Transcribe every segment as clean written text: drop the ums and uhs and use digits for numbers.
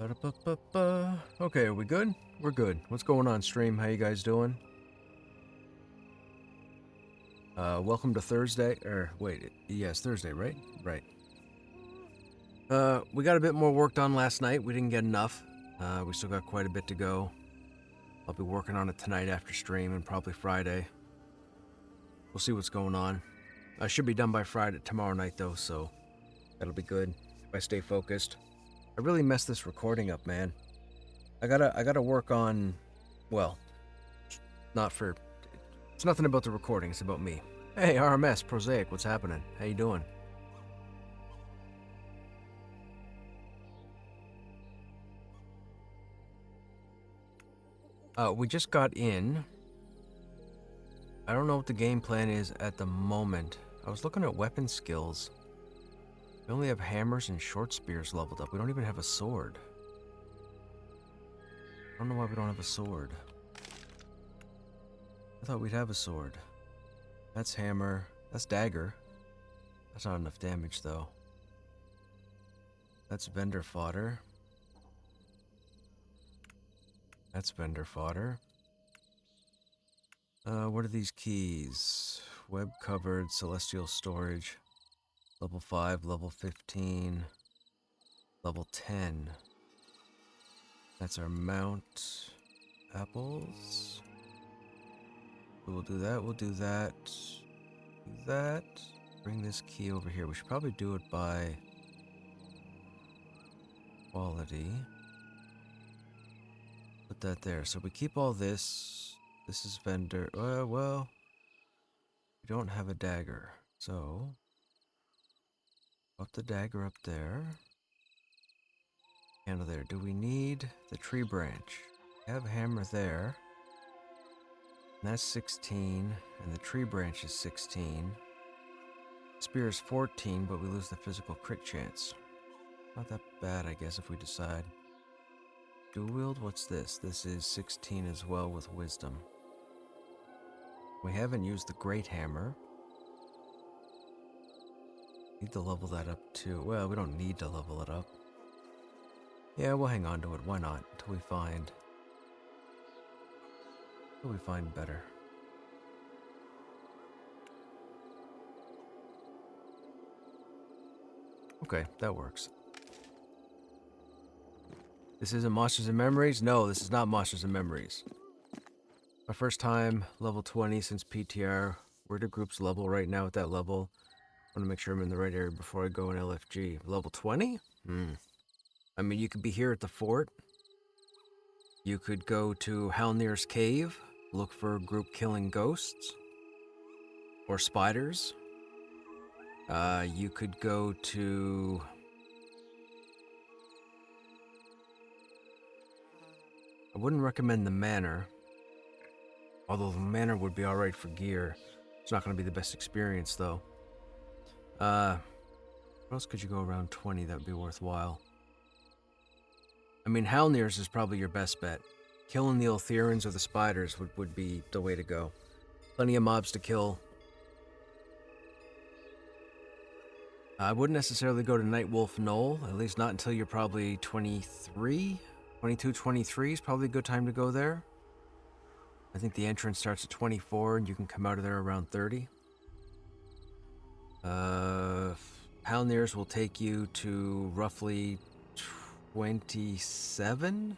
Ba-da-ba-ba-ba. Okay, are we good? We're good. What's going on, stream? How you guys doing? Welcome to Thursday. Wait, yes, Thursday, right? Right. We got a bit more work done last night. We didn't get enough. We still got quite a bit to go. I'll be working on it tonight after stream and probably Friday. We'll see what's going on. I should be done by Friday, tomorrow night though, so that'll be good if I stay focused. I really messed this recording up, man. I gotta work on, well, it's nothing about the recording, it's about me. Hey, RMS, Prosaic, what's happening? How you doing? We just got in. I don't know what the game plan is at the moment. I was looking at weapon skills. We only have hammers and short spears leveled up. We don't even have a sword. I don't know why we don't have a sword. I thought we'd have a sword. That's hammer. That's dagger. That's not enough damage, though. That's vendor fodder. That's vendor fodder. What are these keys? Web covered, celestial storage. Level 5, level 15, level 10. That's our mount. Apples. We'll do that, we'll do that. Do that. Bring this key over here. We should probably do it by quality. Put that there. So we keep all this. This is vendor. Well, we don't have a dagger. So, up the dagger up there. Candle there. Do we need the tree branch? We have a hammer there. And that's 16. And the tree branch is 16. Spear is 14, but we lose the physical crit chance. Not that bad, I guess, if we decide. Dual wield, what's this? This is 16 as well with wisdom. We haven't used the great hammer. Need to level that up too. Well, we don't need to level it up. Yeah, we'll hang on to it. Why not? Until we find better. Okay, that works. This isn't Monsters and Memories? No, this is not Monsters and Memories. My first time, level 20 since PTR. Where do groups level right now at that level? I want to make sure I'm in the right area before I go in LFG. Level 20? I mean, you could be here at the fort. You could go to Halnir's cave, look for group killing ghosts. Or spiders. You could go to... I wouldn't recommend the manor. Although the manor would be alright for gear. It's not going to be the best experience, though. Where else could you go around 20 that would be worthwhile? I mean, Halnir's is probably your best bet. Killing the Eltherans or the spiders would be the way to go. Plenty of mobs to kill. I wouldn't necessarily go to Nightwolf Knoll, at least not until you're probably 23? 22, 23 is probably a good time to go there. I think the entrance starts at 24 and you can come out of there around 30. Halnir's will take you to roughly 27,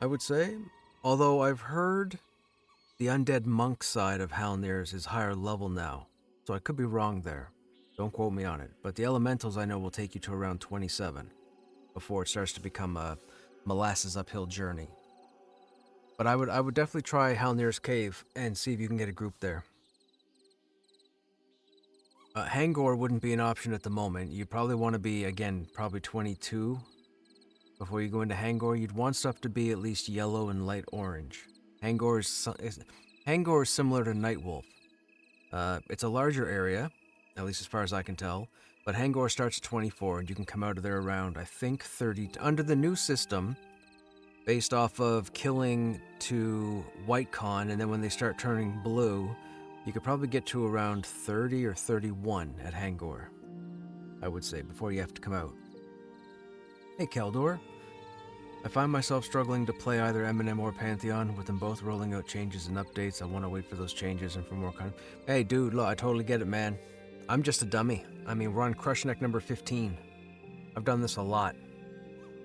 I would say. Although I've heard the undead monk side of Halnir's is higher level now, so I could be wrong there. Don't quote me on it. But the elementals I know will take you to around 27 before it starts to become a molasses uphill journey. But I would definitely try Halnir's cave and see if you can get a group there. Hangor wouldn't be an option at the moment. You'd probably want to be, again, probably 22 before you go into Hangor. You'd want stuff to be at least yellow and light orange. Hangor is similar to Nightwolf. It's a larger area, at least as far as I can tell. But Hangor starts at 24, and you can come out of there around, I think, 30. Under the new system, based off of killing to WhiteCon, and then when they start turning blue, you could probably get to around 30 or 31 at Hangor, I would say, before you have to come out. Hey, Keldor. I find myself struggling to play either Eminem or Pantheon, with them both rolling out changes and updates. I want to wait for those changes and for more kind of... Hey, dude, look, I totally get it, man. I'm just a dummy. I mean, we're on Krushnek number 15. I've done this a lot.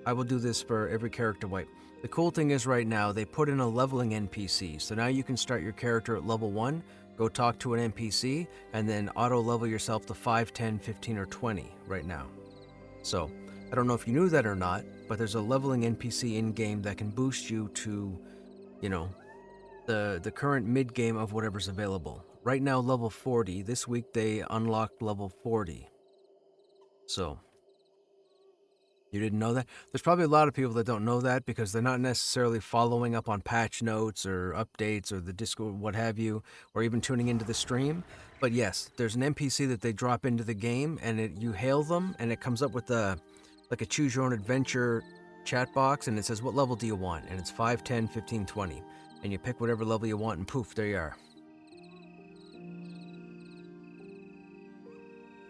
I will do this for every character wipe. The cool thing is right now, they put in a leveling NPC, so now you can start your character at level 1, go talk to an NPC, and then auto-level yourself to 5, 10, 15, or 20 right now. So, I don't know if you knew that or not, but there's a leveling NPC in-game that can boost you to, you know, the current mid-game of whatever's available. Right now, level 40. This week, they unlocked level 40. So, you didn't know that? There's probably a lot of people that don't know that because they're not necessarily following up on patch notes or updates or the Discord, what have you, or even tuning into the stream. But yes, there's an NPC that they drop into the game, and you hail them, and it comes up with like a choose your own adventure chat box, and it says, what level do you want? And it's 5, 10, 15, 20. And you pick whatever level you want, and poof, there you are.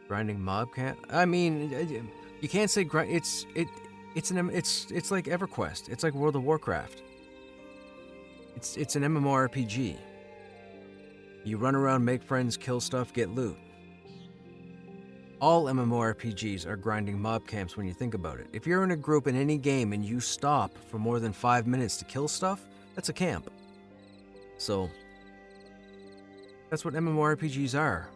Grinding mob can't... I mean... You can't say grind. It's like EverQuest. It's like World of Warcraft. It's an MMORPG. You run around, make friends, kill stuff, get loot. All MMORPGs are grinding mob camps when you think about it. If you're in a group in any game and you stop for more than 5 minutes to kill stuff, that's a camp. So that's what MMORPGs are.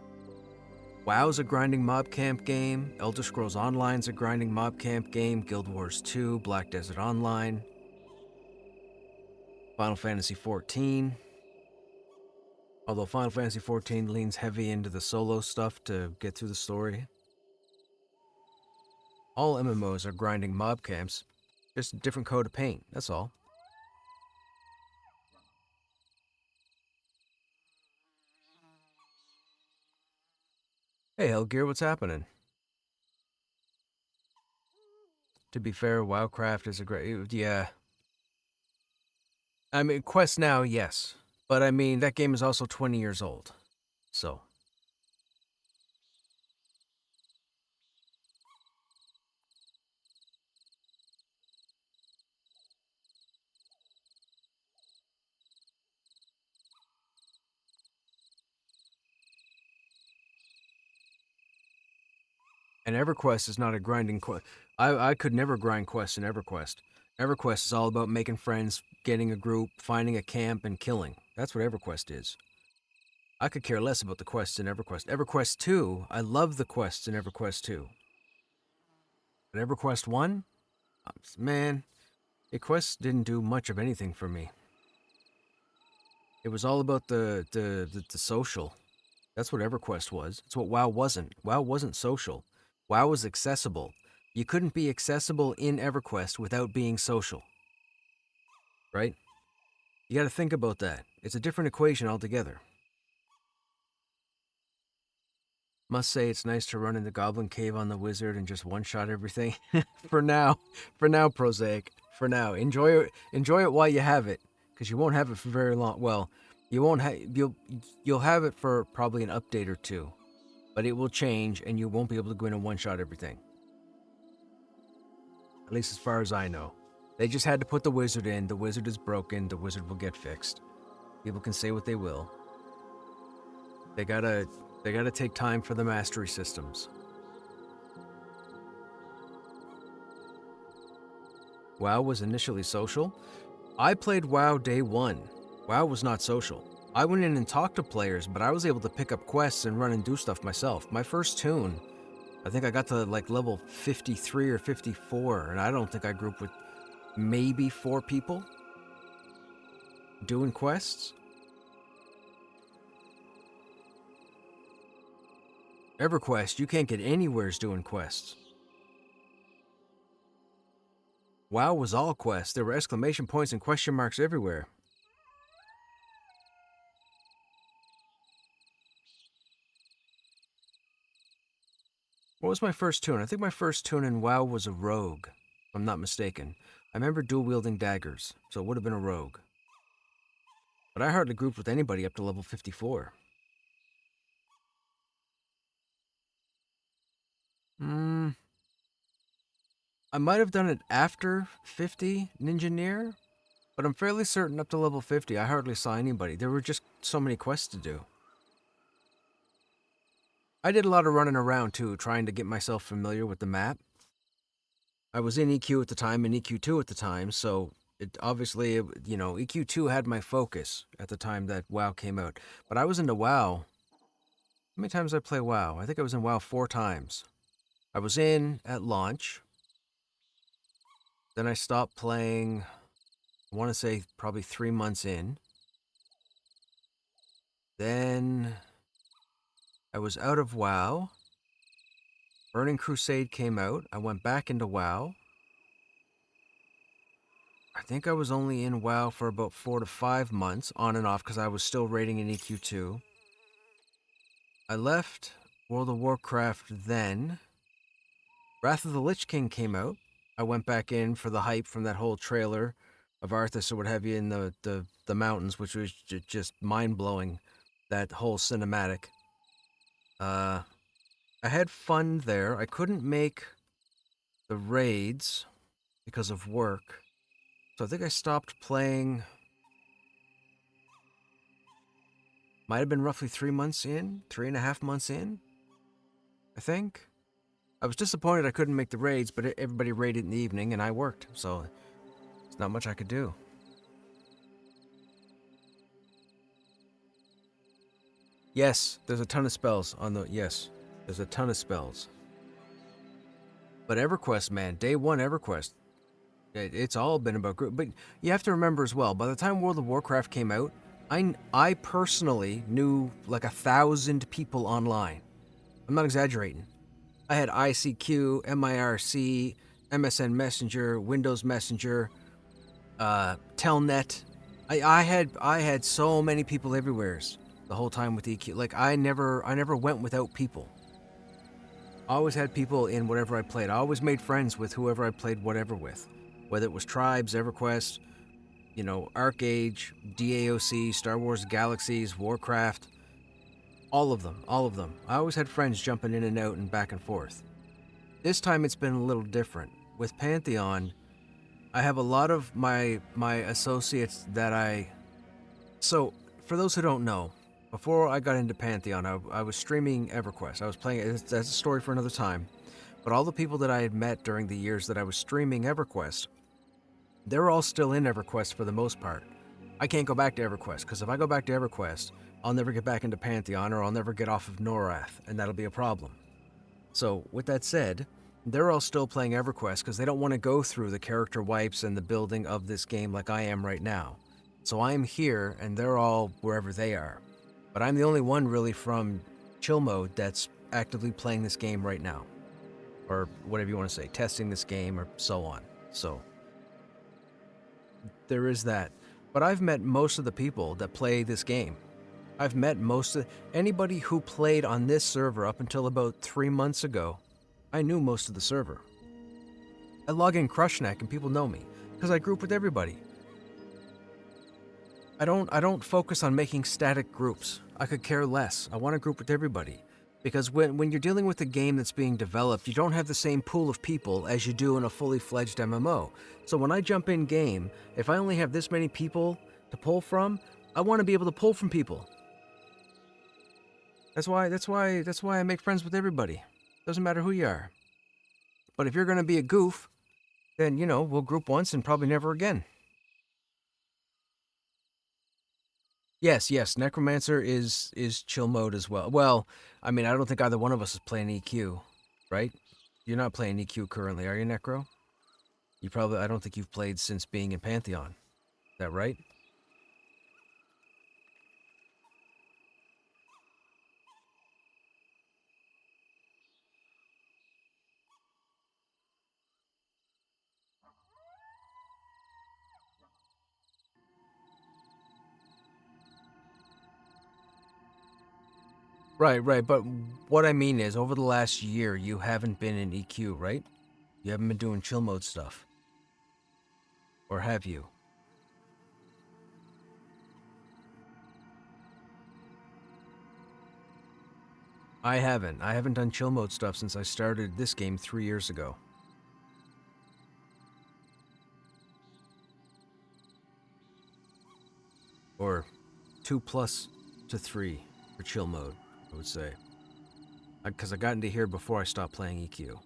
WoW's a grinding mob camp game, Elder Scrolls Online's a grinding mob camp game, Guild Wars 2, Black Desert Online, Final Fantasy XIV. Although Final Fantasy XIV leans heavy into the solo stuff to get through the story. All MMOs are grinding mob camps, just a different coat of paint, that's all. Hey Hellgear, what's happening? To be fair, WoWcraft is a great... Yeah. I mean, Quest now, yes. But I mean, that game is also 20 years old. So... And EverQuest is not a grinding quest. I could never grind quests in EverQuest. EverQuest is all about making friends, getting a group, finding a camp, and killing. That's what EverQuest is. I could care less about the quests in EverQuest. EverQuest 2, I love the quests in EverQuest 2. But EverQuest 1? Man, the quests didn't do much of anything for me. It was all about the social. That's what EverQuest was. It's what WoW wasn't. WoW wasn't social. WoW was accessible. You couldn't be accessible in EverQuest without being social. Right? You gotta think about that. It's a different equation altogether. Must say it's nice to run in the Goblin Cave on the Wizard and just one-shot everything. For now, Prosaic. For now. Enjoy it while you have it. Because you won't have it for very long. Well, you'll have it for probably an update or two. But it will change, and you won't be able to go in and one-shot everything. At least as far as I know. They just had to put the wizard in. The wizard is broken. The wizard will get fixed. People can say what they will. They gotta take time for the mastery systems. WoW was initially social. I played WoW day one. WoW was not social. I went in and talked to players, but I was able to pick up quests and run and do stuff myself. My first tune, I think I got to like level 53 or 54, and I don't think I grouped with maybe 4 people doing quests. EverQuest, you can't get anywheres doing quests. WoW was all quests. There were exclamation points and question marks everywhere. What was my first tune? I think my first tune in WoW was a rogue, if I'm not mistaken. I remember dual-wielding daggers, so it would have been a rogue. But I hardly grouped with anybody up to level 54. I might have done it after 50 Ninja, but I'm fairly certain up to level 50, I hardly saw anybody. There were just so many quests to do. I did a lot of running around too, trying to get myself familiar with the map. I was in EQ at the time and EQ2 at the time, so it obviously, EQ2 had my focus at the time that WoW came out. But I was into WoW. How many times did I play WoW? I think I was in WoW 4 times. I was in at launch. Then I stopped playing, I want to say probably 3 months in. Then I was out of WoW. Burning Crusade came out. I went back into WoW. I think I was only in WoW for about 4 to 5 months, on and off, because I was still raiding in EQ2. I left World of Warcraft then. Wrath of the Lich King came out. I went back in for the hype from that whole trailer of Arthas or what have you in the mountains, which was just mind-blowing, that whole cinematic. I had fun there. I couldn't make the raids because of work. So I think I stopped playing. Might have been roughly 3 months in, 3.5 months in, I think. I was disappointed I couldn't make the raids, but everybody raided in the evening and I worked, so there's not much I could do. Yes, there's a ton of spells on the, yes, there's a ton of spells. But EverQuest, man, day one EverQuest, it's all been about group. But you have to remember as well, by the time World of Warcraft came out, I personally knew like 1,000 people online. I'm not exaggerating. I had ICQ, MIRC, MSN Messenger, Windows Messenger, Telnet. I had so many people everywhere the whole time with EQ. Like I never went without people. I always had people in whatever I played. I always made friends with whoever I played whatever with. Whether it was Tribes, EverQuest, ArcAge, DAOC, Star Wars Galaxies, Warcraft. All of them. I always had friends jumping in and out and back and forth. This time it's been a little different. With Pantheon, I have a lot of my associates that So, for those who don't know, before I got into Pantheon, I was streaming EverQuest. I was playing it. That's a story for another time. But all the people that I had met during the years that I was streaming EverQuest, they're all still in EverQuest for the most part. I can't go back to EverQuest, because if I go back to EverQuest, I'll never get back into Pantheon, or I'll never get off of Norath, and that'll be a problem. So, with that said, they're all still playing EverQuest because they don't want to go through the character wipes and the building of this game like I am right now. So I'm here, and they're all wherever they are. But I'm the only one really from chill mode that's actively playing this game right now. Or whatever you want to say, testing this game or so on. So, there is that. But I've met most of the people that play this game. I've met anybody who played on this server up until about 3 months ago. I knew most of the server. I log in Krushnek and people know me because I group with everybody. I don't focus on making static groups. I could care less. I want to group with everybody. Because when you're dealing with a game that's being developed, you don't have the same pool of people as you do in a fully fledged MMO. So when I jump in game, if I only have this many people to pull from, I want to be able to pull from people. That's why I make friends with everybody. Doesn't matter who you are. But if you're going to be a goof, then, we'll group once and probably never again. Yes, Necromancer is chill mode as well. Well, I mean, I don't think either one of us is playing EQ, right? You're not playing EQ currently, are you, Necro? I don't think you've played since being in Pantheon. Is that right? Right, but what I mean is, over the last year, you haven't been in EQ, right? You haven't been doing chill mode stuff. Or have you? I haven't. I haven't done chill mode stuff since I started this game 3 years ago. Or 2 plus to 3 for chill mode, I would say. Because I got into here before I stopped playing EQ.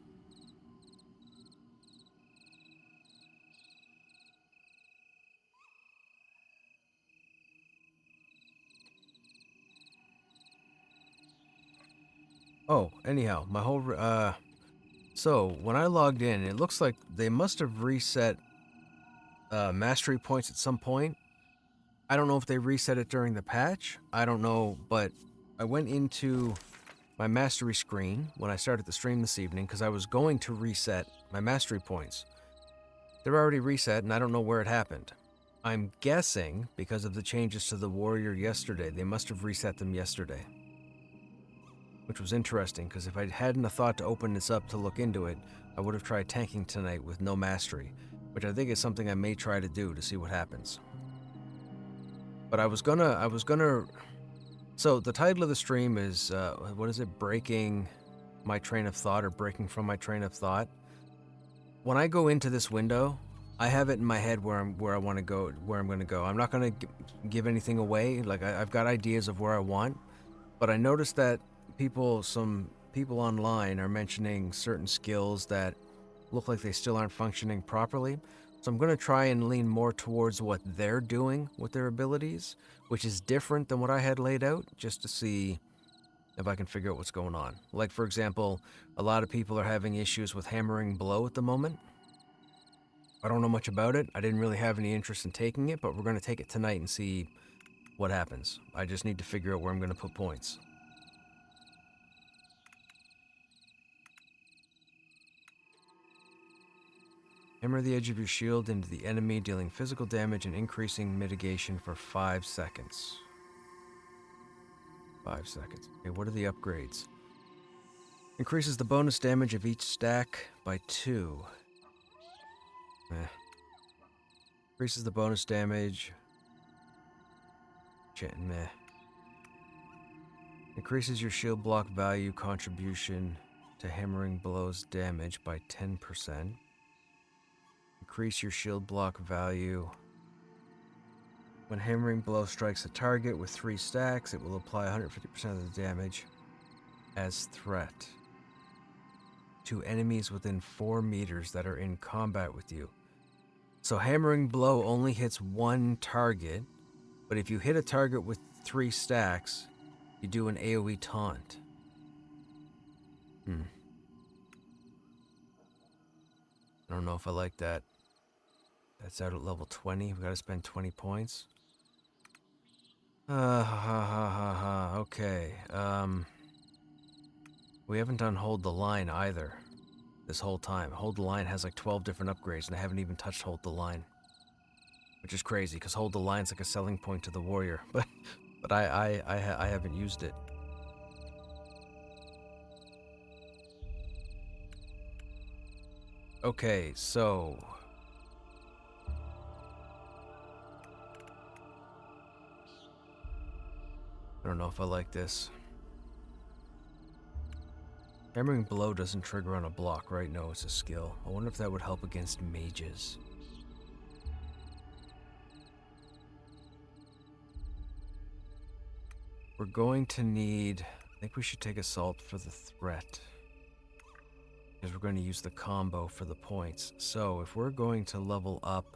Oh, anyhow, my whole... So, when I logged in, it looks like they must have reset mastery points at some point. I don't know if they reset it during the patch. I don't know, but I went into my mastery screen when I started the stream this evening because I was going to reset my mastery points. They're already reset, and I don't know where it happened. I'm guessing because of the changes to the warrior yesterday, they must have reset them yesterday. Which was interesting, because if I hadn't a thought to open this up to look into it, I would have tried tanking tonight with no mastery, which I think is something I may try to do to see what happens. But I was gonna... So, the title of the stream is, what is it? Breaking my train of thought, or breaking from my train of thought. When I go into this window, I have it in my head where I want to go, where I'm going to go. I'm not going to give anything away. Like, I've got ideas of where I want, but I noticed that some people online are mentioning certain skills that look like they still aren't functioning properly. So I'm going to try and lean more towards what they're doing with their abilities, which is different than what I had laid out, just to see if I can figure out what's going on. Like, for example, a lot of people are having issues with hammering blow at the moment. I don't know much about it. I didn't really have any interest in taking it, but we're going to take it tonight and see what happens. I just need to figure out where I'm going to put points. Hammer the edge of your shield into the enemy, dealing physical damage and increasing mitigation for 5 seconds. 5 seconds. Okay, what are the upgrades? Increases the bonus damage of each stack by 2. Increases the bonus damage. Meh. Increases your shield block value contribution to hammering blows damage by 10%. Increase your shield block value. When hammering blow strikes a target with 3 stacks, it will apply 150% of the damage as threat to enemies within 4 meters that are in combat with you. So hammering blow only hits 1 target, but if you hit a target with 3 stacks, you do an AoE taunt. I don't know if I like that. That's out at level 20. We've got to spend 20 points. Okay. We haven't done Hold the Line either this whole time. Hold the Line has like 12 different upgrades, and I haven't even touched Hold the Line. Which is crazy, because Hold the Line's like a selling point to the warrior. But I haven't used it. Okay, so... I don't know if I like this. Hammering blow doesn't trigger on a block, right? No, it's a skill. I wonder if that would help against mages. We're going to need... I think we should take Assault for the threat. Because we're going to use the combo for the points. So, if we're going to level up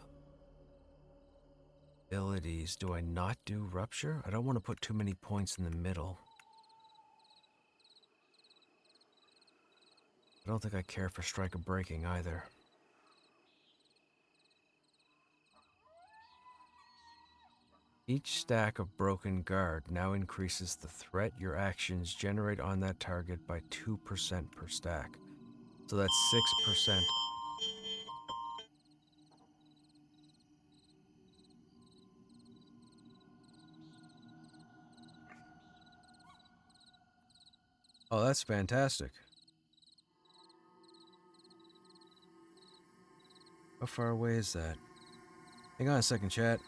abilities, do I not do Rupture? I don't want to put too many points in the middle. I don't think I care for Strike of Breaking either. Each stack of Broken Guard now increases the threat your actions generate on that target by 2% per stack. So that's 6%. Oh, that's fantastic. How far away is that? Hang on a second, chat.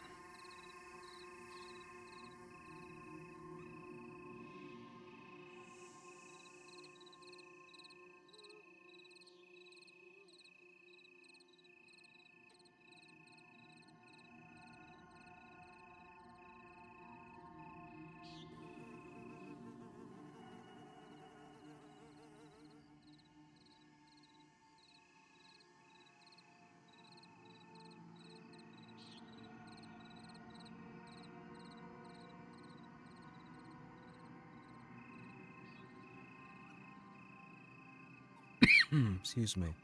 Excuse me.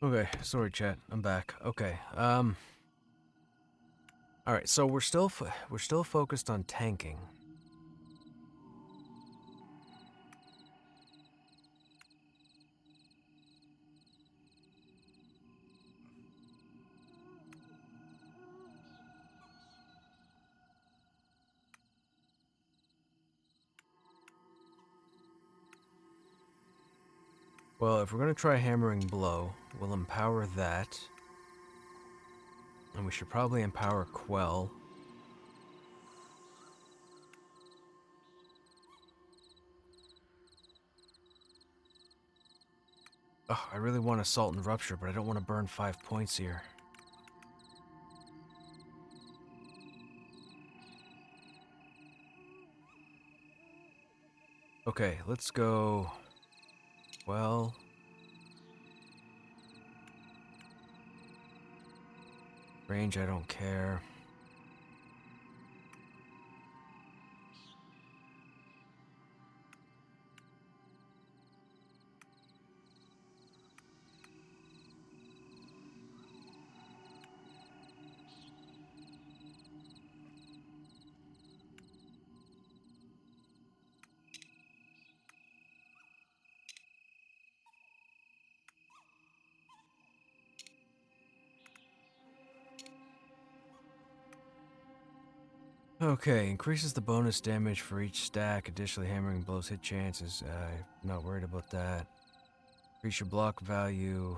Okay, sorry, chat. I'm back. Okay. All right. So we're still focused on tanking. Well, if we're gonna try hammering blow, we'll empower that, and we should probably empower quell. Oh, I really want assault and rupture, but I don't want to burn 5 points here. Okay, let's go. Well, range, I don't care. Okay, increases the bonus damage for each stack. Additionally, hammering blows hit chances. Not worried about that. Increase your block value.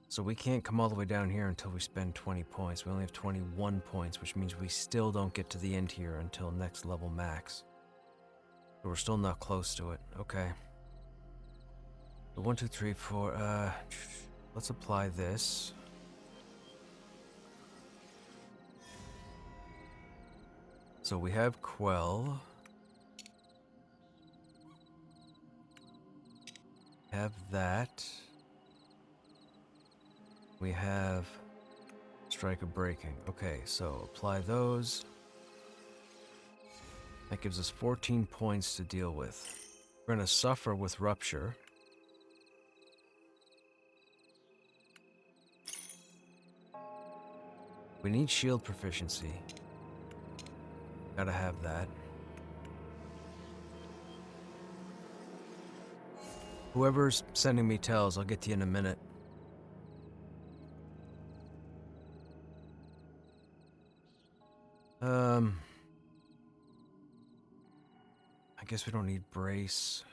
So we can't come all the way down here until we spend 20 points. We only have 21 points, which means we still don't get to the end here until next level max. So we're still not close to it. Okay. 1, 2, 3, 4. Let's apply this. So we have quell. Have that. We have strike of breaking. Okay, so apply those. That gives us 14 points to deal with. We're going to suffer with rupture. We need shield proficiency. Gotta have that. Whoever's sending me tells, I'll get to you in a minute. I guess we don't need brace.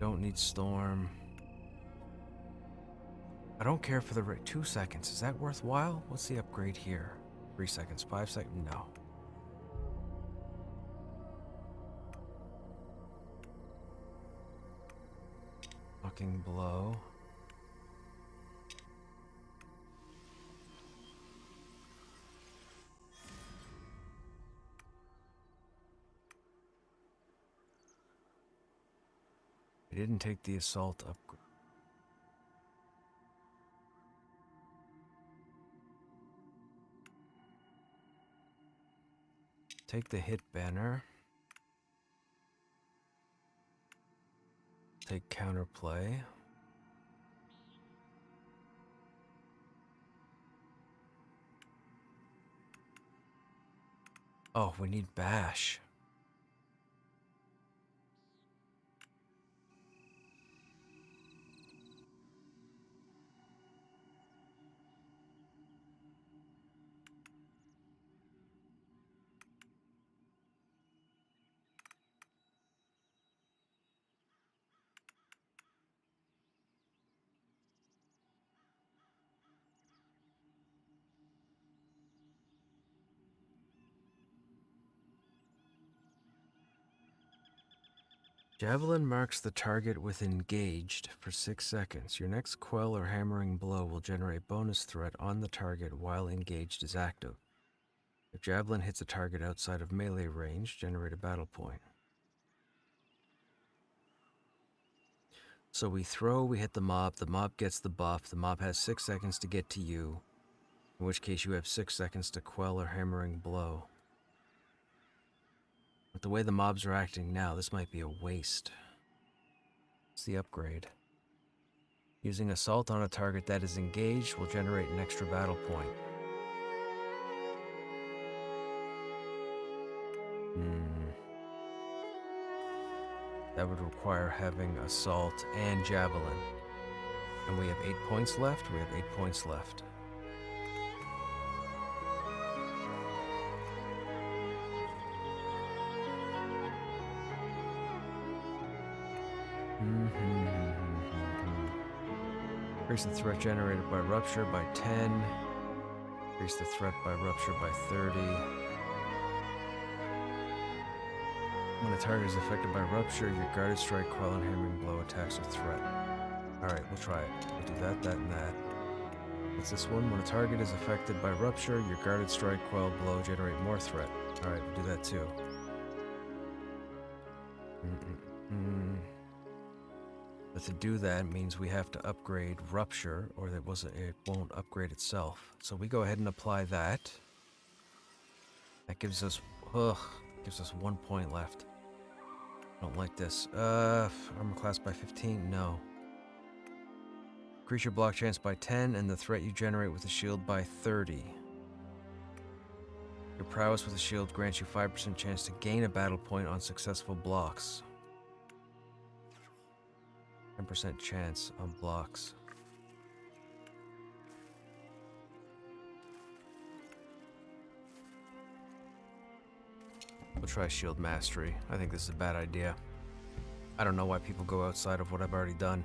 Don't need storm. I don't care for the 2 seconds. Is that worthwhile? What's the upgrade here? 3 seconds, 5 seconds? No. Fucking blow. We didn't take the assault upgrade. Take the hit banner. Take counterplay. Oh, we need bash. Javelin marks the target with engaged for 6 seconds. Your next quell or hammering blow will generate bonus threat on the target while engaged is active. If Javelin hits a target outside of melee range, generate a battle point. So we throw, we hit the mob gets the buff, the mob has 6 seconds to get to you, in which case you have 6 seconds to quell or hammering blow. But the way the mobs are acting now, this might be a waste. It's the upgrade. Using assault on a target that is engaged will generate an extra battle point. That would require having assault and javelin. And we have 8 points left? We have 8 points left. Increase the threat generated by rupture by 10. Increase the threat by rupture by 30. When a target is affected by rupture, your guarded strike, quell, and hammering blow attacks are threat. Alright, we'll try it. We'll do that, and that. What's this one? When a target is affected by rupture, your guarded strike, quell, blow generate more threat. Alright, we'll do that too. But to do that means we have to upgrade rupture, or it won't upgrade itself. So we go ahead and apply that. That gives us 1 point left. I don't like this. Armor class by 15? No. Increase your block chance by 10 and the threat you generate with a shield by 30. Your prowess with a shield grants you 5% chance to gain a battle point on successful blocks. 10% chance on blocks. We'll try shield mastery. I think this is a bad idea. I don't know why people go outside of what I've already done.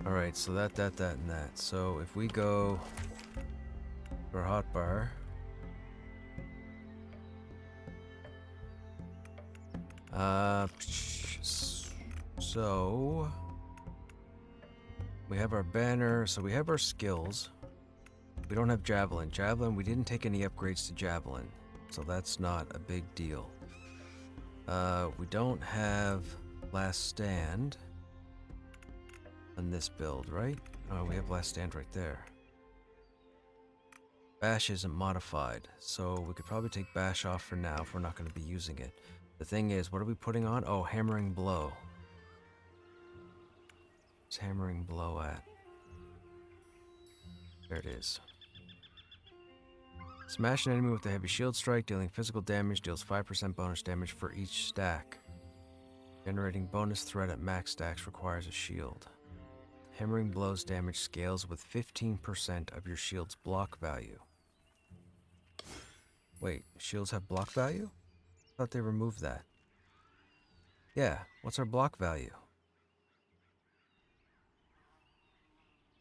Alright, so that, and that. So if we go for hotbar. So we have our banner, so we have our skills. We don't have javelin. Javelin, we didn't take any upgrades to javelin, so that's not a big deal. We don't have last stand on this build, right? Oh, we have last stand right there. Bash isn't modified, so we could probably take bash off for now if we're not going to be using it. The thing is, what are we putting on? Oh, hammering blow. Where's hammering blow at? There it is. Smash an enemy with a heavy shield strike, dealing physical damage, deals 5% bonus damage for each stack. Generating bonus threat at max stacks requires a shield. Hammering blows damage scales with 15% of your shield's block value. Wait, shields have block value? I thought they removed that. Yeah, what's our block value?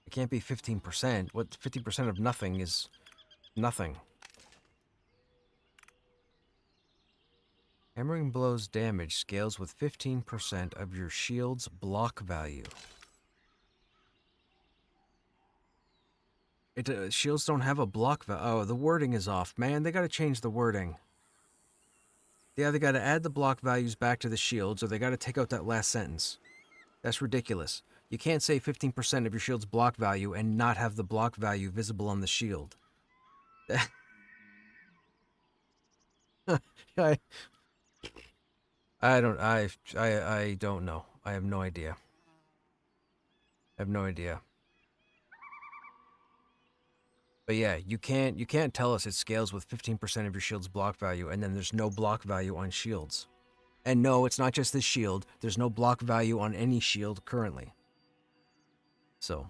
It can't be 15%. What 50% of nothing is nothing. Hammering blows damage scales with 15% of your shield's block value. Shields don't have a block value. Oh, the wording is off. Man, they gotta change the wording. They either got to add the block values back to the shields, or they got to take out that last sentence. That's ridiculous. You can't say 15% of your shield's block value and not have the block value visible on the shield. I, I don't know. I have no idea. I have no idea. But yeah, you can't tell us it scales with 15% of your shield's block value and then there's no block value on shields. And no, it's not just this shield. There's no block value on any shield currently. So.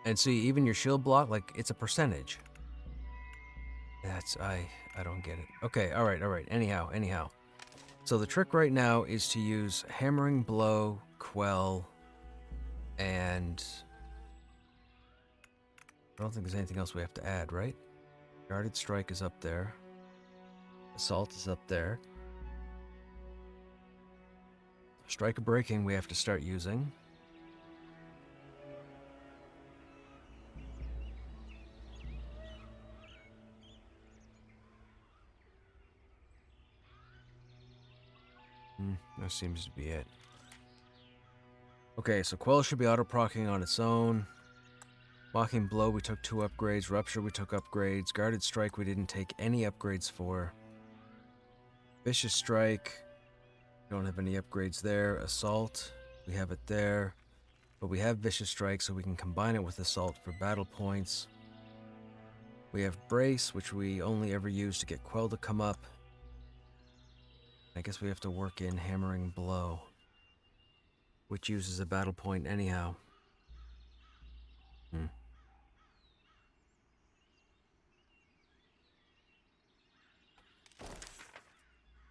And see, even your shield block, like, it's a percentage. That's, I don't get it. Okay, alright. Anyhow. So the trick right now is to use Hammering Blow, Quell, and... I don't think there's anything else we have to add, right? Guarded Strike is up there. Assault is up there. Strike of Breaking we have to start using. That seems to be it. Okay, so Quell should be auto-procking on its own. Mocking Blow, we took 2 upgrades. Rupture, we took upgrades. Guarded Strike, we didn't take any upgrades for. Vicious Strike, don't have any upgrades there. Assault, we have it there. But we have Vicious Strike, so we can combine it with Assault for battle points. We have Brace, which we only ever use to get Quell to come up. I guess we have to work in Hammering Blow, which uses a battle point anyhow.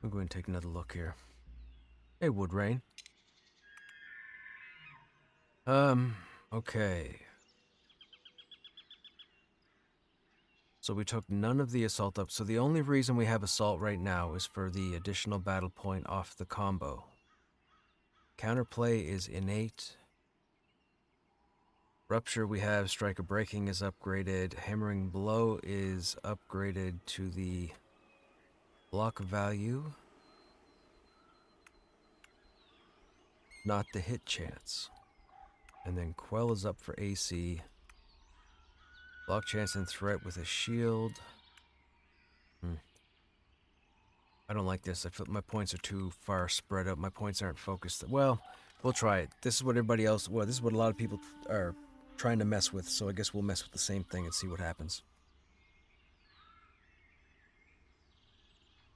We'll go ahead and take another look here. Hey, Woodrain. Okay. So we took none of the assault up. So the only reason we have assault right now is for the additional battle point off the combo. Counterplay is innate. Rupture we have. Strike of Breaking is upgraded. Hammering Blow is upgraded to the block value. Not the hit chance. And then Quell is up for AC. Block chance and threat with a shield. I don't like this. I feel my points are too far spread out. My points aren't focused. Well, we'll try it. This is what everybody else... Well, this is what a lot of people are trying to mess with, so I guess we'll mess with the same thing and see what happens.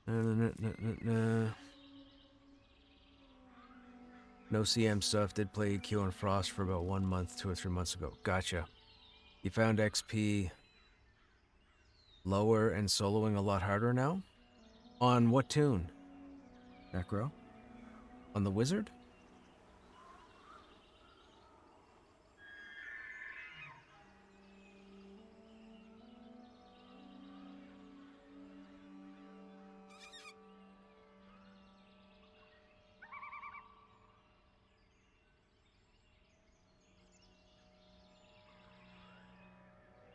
No CM stuff. Did play Q on Frost for about 1 month, 2 or 3 months ago. Gotcha. You found XP lower and soloing a lot harder now? On what tune? Necro? On the Wizard?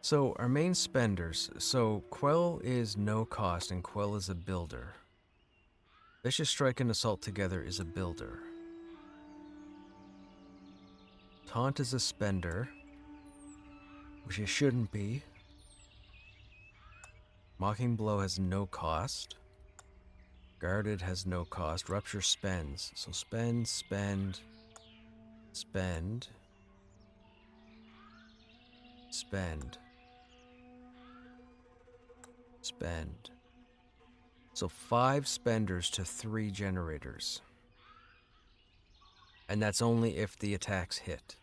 So, our main spenders. So, Quell is no cost and Quell is a builder. Vicious Strike and Assault together is a builder. Taunt is a spender, which it shouldn't be. Mocking Blow has no cost. Guarded has no cost. Rupture spends. So spend, spend, spend, spend, spend. So 5 spenders to 3 generators. And that's only if the attacks hit.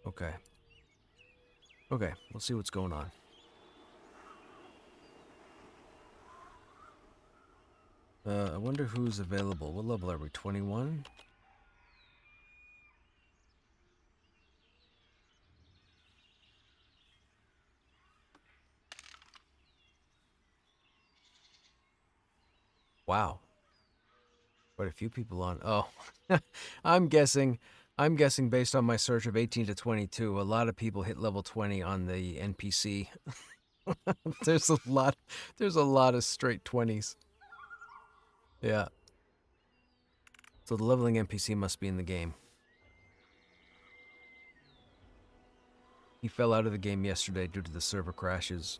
Okay. Okay, we'll see what's going on. I wonder who's available. What level are we? 21? Wow. Quite a few people on. Oh, I'm guessing based on my search of 18 to 22, a lot of people hit level 20 on the NPC. There's a lot of straight 20s. Yeah. So the leveling NPC must be in the game. He fell out of the game yesterday due to the server crashes.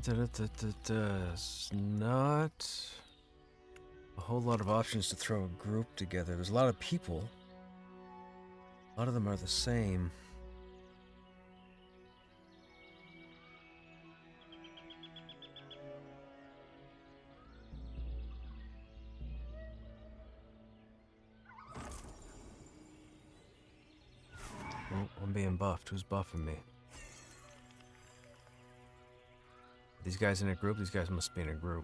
It's not a whole lot of options to throw a group together. There's a lot of people. A lot of them are the same. Oh, I'm being buffed. Who's buffing me? These guys in a group? These guys must be in a group.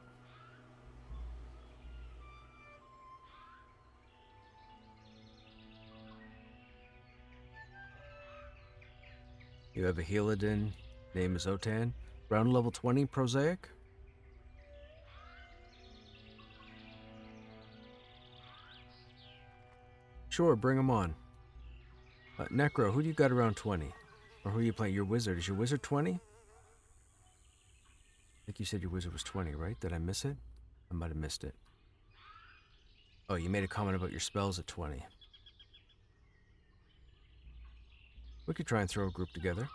You have a Helidin. Name is Otan. Round level 20, Prosaic? Sure, bring him on. Necro, who do you got around 20? Or who are you playing? Your wizard. Is your wizard 20? I think you said your wizard was 20, right? Did I miss it? I might have missed it. Oh, you made a comment about your spells at 20. We could try and throw a group together.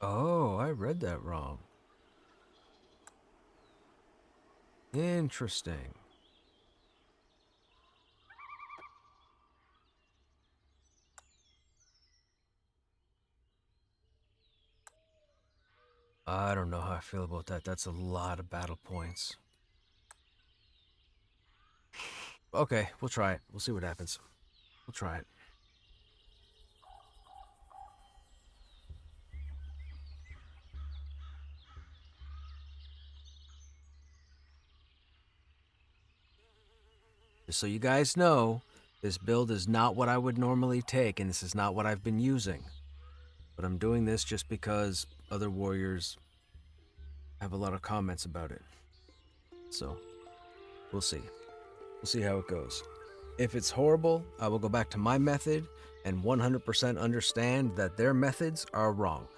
Oh, I read that wrong. Interesting. I don't know how I feel about that. That's a lot of battle points. Okay, we'll try it. We'll see what happens. We'll try it. Just so you guys know, this build is not what I would normally take, and this is not what I've been using. But I'm doing this just because other warriors have a lot of comments about it. So, we'll see. We'll see how it goes. If it's horrible, I will go back to my method and 100% understand that their methods are wrong.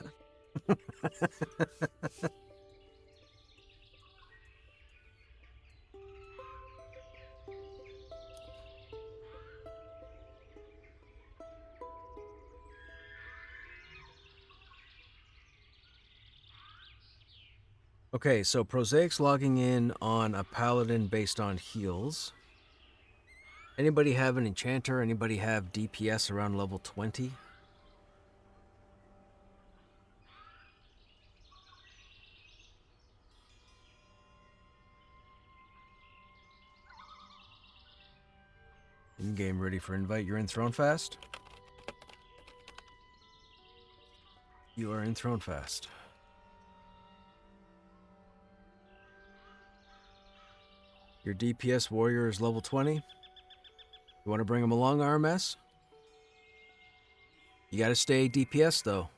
Okay, so Prosaic's logging in on a paladin based on heals. Anybody have an enchanter? Anybody have DPS around level 20? In-game ready for invite. You're in Throne Fast? You are in Throne Fast. Your DPS warrior is level 20. You want to bring him along, RMS? You gotta stay DPS, though.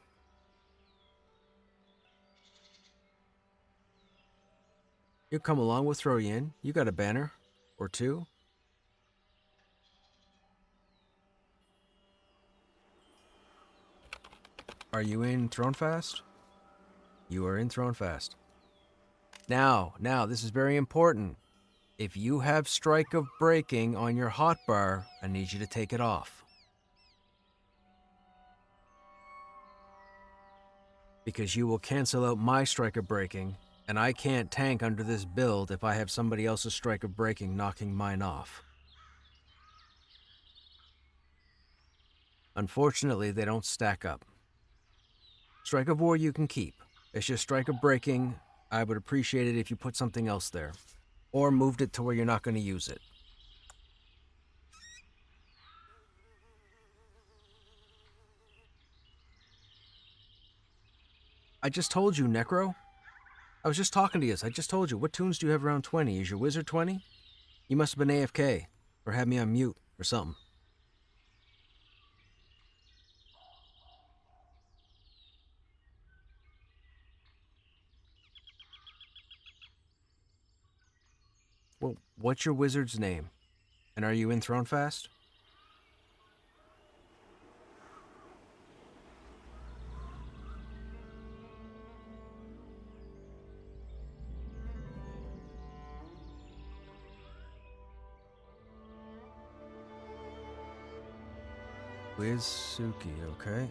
You'll come along, we'll throw you in. You got a banner. Or two. Are you in Throne Fast? You are in Throne Fast. Now, this is very important. If you have Strike of Breaking on your hotbar, I need you to take it off. because you will cancel out my strike of breaking, and I can't tank under this build if I have somebody else's strike of breaking knocking mine off. Unfortunately, they don't stack up. Strike of War you can keep. It's just strike of breaking. I would appreciate it if you put something else there, or moved it to where you're not going to use it. I just told you, Necro. I was just talking to you. I just told you. What tunes do you have around 20? Is your wizard 20? You must have been AFK, or had me on mute, or something. Well, what's your wizard's name? And are you in Thronefast? Wizuki, okay.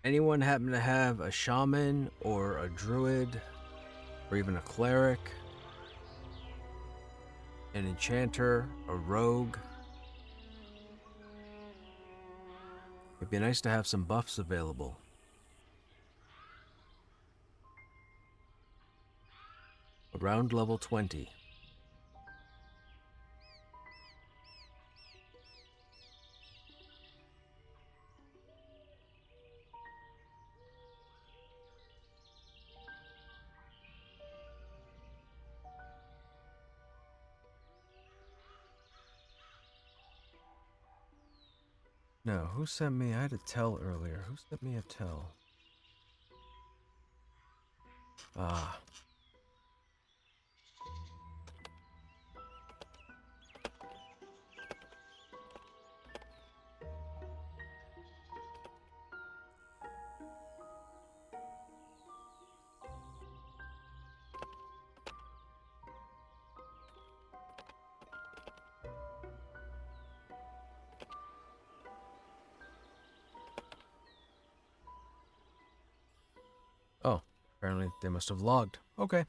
Anyone happen to have a shaman or a druid or even a cleric, an enchanter, a rogue? It'd be nice to have some buffs available. Around level 20. No, who sent me? I had a tell earlier. Who sent me a tell? Ah. Oh, apparently they must have logged. Okay.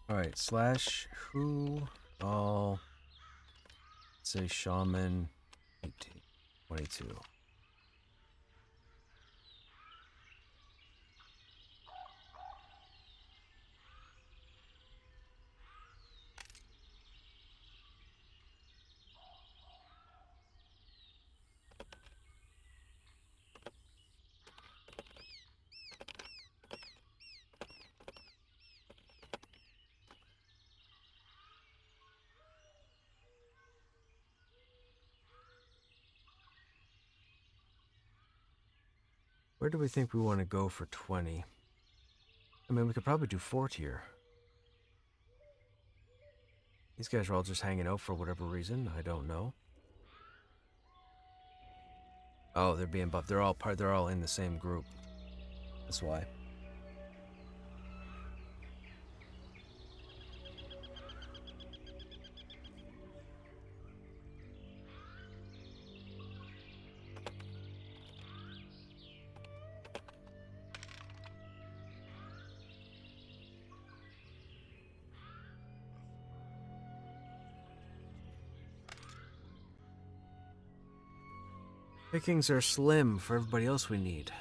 Alright, slash who all say shaman 18, 22. Where do we think we want to go for 20? I mean, we could probably do 4 tier. These guys are all just hanging out for whatever reason. I don't know. Oh, they're being buffed. They're all in the same group. That's why. Pickings are slim for everybody else we need.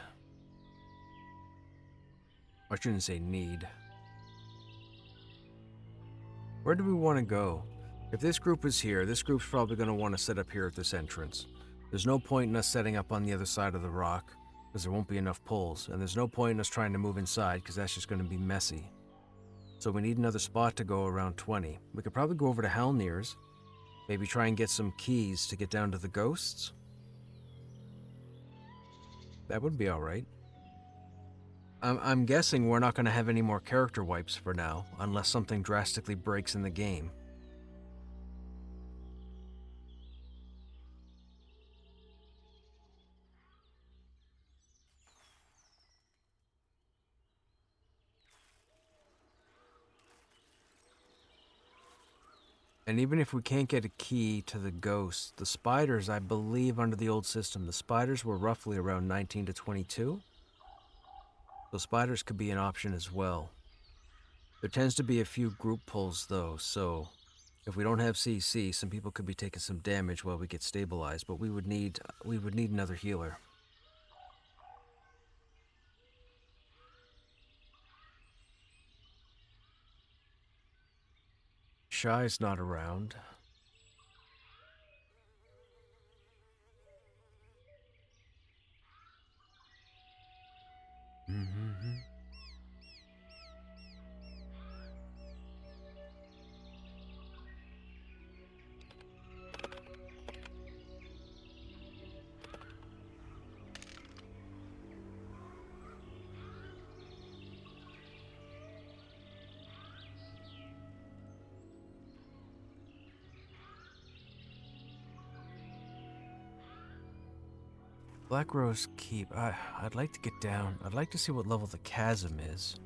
I shouldn't say need. Where do we want to go? If this group is here, this group's probably going to want to set up here at this entrance. There's no point in us setting up on the other side of the rock, because there won't be enough pulls, and there's no point in us trying to move inside, because that's just going to be messy. So we need another spot to go around 20. We could probably go over to Halnir's, maybe try and get some keys to get down to the ghosts. That would be alright. I'm guessing we're not going to have any more character wipes for now, unless something drastically breaks in the game. And even if we can't get a key to the ghost, the spiders, I believe under the old system, the spiders were roughly around 19 to 22. So spiders could be an option as well. There tends to be a few group pulls though, so if we don't have CC, some people could be taking some damage while we get stabilized, but we would need another healer. Shy's not around. Mm-hmm. Black Rose Keep. I'd like to get down. I'd like to see what level the chasm is.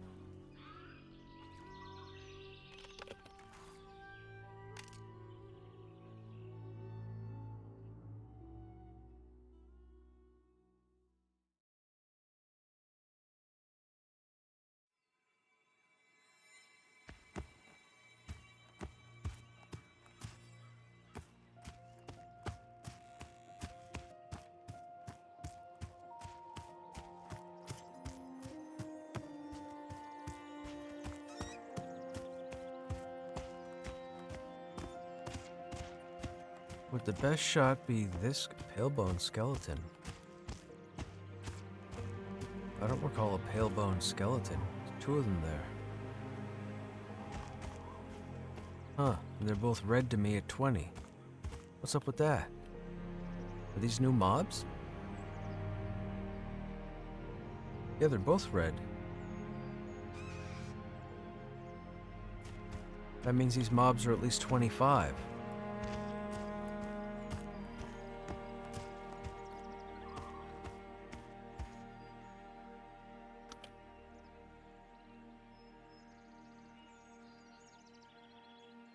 Would the best shot be this pale-bone skeleton? I don't recall a pale-bone skeleton. There's two of them there. Huh, and they're both red to me at 20. What's up with that? Are these new mobs? Yeah, they're both red. That means these mobs are at least 25.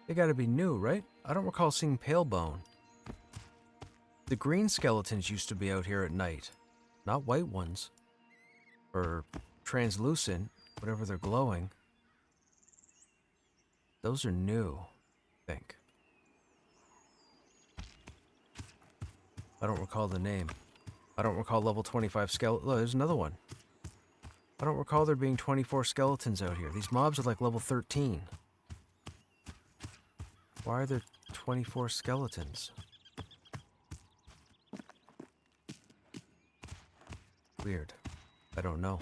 They gotta be new, right? I don't recall seeing Palebone. The green skeletons used to be out here at night, not white ones. Or translucent, whatever they're glowing. Those are new, I think. I don't recall the name. I don't recall level 25 skeleton. Oh, there's another one. I don't recall there being 24 skeletons out here. These mobs are like level 13. Why are there 24 skeletons? Weird. I don't know.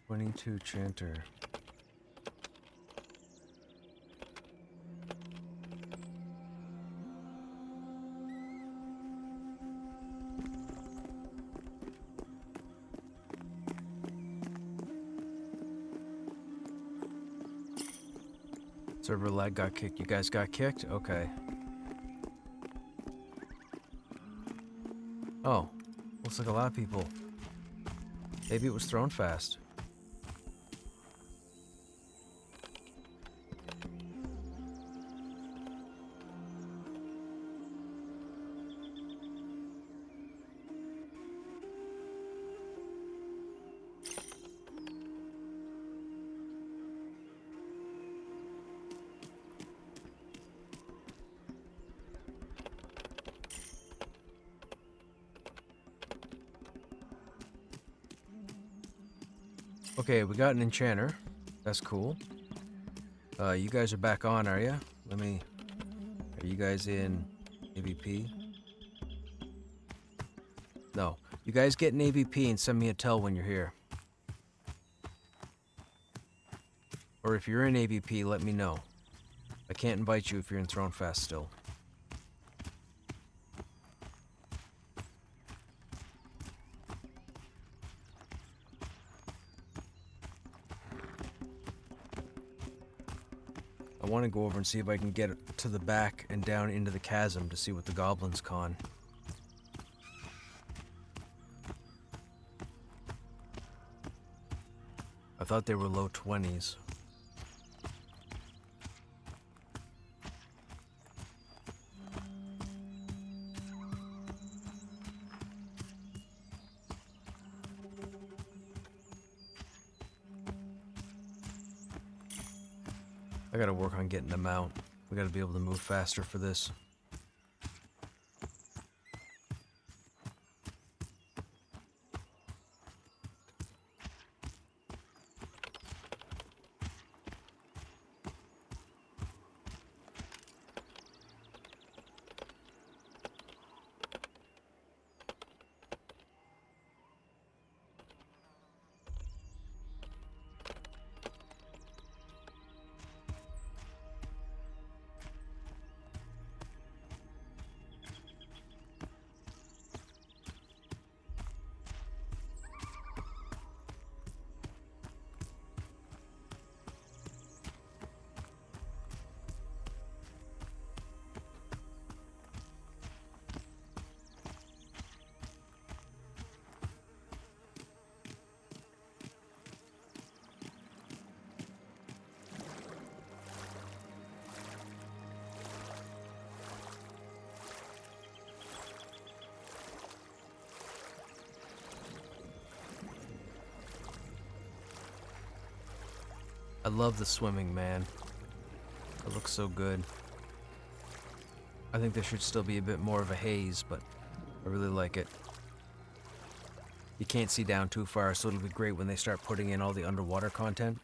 "22 Chanter. Server lag got kicked. You guys got kicked? Okay. Oh, looks like a lot of people. Maybe it was thrown fast. Okay, we got an enchanter. That's cool. You guys are back on, are you? Are you guys in AVP? No. You guys get an AVP and send me a tell when you're here. Or if you're in AVP, let me know. I can't invite you if you're in Throne Fast still. I want to go over and see if I can get to the back and down into the chasm to see what the goblins con. thought they were low 20s. I gotta work on getting them out. We gotta be able to move faster for this. I love the swimming, man. It looks so good. I think there should still be a bit more of a haze, but I really like it. You can't see down too far, so it'll be great when they start putting in all the underwater content.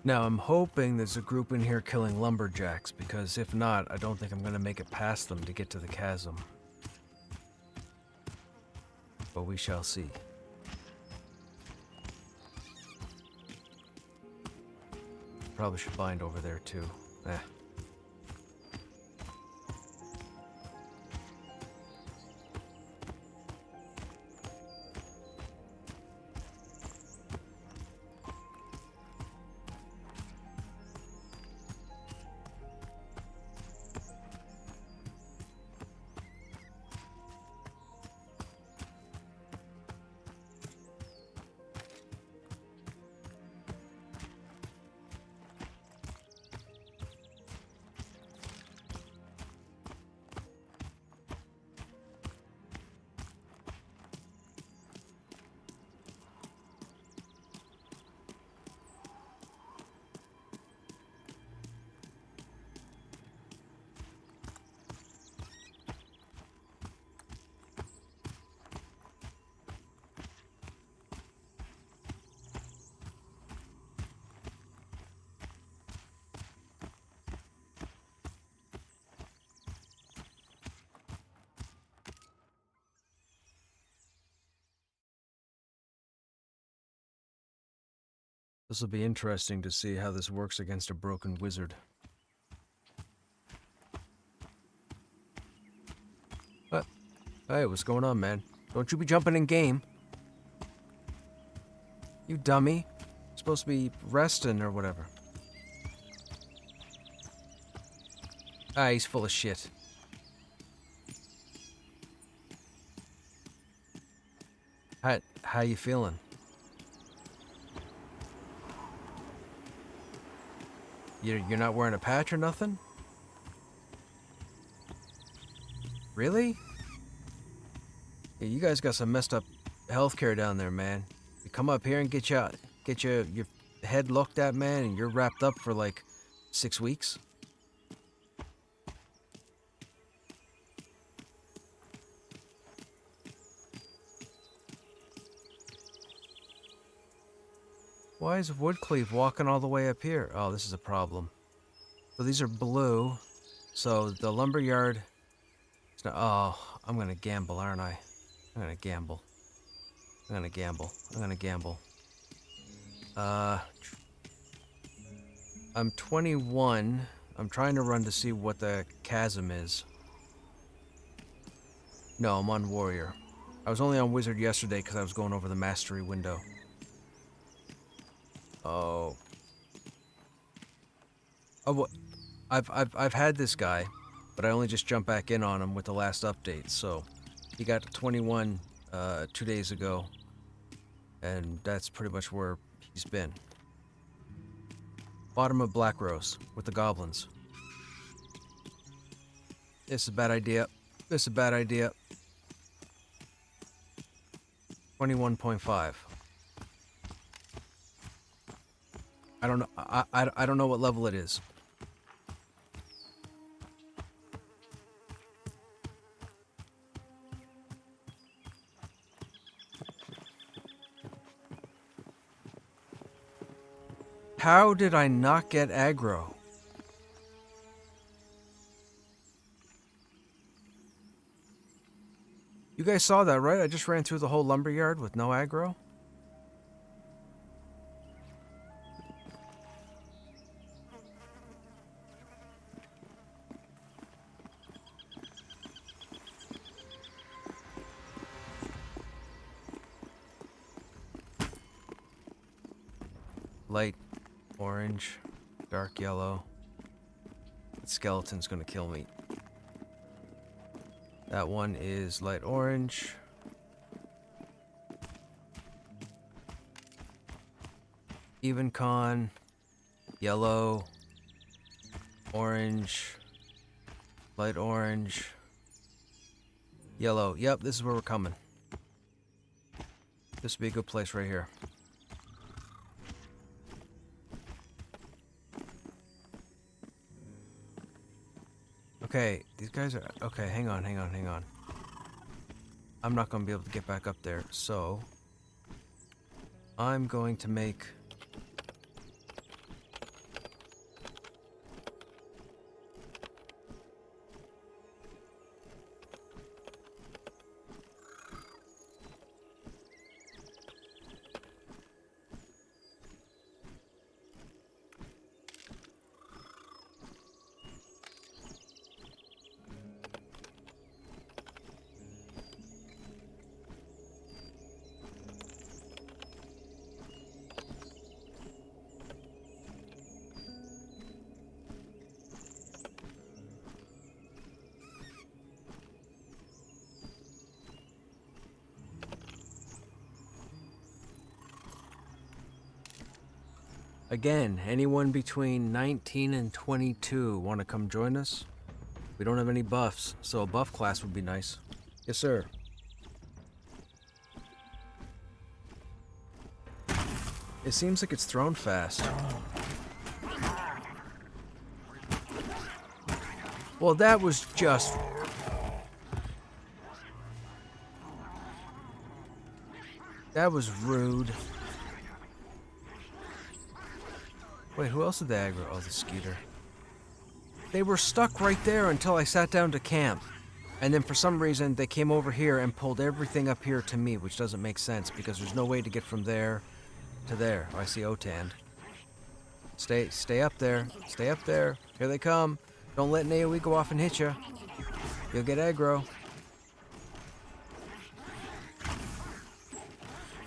Now, I'm hoping there's a group in here killing lumberjacks, because if not, I don't think I'm going to make it past them to get to the chasm. But we shall see. Probably should bind over there too. This will be interesting to see how this works against a broken wizard. Hey, what's going on, man? Don't you be jumping in game. You dummy. You're supposed to be resting or whatever. Ah, he's full of shit. How you feeling? You're not wearing a patch or nothing? Really? Yeah, you guys got some messed up healthcare down there, man. You come up here and get your head looked at, man, and you're wrapped up for like 6 weeks. Why is Woodcleave walking all the way up here? Oh, this is a problem. So these are blue. So the lumberyard. Oh, I'm gonna gamble, aren't I? I'm gonna gamble. I'm gonna gamble. I'm gonna gamble. I'm 21. I'm trying to run to see what the chasm is. No, I'm on warrior. I was only on wizard yesterday because I was going over the mastery window. Oh. Oh, what? I've had this guy, but I only just jumped back in on him with the last update. So he got to 21 2 days ago, and that's pretty much where he's been. Bottom of Black Rose with the goblins. This is a bad idea. This is a bad idea. 21.5. I don't know. I don't know what level it is. How did I not get aggro? You guys saw that, right? I just ran through the whole lumberyard with no aggro. Light orange, dark yellow. That skeleton's gonna kill me. That one is light orange. Even con, yellow, orange, light orange, yellow. Yep, this is where we're coming. This would be a good place right here. Okay, these guys are... Okay, hang on. I'm not going to be able to get back up there, so... I'm going to make... Again, anyone between 19 and 22 want to come join us? We don't have any buffs, so a buff class would be nice. Yes, sir. It seems like it's thrown fast. Well, that was just... That was rude. Wait, who else did they aggro? Oh, the skeeter. They were stuck right there until I sat down to camp. And then for some reason, they came over here and pulled everything up here to me, which doesn't make sense because there's no way to get from there to there. Oh, I see Otand. Stay up there. Stay up there. Here they come. Don't let an AoE go off and hit you. You'll get aggro.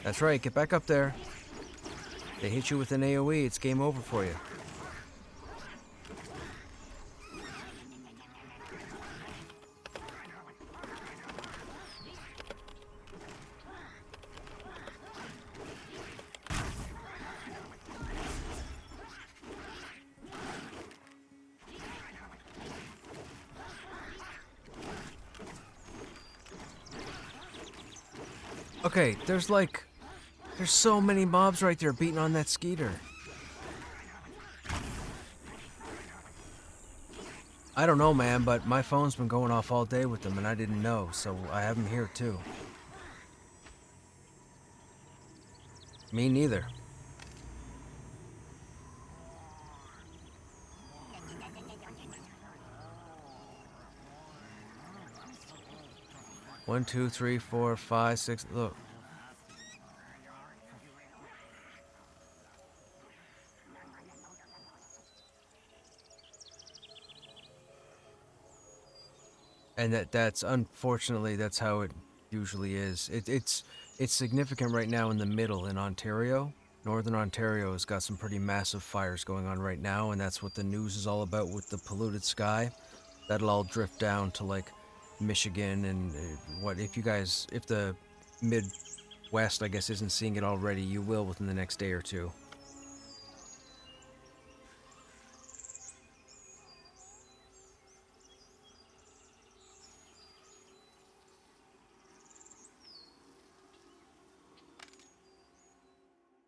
That's right, get back up there. They hit you with an AoE, it's game over for you. Okay, there's so many mobs right there beating on that skeeter. I don't know, man, but my phone's been going off all day with them and I didn't know, so I have them here too. Me neither. 1, 2, 3, 4, 5, 6. Look. And that's unfortunately that's how it usually is. It's significant right now in the middle in Ontario. Northern Ontario has got some pretty massive fires going on right now, and that's what the news is all about with the polluted sky. That'll all drift down to like Michigan and if the Midwest, I guess, isn't seeing it already, you will within the next day or two.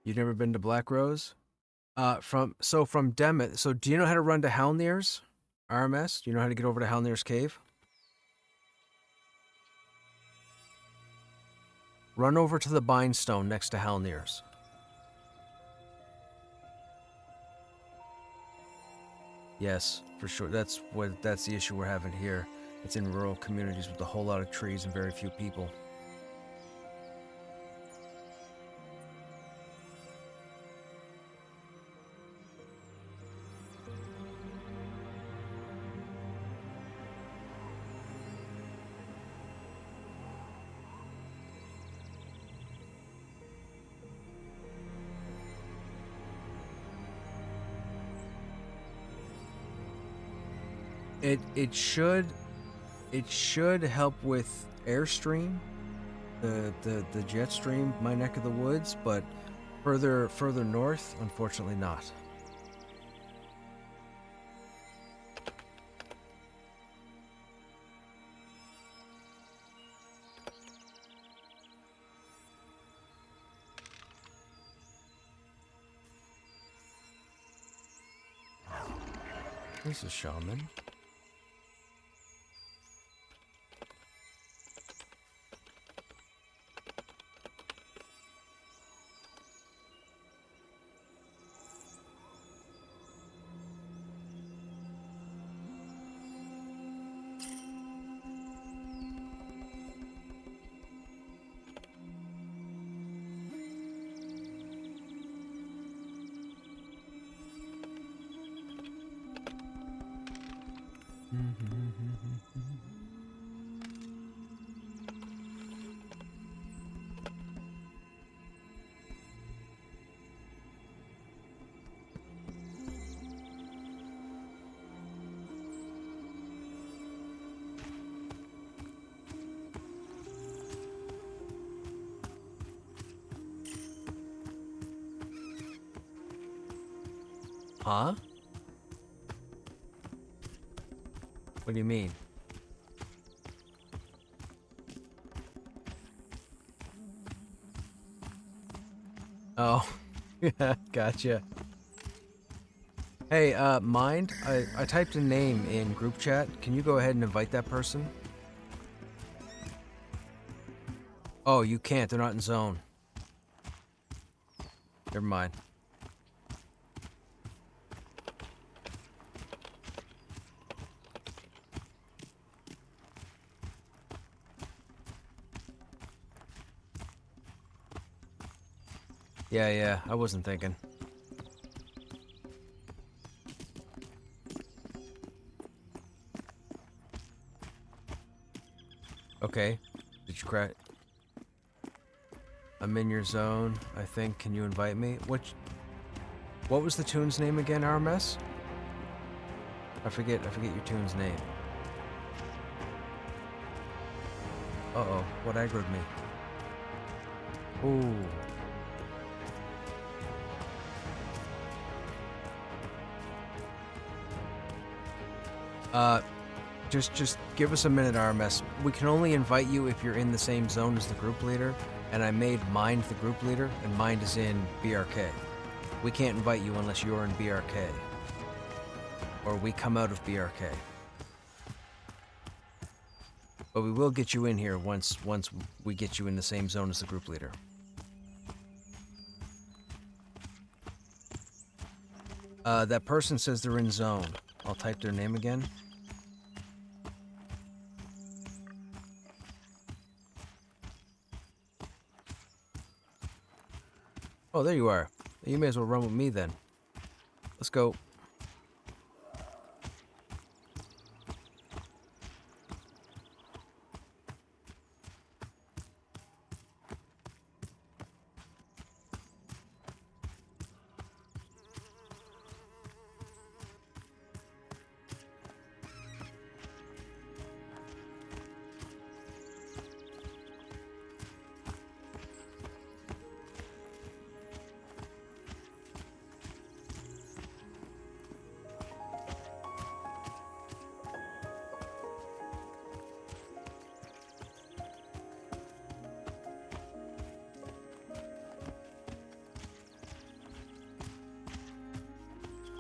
You've never been to Black Rose? From Demet. So do you know how to run to Halnir's? RMS? Do you know how to get over to Halnir's cave? Run over to the Bindstone next to Halnir's. Yes, for sure. That's the issue we're having here. It's in rural communities with a whole lot of trees and very few people. It should help with Airstream, the jet stream, my neck of the woods, but further north, unfortunately not. There's a shaman. Huh? What do you mean? Oh, yeah, gotcha. Hey, Mind, I typed a name in group chat. Can you go ahead and invite that person? Oh, you can't. They're not in zone. Never mind. Yeah, I wasn't thinking. Okay. Did you crack? I'm in your zone, I think. Can you invite me? What was the tune's name again, RMS? I forget your tune's name. Uh-oh, what aggroed me? Ooh. Just give us a minute, RMS. We can only invite you if you're in the same zone as the group leader, and I made Mind the group leader, and Mind is in BRK. We can't invite you unless you're in BRK. Or we come out of BRK. But we will get you in here once we get you in the same zone as the group leader. That person says they're in zone. I'll type their name again. Oh, there you are. You may as well run with me then. Let's go.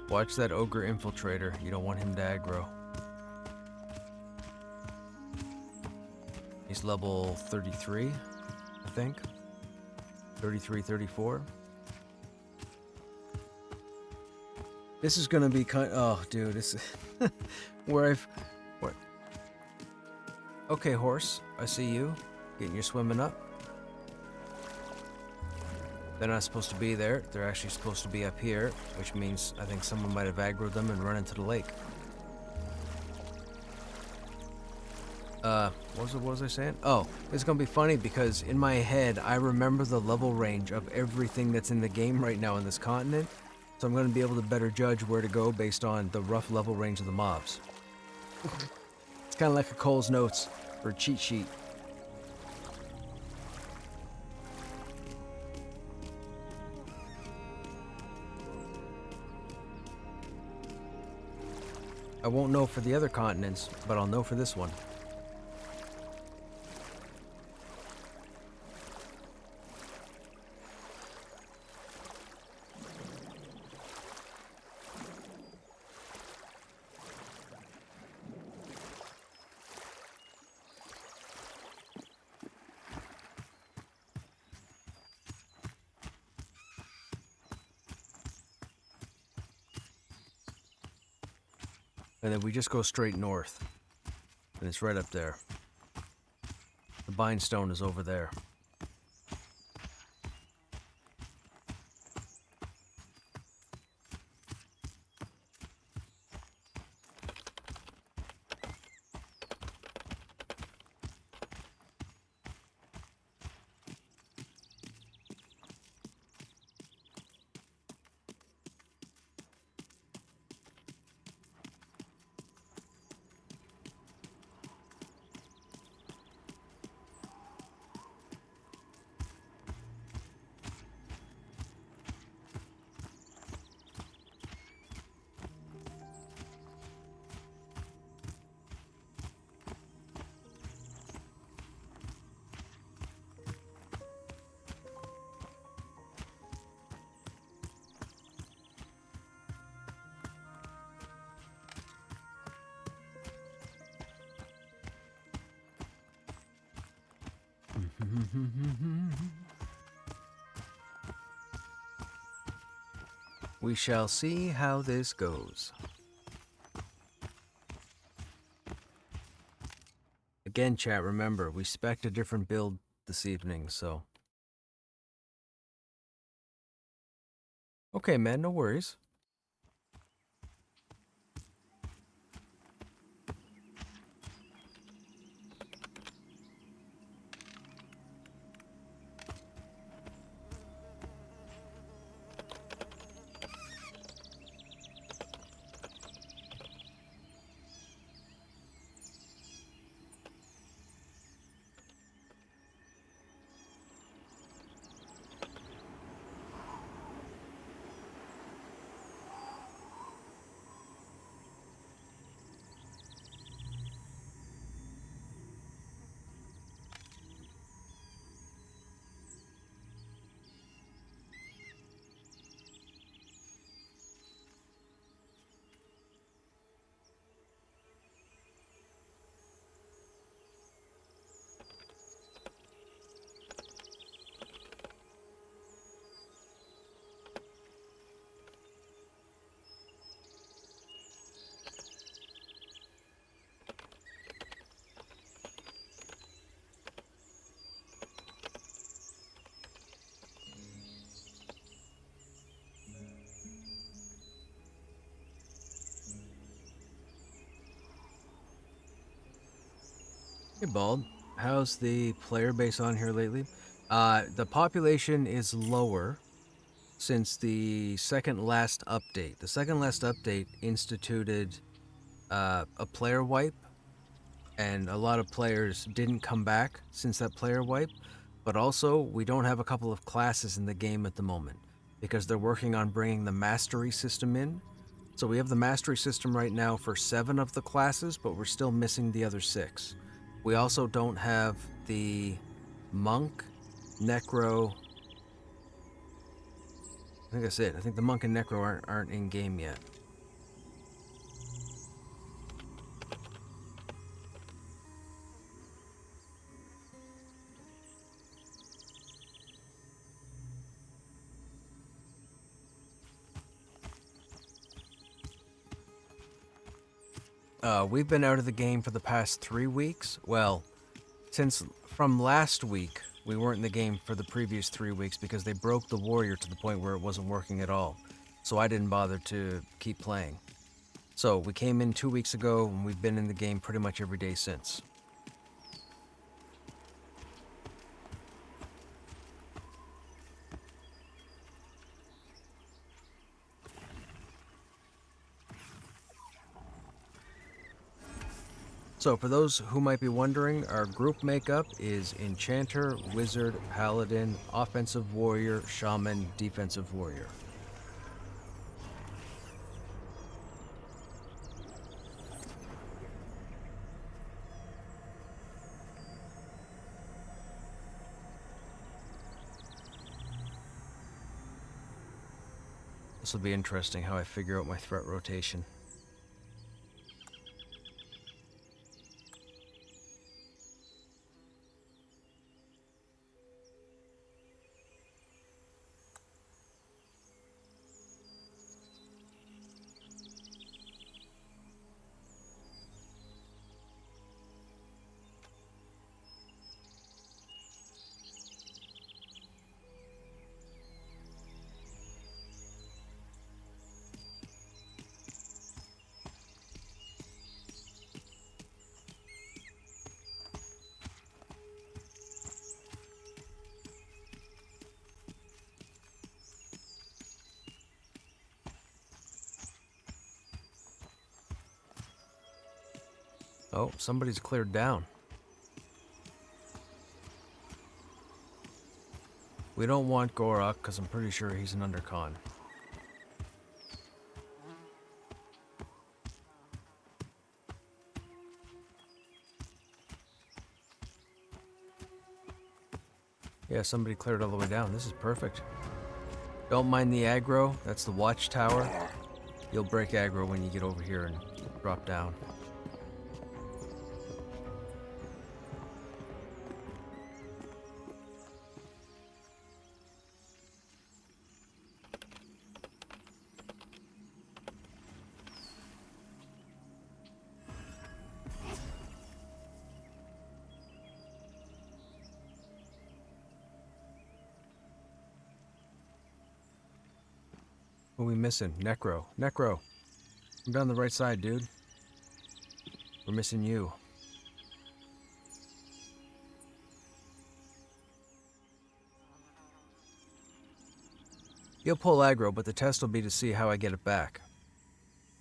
Watch that ogre infiltrator. You don't want him to aggro. He's level 33, I think. 33, 34. This is gonna be oh, dude, this is where where. Okay, horse, I see you. Getting your swimming up. They're not supposed to be there. They're actually supposed to be up here, which means I think someone might have aggroed them and run into the lake. What was I saying? Oh, it's gonna be funny because in my head, I remember the level range of everything that's in the game right now in this continent. So I'm gonna be able to better judge where to go based on the rough level range of the mobs. It's kind of like a Cole's Notes or a cheat sheet. I won't know for the other continents, but I'll know for this one. And then we just go straight north. And it's right up there. The Bindstone is over there. We shall see how this goes. Again, chat, remember, we spec'd a different build this evening, so... Okay, man, no worries. Hey, Bald. How's the player base on here lately? The population is lower since the second last update. The second last update instituted a player wipe, and a lot of players didn't come back since that player wipe. But also, we don't have a couple of classes in the game at the moment because they're working on bringing the mastery system in. So we have the mastery system right now for 7 of the classes, but we're still missing the other 6. We also don't have the monk, necro. I think that's it. I think the monk and necro aren't in game yet. We've been out of the game for the past 3 weeks. Well, since from last week, we weren't in the game for the previous 3 weeks because they broke the warrior to the point where it wasn't working at all. So I didn't bother to keep playing. So we came in 2 weeks ago, and we've been in the game pretty much every day since. So for those who might be wondering, our group makeup is Enchanter, Wizard, Paladin, Offensive Warrior, Shaman, Defensive Warrior. This will be interesting how I figure out my threat rotation. Oh, somebody's cleared down. We don't want Gorak because I'm pretty sure he's an undercon. Yeah, somebody cleared all the way down. This is perfect. Don't mind the aggro. That's the watchtower. You'll break aggro when you get over here and drop down. What are we missing? Necro. Necro. I'm down the right side, dude. We're missing you. You'll pull aggro, but the test will be to see how I get it back.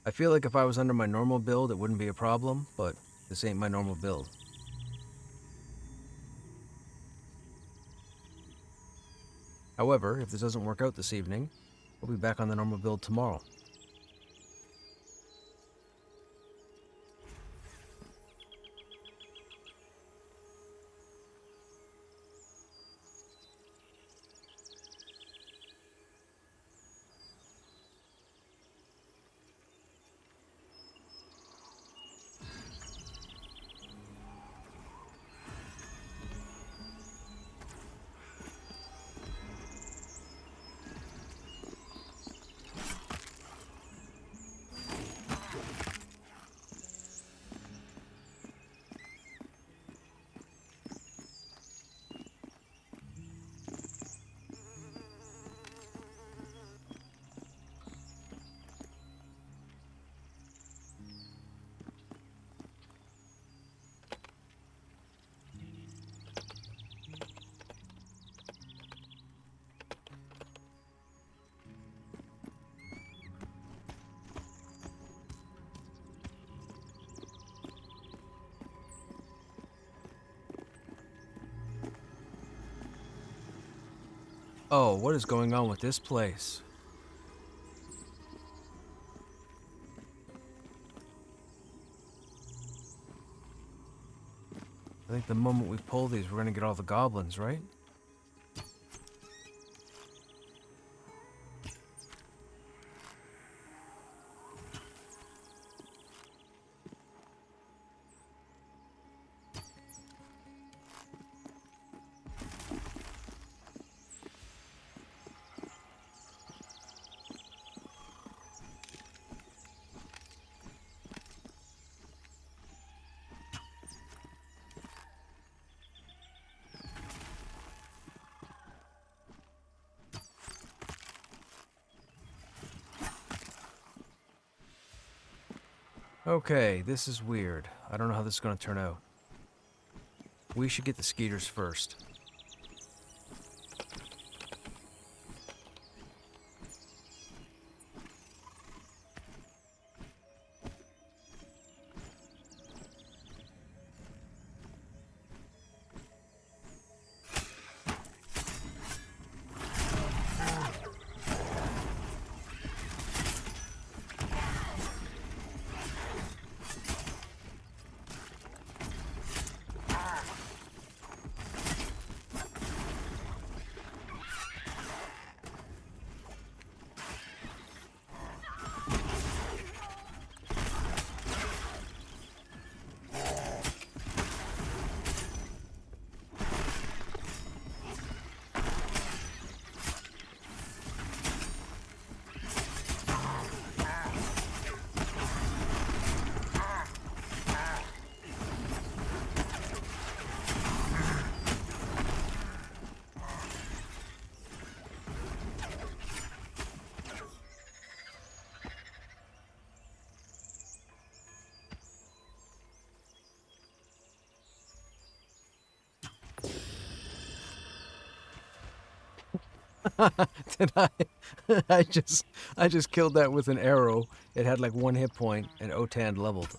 I feel like if I was under my normal build, it wouldn't be a problem, but this ain't my normal build. However, if this doesn't work out this evening, we'll be back on the normal build tomorrow. Oh, what is going on with this place? I think the moment we pull these, we're gonna get all the goblins, right? Okay, this is weird. I don't know how this is gonna turn out. We should get the skeeters first. Did I? I just killed that with an arrow. It had like 1 hit point, and Otan leveled.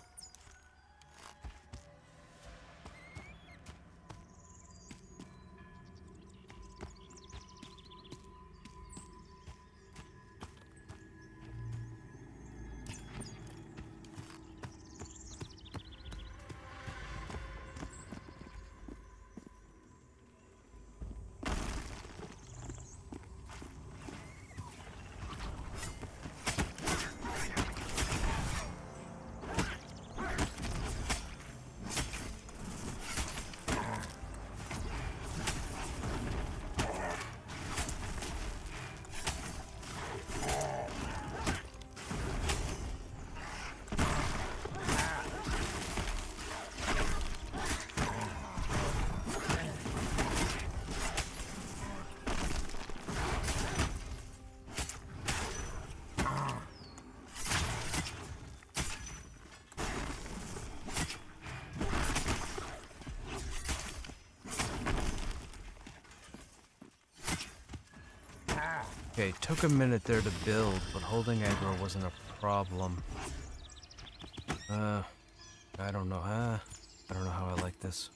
Okay, took a minute there to build, but holding aggro wasn't a problem. I don't know, I don't know how I like this.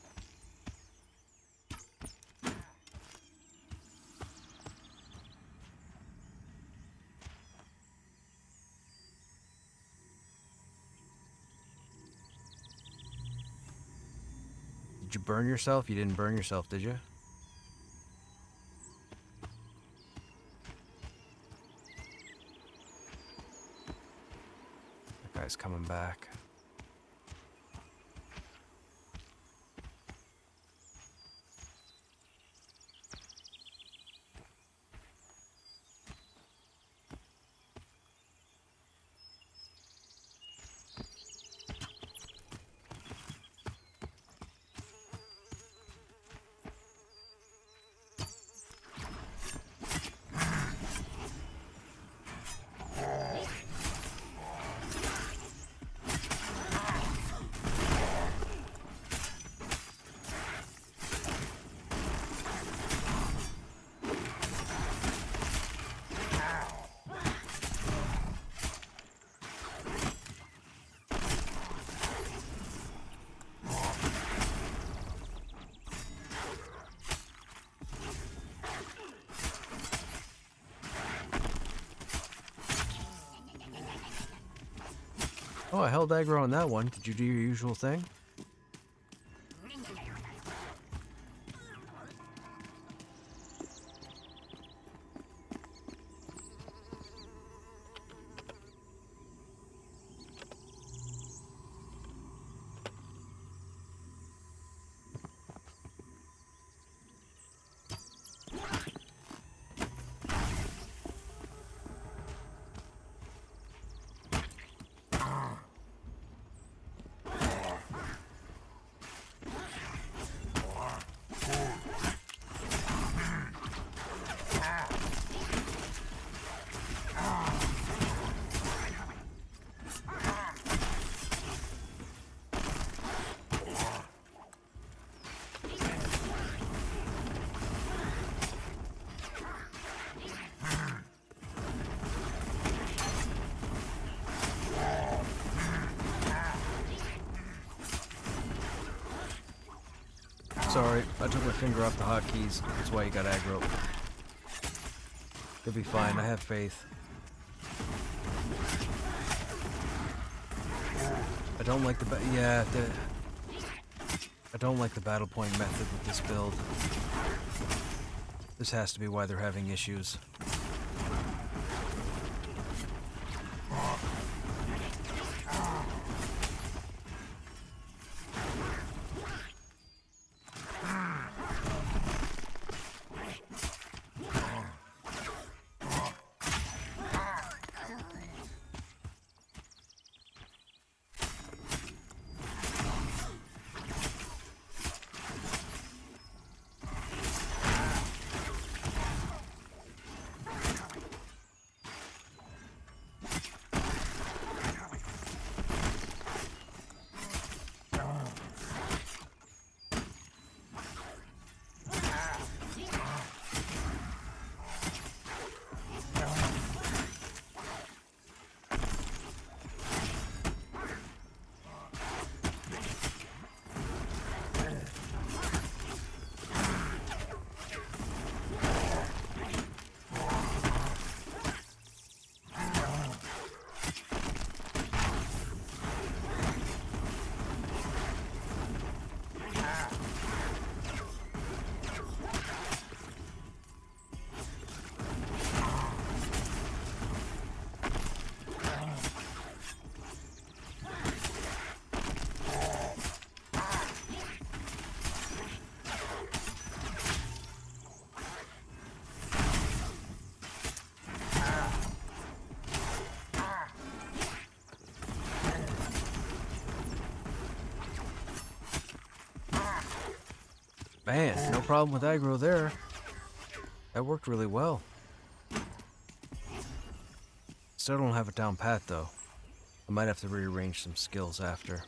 Did you burn yourself? You didn't burn yourself, did you? That guy's coming back. Oh, I held aggro on that one. Did you do your usual thing? Sorry, I took my finger off the hotkeys. That's why you got aggro. You'll be fine, I have faith. I don't like the I don't like the battle point method with this build. This has to be why they're having issues. Man, no problem with aggro there. That worked really well. Still don't have it down pat though. I might have to rearrange some skills after.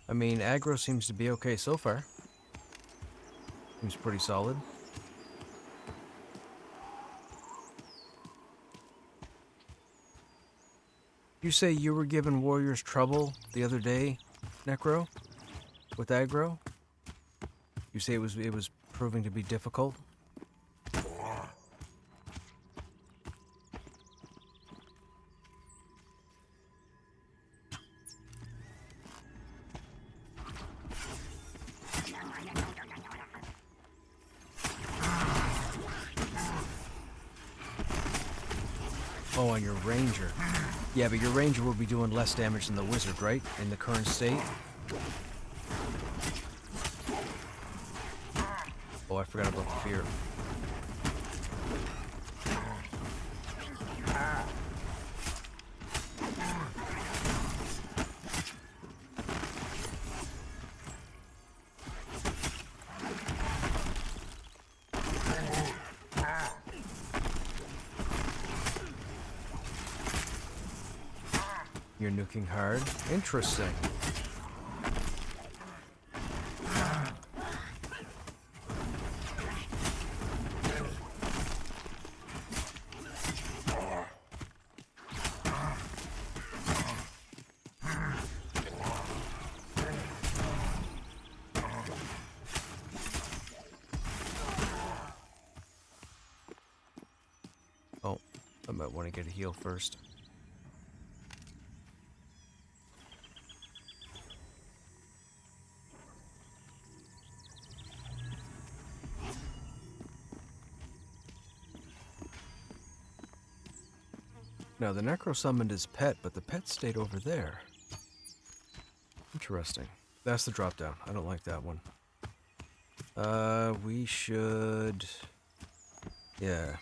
I mean, aggro seems to be okay so far. Seems pretty solid. You say you were giving warriors trouble the other day, Necro? With aggro? You say it was proving to be difficult? Oh, on your ranger. Yeah, but your ranger will be doing less damage than the wizard, right? In the current state? Oh, I forgot about the fear. You're nuking hard. Interesting. Oh, I might want to get a heal first. Now, the Necro summoned his pet, but the pet stayed over there. Interesting. That's the drop down. I don't like that one. We should... Yeah.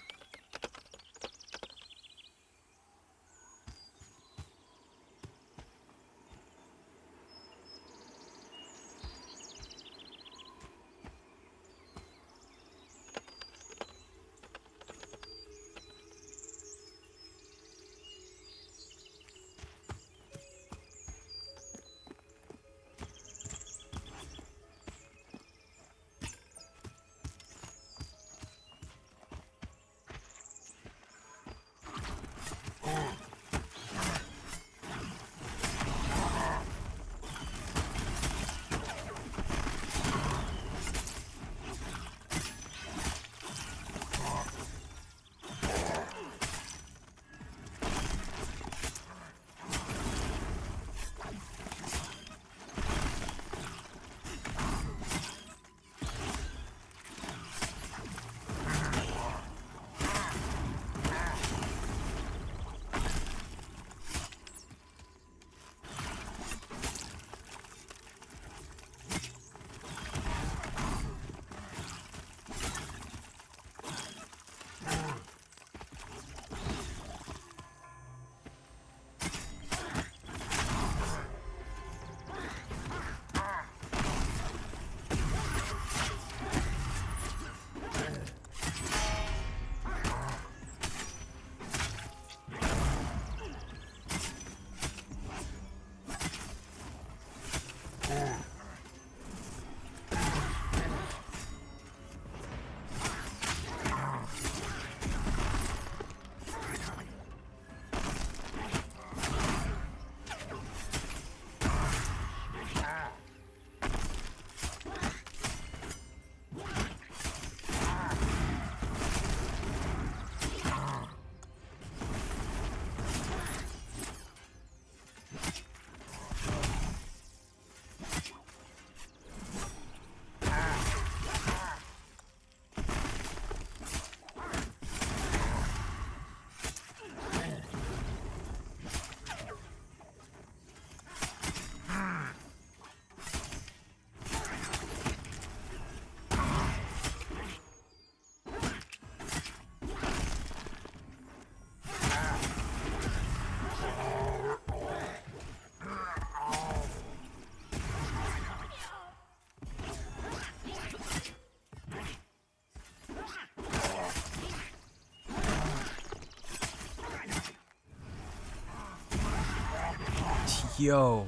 Yo,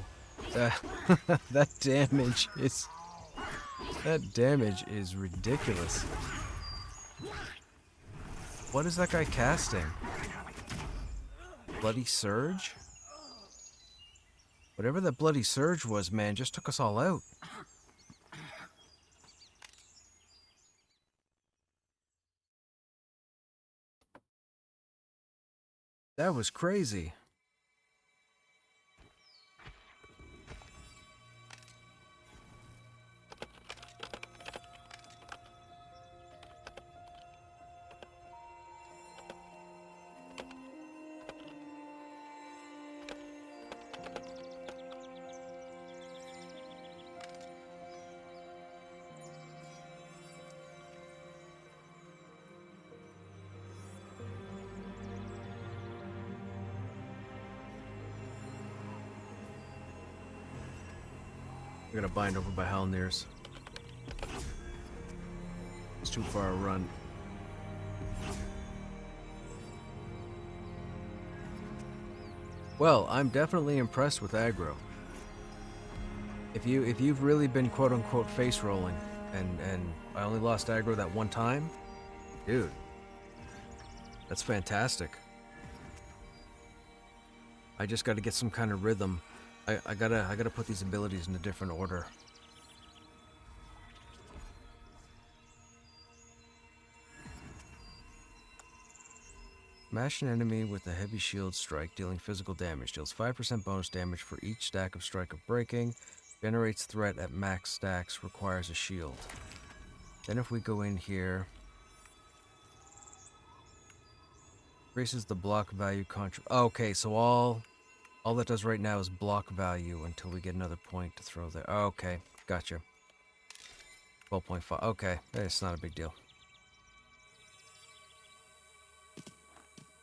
that damage is ridiculous. What is that guy casting? Bloody Surge? Whatever that bloody surge was, man, just took us all out. That was crazy. We're gonna bind over by Halnir's. It's too far a run. Well, I'm definitely impressed with aggro. If you've really been quote unquote face rolling, and I only lost aggro that one time, dude, that's fantastic. I just got to get some kind of rhythm. I gotta put these abilities in a different order. Smash an enemy with a heavy shield strike, dealing physical damage. Deals 5% bonus damage for each stack of Strike of Breaking. Generates threat at max stacks. Requires a shield. Then if we go in here... Increases the block value okay, so all that does right now is block value until we get another point to throw there. Okay, gotcha. 12.5. Okay, that's not a big deal.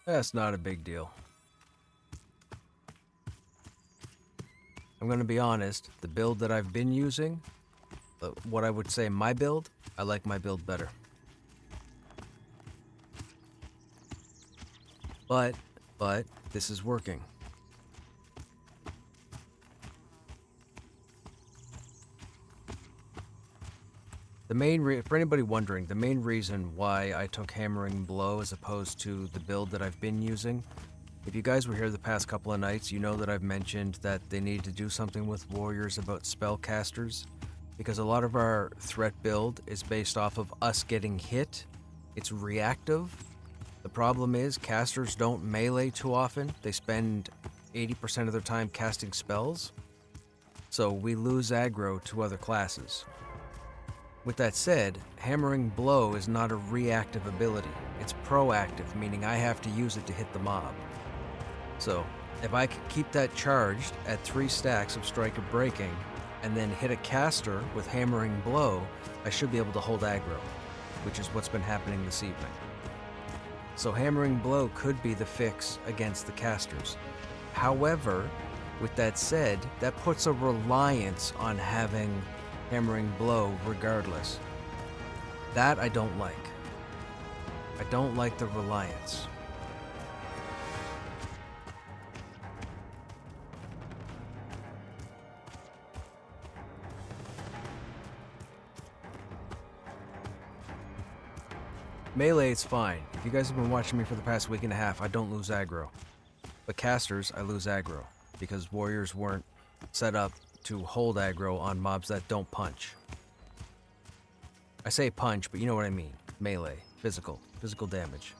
That's not a big deal. I'm gonna be honest, the build that I've been using, what I would say my build, I like my build better. But this is working. For anybody wondering, the main reason why I took Hammering Blow as opposed to the build that I've been using, if you guys were here the past couple of nights, you know that I've mentioned that they need to do something with warriors about spellcasters, because a lot of our threat build is based off of us getting hit. It's reactive. The problem is casters don't melee too often. They spend 80% of their time casting spells, so we lose aggro to other classes. With that said, Hammering Blow is not a reactive ability. It's proactive, meaning I have to use it to hit the mob. So, if I could keep that charged at 3 stacks of Strike of Breaking, and then hit a caster with Hammering Blow, I should be able to hold aggro, which is what's been happening this evening. So Hammering Blow could be the fix against the casters. However, with that said, that puts a reliance on having Hammering Blow regardless. That I don't like. I don't like the reliance. Melee, it's fine. If you guys have been watching me for the past week and a half, I don't lose aggro. But casters, I lose aggro, because warriors weren't set up to hold aggro on mobs that don't punch. I say punch, but you know what I mean. Melee, physical damage.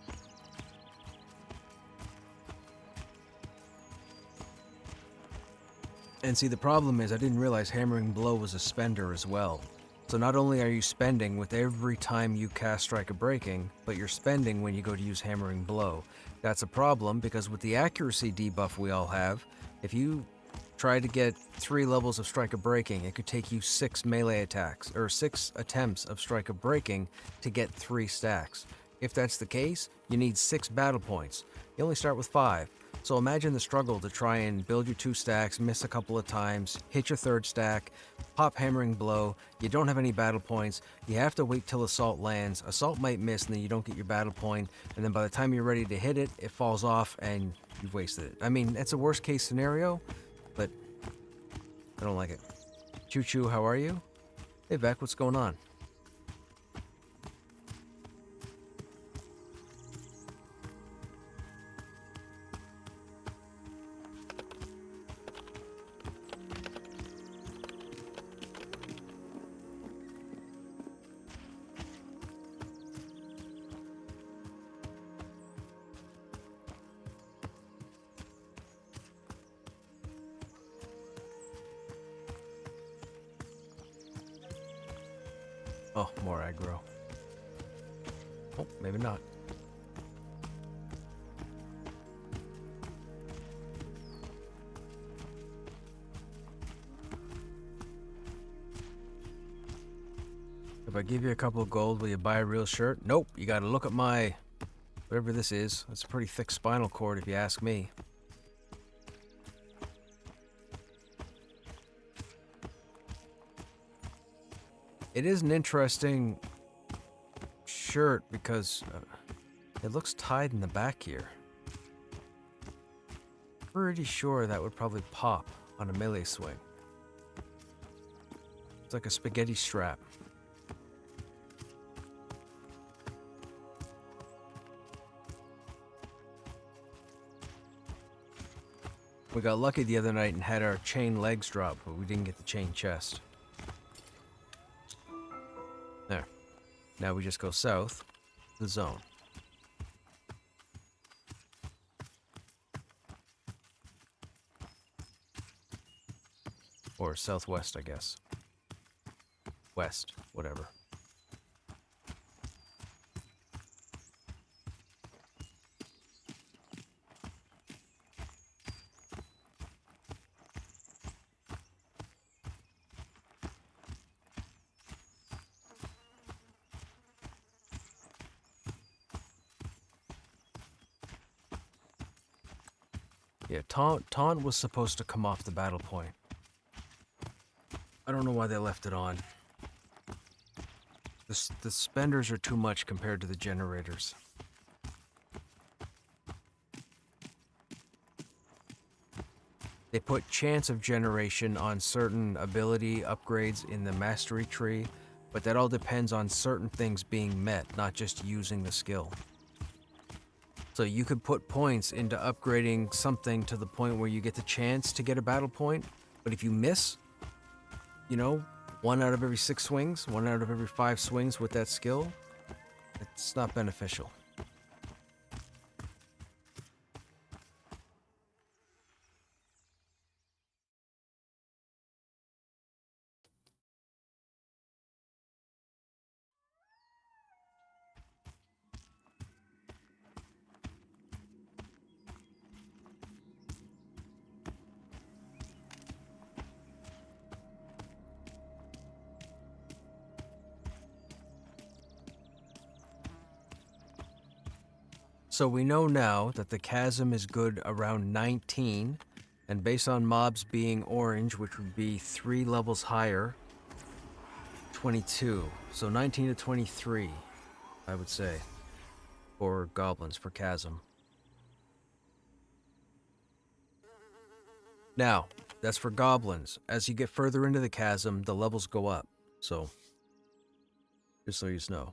And see, the problem is I didn't realize Hammering Blow was a spender as well. So not only are you spending with every time you cast Strike of Breaking, but you're spending when you go to use Hammering Blow. That's a problem because with the accuracy debuff we all have, if you try to get 3 levels of Strike of Breaking, it could take you 6 melee attacks, or 6 attempts of Strike of Breaking to get 3 stacks. If that's the case, you need 6 battle points. You only start with 5. So imagine the struggle to try and build your 2 stacks, miss a couple of times, hit your 3rd stack, pop Hammering Blow, you don't have any battle points, you have to wait till Assault lands, Assault might miss and then you don't get your battle point, and then by the time you're ready to hit it, it falls off and you've wasted it. I mean, it's a worst case scenario, but I don't like it. Choo Choo, how are you? Hey Beck, what's going on? Oh, more aggro. Oh, maybe not. If I give you a couple of gold, will you buy a real shirt? Nope, you gotta look at my... whatever this is. It's a pretty thick spinal cord if you ask me. It is an interesting shirt because it looks tied in the back here. Pretty sure that would probably pop on a melee swing. It's like a spaghetti strap. We got lucky the other night and had our chain legs drop, but we didn't get the chain chest. There. Now we just go south, the zone. Or southwest, I guess. West, whatever. Yeah, taunt was supposed to come off the battle point. I don't know why they left it on. The spenders are too much compared to the generators. They put chance of generation on certain ability upgrades in the mastery tree, but that all depends on certain things being met, not just using the skill. So you could put points into upgrading something to the point where you get the chance to get a battle point, but if you miss, you know, 1 out of every 6 swings, 1 out of every 5 swings with that skill, it's not beneficial. So we know now that the chasm is good around 19, and based on mobs being orange, which would be 3 levels higher, 22. So 19 to 23, I would say, for goblins, for chasm. Now, that's for goblins. As you get further into the chasm, the levels go up. So, just so you know.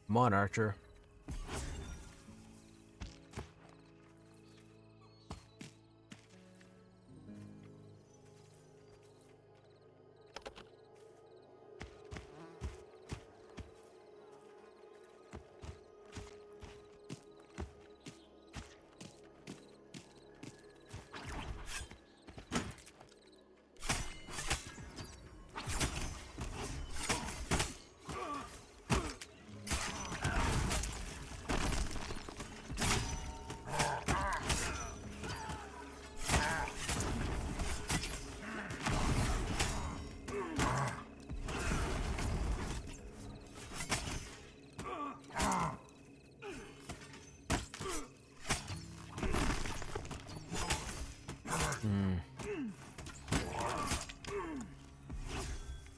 Come on, Archer.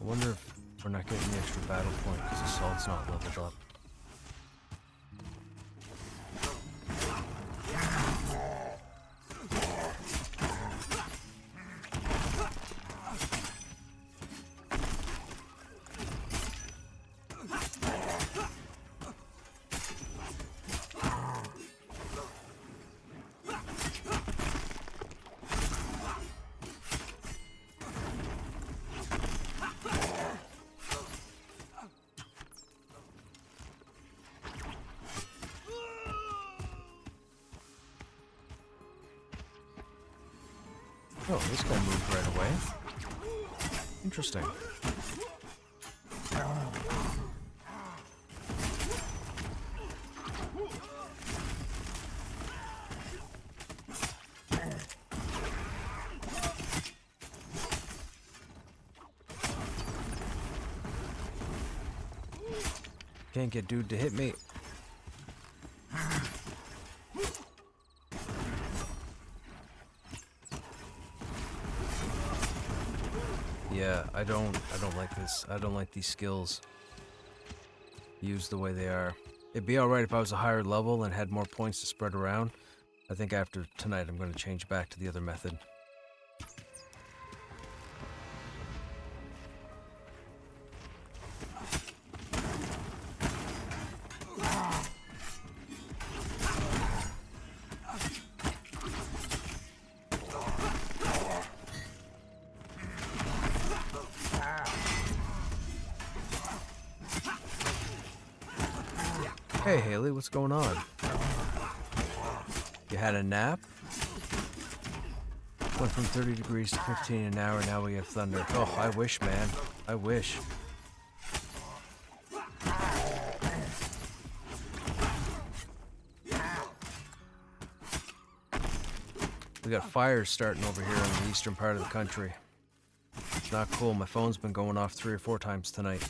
wonder if we're not getting the extra battle point because Assault's not leveled up. Oh, this guy moved right away. Interesting. Can't get dude to hit me. Yeah, I don't like this. I don't like these skills used the way they are. It'd be alright if I was a higher level and had more points to spread around. I think after tonight I'm going to change back to the other method. Hey Haley, what's going on? You had a nap? Went from 30 degrees to 15 an hour, now we have thunder. Oh, I wish, man. I wish. We got fires starting over here in the eastern part of the country. It's not cool. My phone's been going off 3 or 4 times tonight.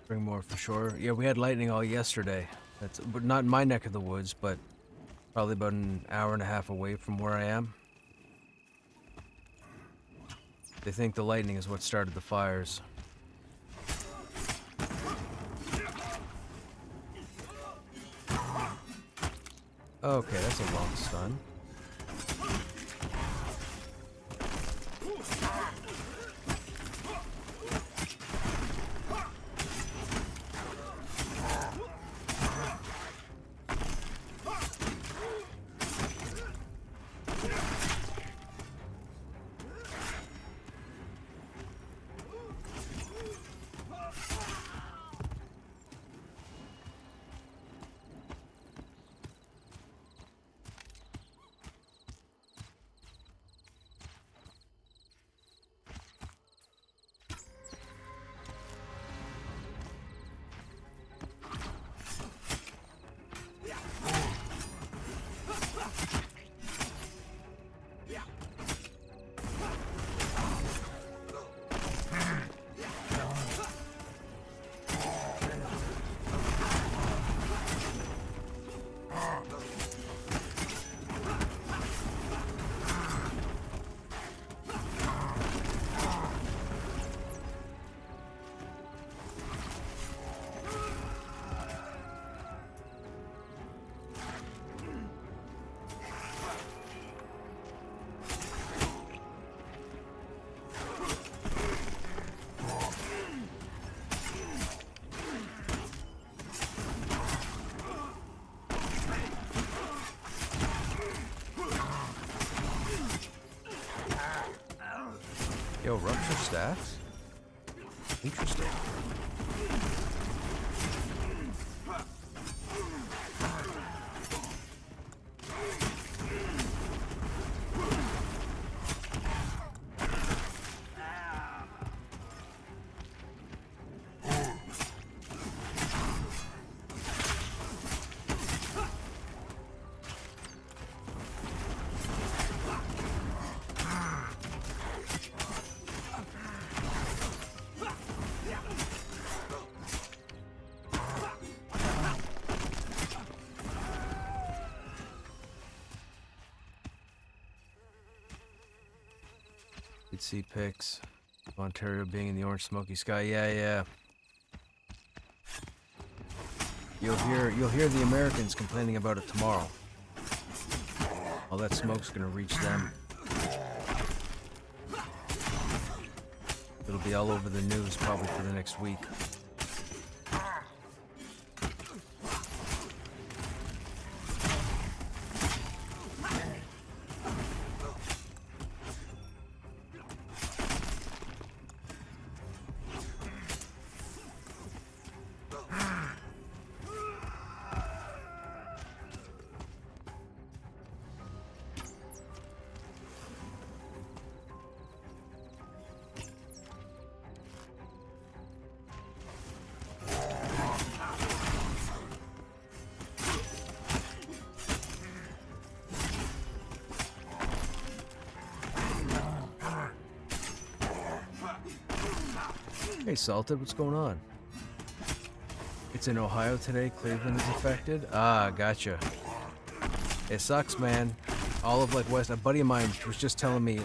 Bring more for sure. Yeah, we had lightning all yesterday. That's but not in my neck of the woods, but probably about an hour and a half away from where I am. They think the lightning is what started the fires. Okay, that's a long stun. Yo, rupture stats? Interesting. You'd see pics of Ontario being in the orange smoky sky. Yeah. You'll hear the Americans complaining about it tomorrow. All that smoke's gonna reach them. It'll be all over the news probably for the next week. Hey, Salted, what's going on? It's in Ohio today. Cleveland is affected. Ah, gotcha. It sucks, man. All of like West. A buddy of mine was just telling me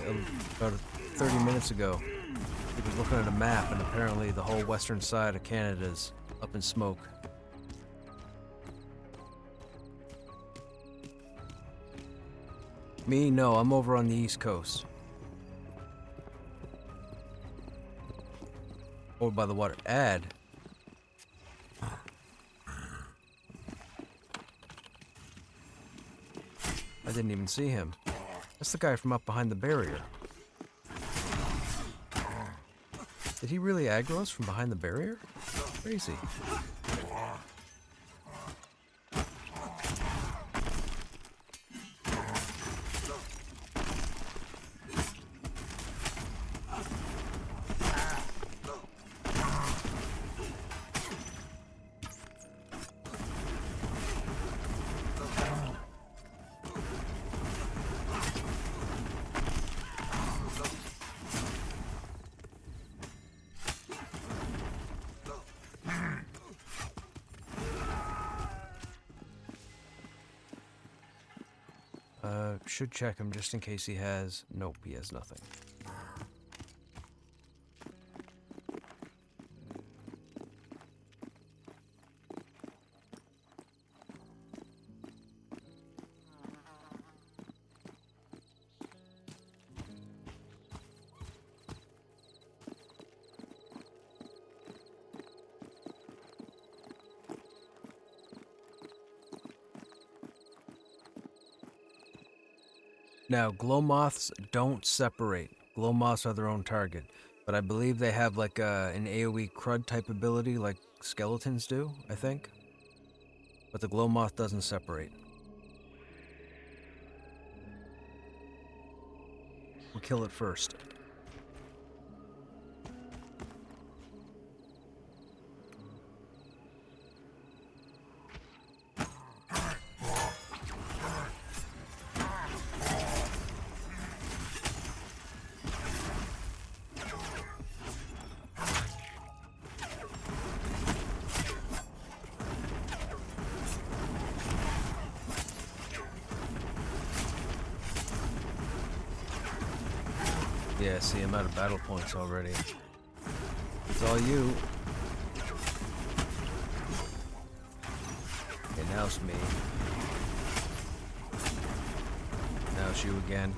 about 30 minutes ago. He was looking at a map, and apparently the whole western side of Canada's up in smoke. Me, no. I'm over on the East Coast. Over by the water. Ad. I didn't even see him. That's the guy from up behind the barrier. Did he really aggro us from behind the barrier? Crazy. Should check him just in case he has... Nope, he has nothing. Now, glow moths don't separate. Glow moths are their own target, but I believe they have like an AoE crud type ability like skeletons do, I think. But the glow moth doesn't separate. We'll kill it first. Yeah, see, I'm out of battle points already. It's all you. Okay, now it's me. Now it's you again.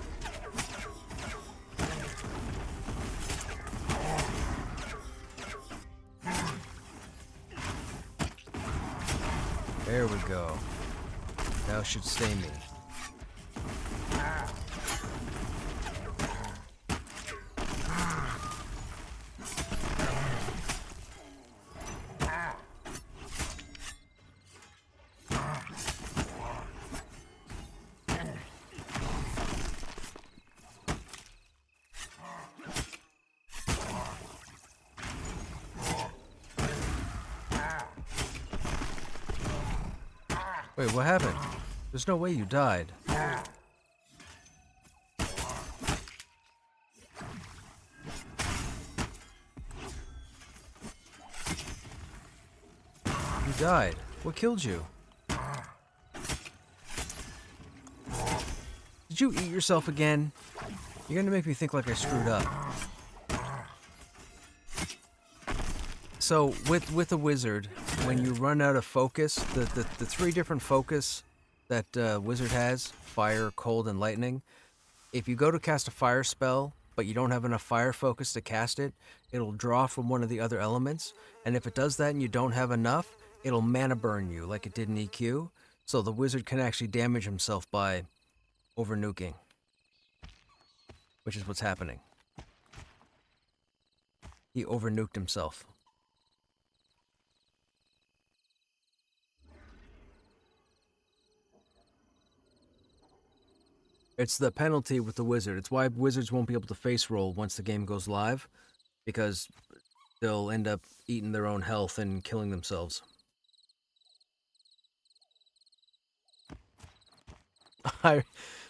There we go. Now it should stay me. Wait, what happened? There's no way you died. You died. What killed you? Did you eat yourself again? You're gonna make me think like I screwed up. So, with a wizard, when you run out of focus, the 3 different focus that wizard has, fire, cold, and lightning, if you go to cast a fire spell, but you don't have enough fire focus to cast it, it'll draw from one of the other elements, and if it does that and you don't have enough, it'll mana burn you like it did in EQ, so the wizard can actually damage himself by over-nuking, which is what's happening. He over-nuked himself. It's the penalty with the wizard. It's why wizards won't be able to face roll once the game goes live, because they'll end up eating their own health and killing themselves. I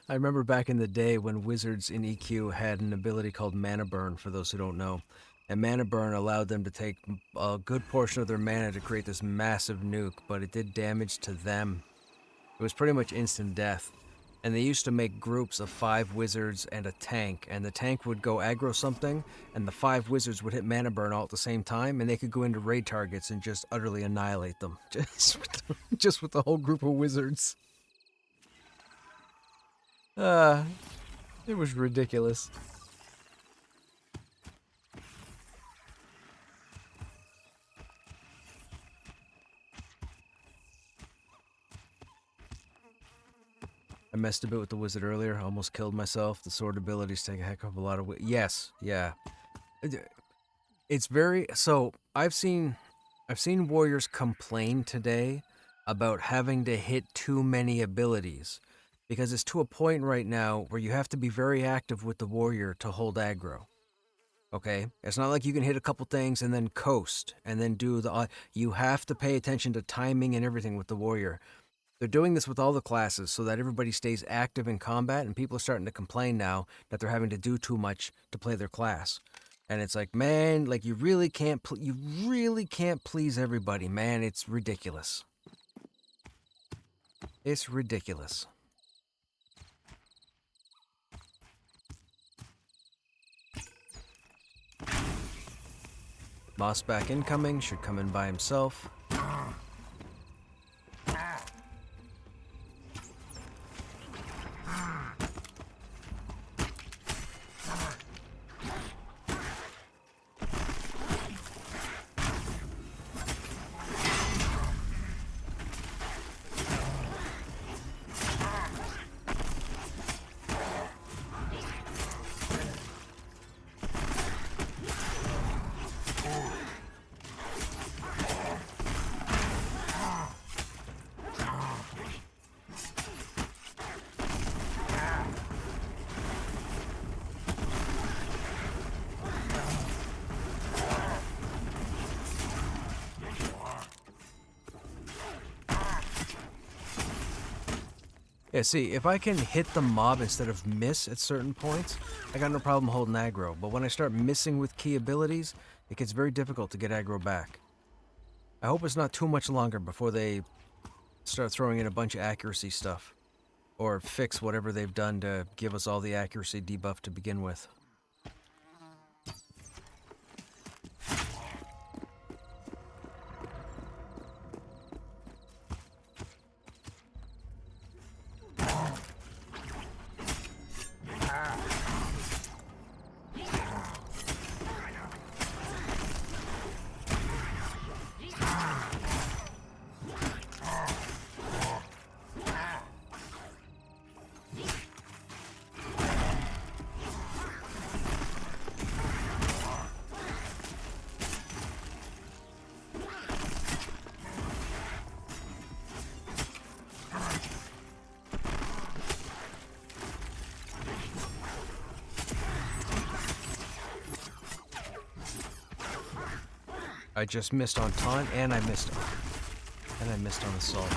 remember back in the day when wizards in EQ had an ability called mana burn, for those who don't know. And mana burn allowed them to take a good portion of their mana to create this massive nuke, but it did damage to them. It was pretty much instant death. And they used to make groups of 5 wizards and a tank, and the tank would go aggro something, and the 5 wizards would hit mana burn all at the same time, and they could go into raid targets and just utterly annihilate them. Just with the whole group of wizards. It was ridiculous. I messed a bit with the wizard earlier. Almost killed myself. The sword abilities take a heck of a lot of yes, yeah. It's very so. I've seen warriors complain today about having to hit too many abilities, because it's to a point right now where you have to be very active with the warrior to hold aggro. Okay, it's not like you can hit a couple things and then coast and then do the. You have to pay attention to timing and everything with the warrior. They're doing this with all the classes so that everybody stays active in combat, and people are starting to complain now that they're having to do too much to play their class. And it's like, man, like you really can't please everybody, man. It's ridiculous. It's ridiculous. Moss back incoming, should come in by himself. Yeah, see, if I can hit the mob instead of miss at certain points, I got no problem holding aggro. But when I start missing with key abilities, it gets very difficult to get aggro back. I hope it's not too much longer before they start throwing in a bunch of accuracy stuff. Or fix whatever they've done to give us all the accuracy debuff to begin with. I just missed on taunt, and I missed on assault.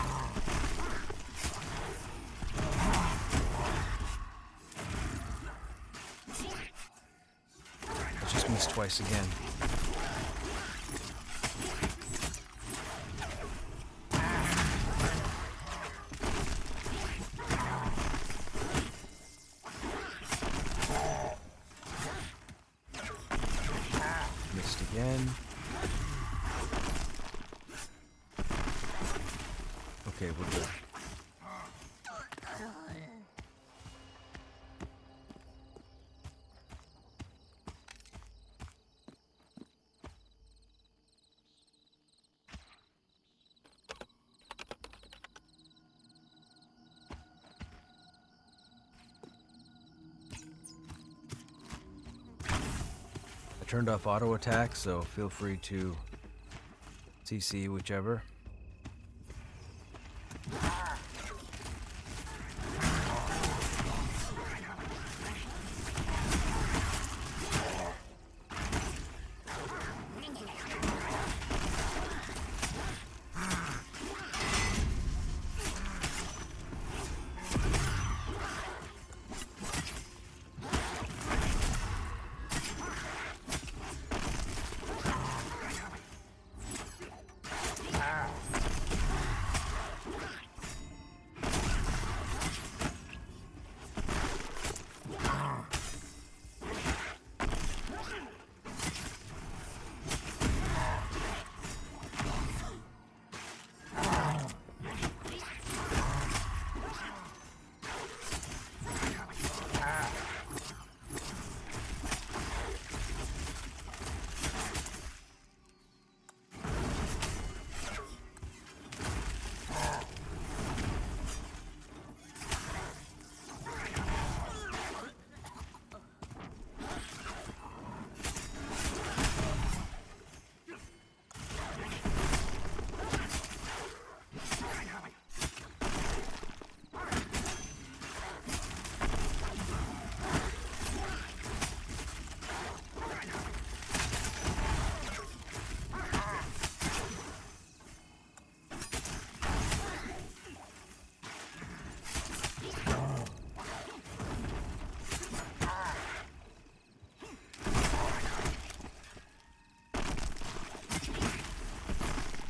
missed twice again. Missed again. Okay, we're good. I turned off auto attack, so feel free to CC whichever.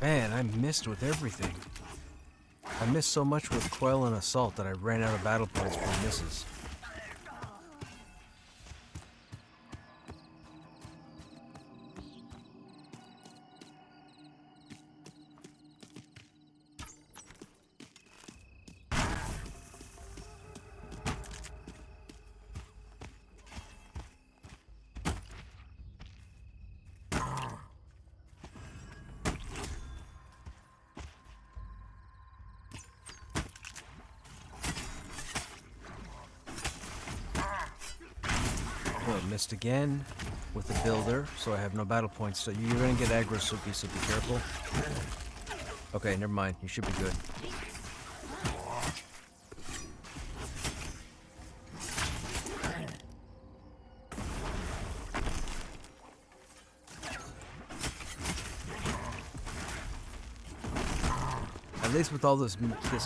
Man, I missed with everything. I missed so much with Quell and Assault that I ran out of battle points for misses. Oh, missed again with the builder, so I have no battle points. So you're gonna get aggro, Soupy, so be careful. Okay, never mind. You should be good. At least with all this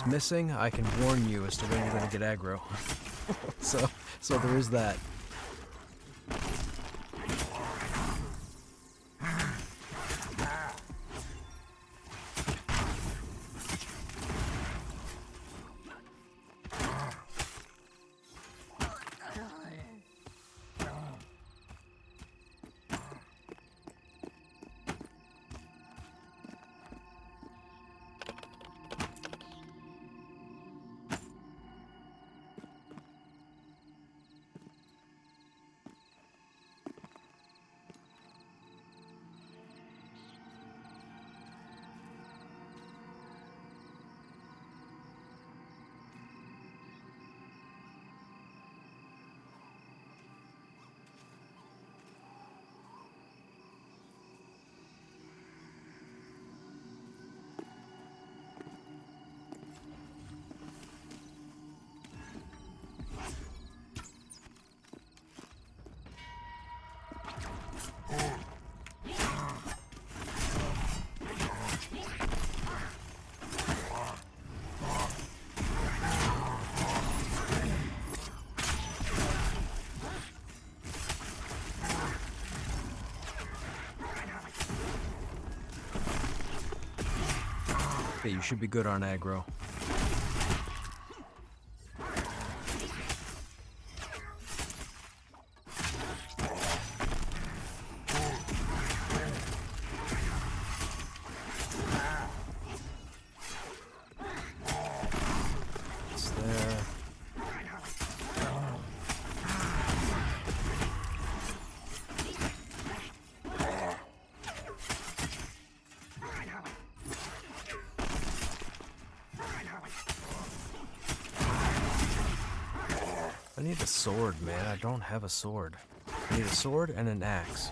missing, I can warn you as to when you're gonna get aggro. so there is that. you should be good on aggro. I need a sword, man. I don't have a sword. I need a sword and an axe.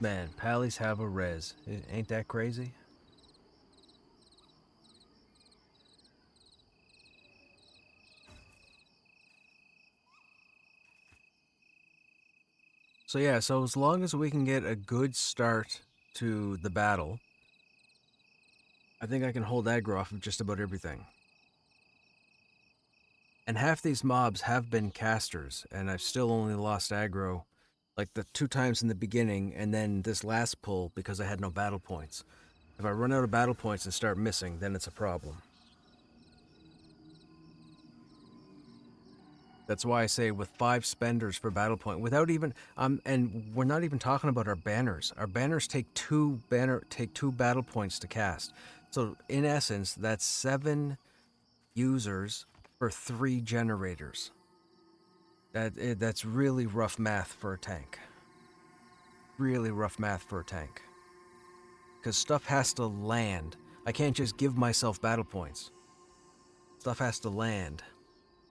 Man, Pallies have a res. Ain't that crazy? So yeah, so as long as we can get a good start to the battle, I think I can hold aggro off of just about everything. And half these mobs have been casters, and I've still only lost aggro like the 2 times in the beginning, and then this last pull because I had no battle points. If I run out of battle points and start missing, then it's a problem. That's why I say with 5 spenders for battle point, without even and we're not even talking about our banners. Our banners take 2 battle points to cast. So in essence, that's 7 users for 3 generators. That's really rough math for a tank. Really rough math for a tank. Because stuff has to land. I can't just give myself battle points. Stuff has to land.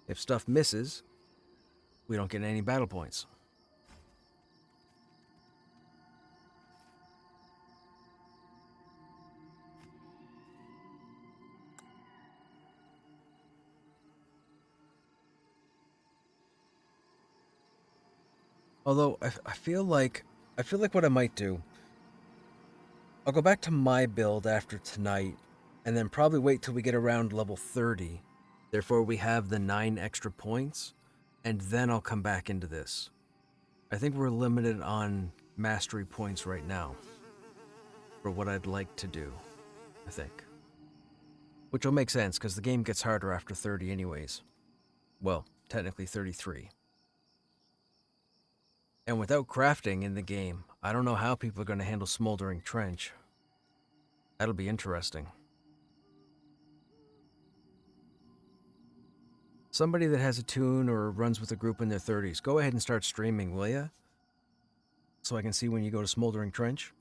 If stuff misses, we don't get any battle points. Although I feel like what I might do, I'll go back to my build after tonight, and then probably wait till we get around level 30. Therefore, we have the 9 extra points, and then I'll come back into this. I think we're limited on mastery points right now for what I'd like to do, I think. Which will make sense, because the game gets harder after 30 anyways. Well, technically 33. And without crafting in the game, I don't know how people are going to handle Smoldering Trench. That'll be interesting. Somebody that has a tune or runs with a group in their 30s, go ahead and start streaming, will ya? So I can see when you go to Smoldering Trench.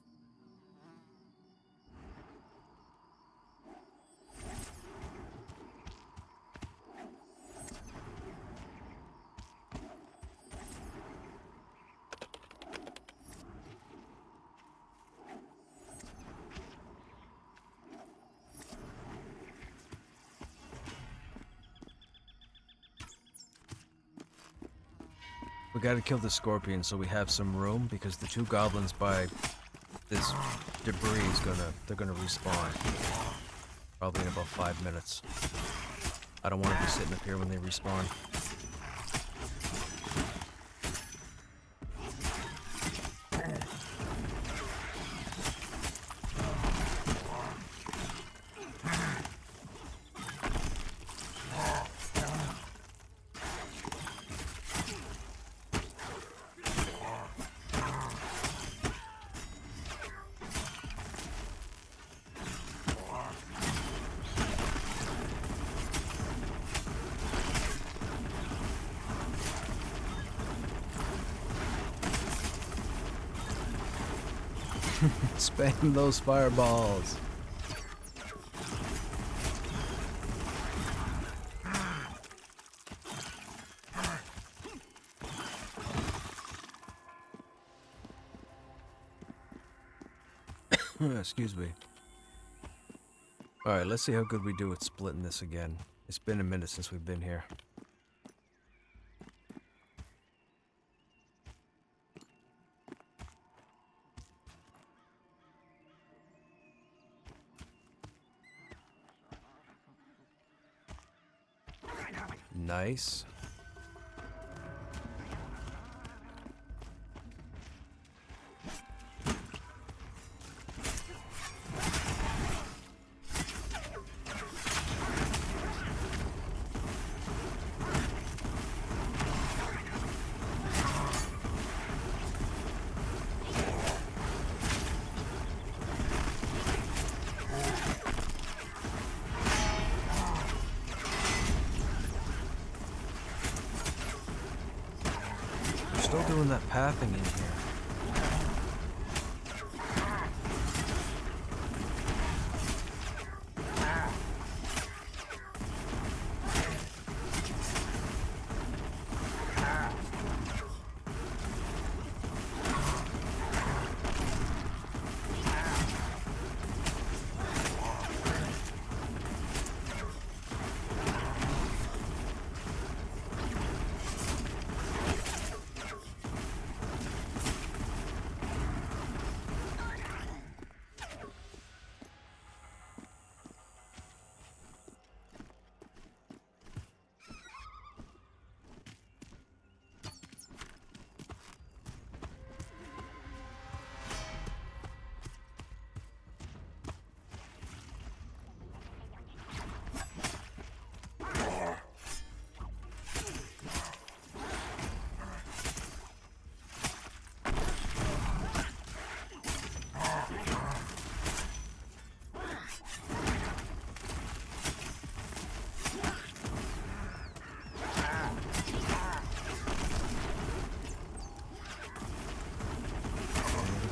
We gotta kill the scorpion so we have some room, because the 2 goblins by this debris is they're gonna respawn. Probably in about 5 minutes. I don't want to be sitting up here when they respawn. Spam those fireballs. Excuse me. Alright, let's see how good we do at splitting this again. It's been a minute since we've been here. Nice. Still doing that pathing in here.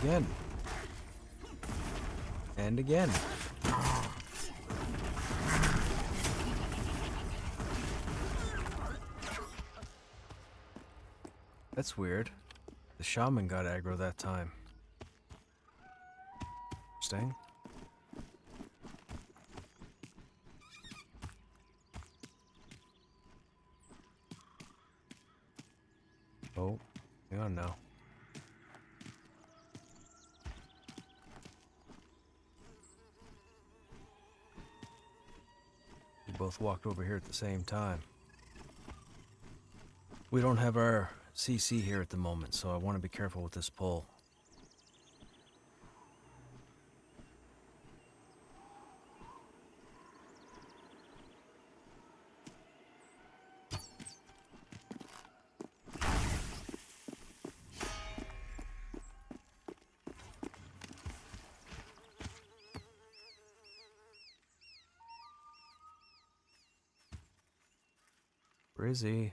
Again. And again. That's weird. The shaman got aggro that time. Interesting. Oh, hang on now. Both walked over here at the same time. We don't have our CC here at the moment, so I want to be careful with this pull. Frizzy.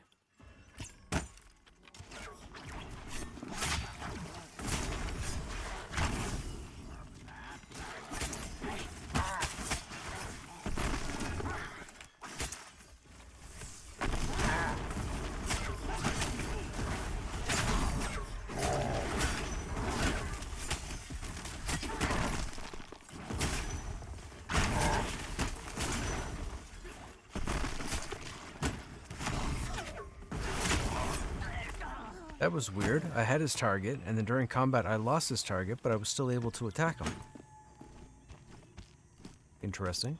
That was weird. I had his target, and then during combat I lost his target, but I was still able to attack him. Interesting.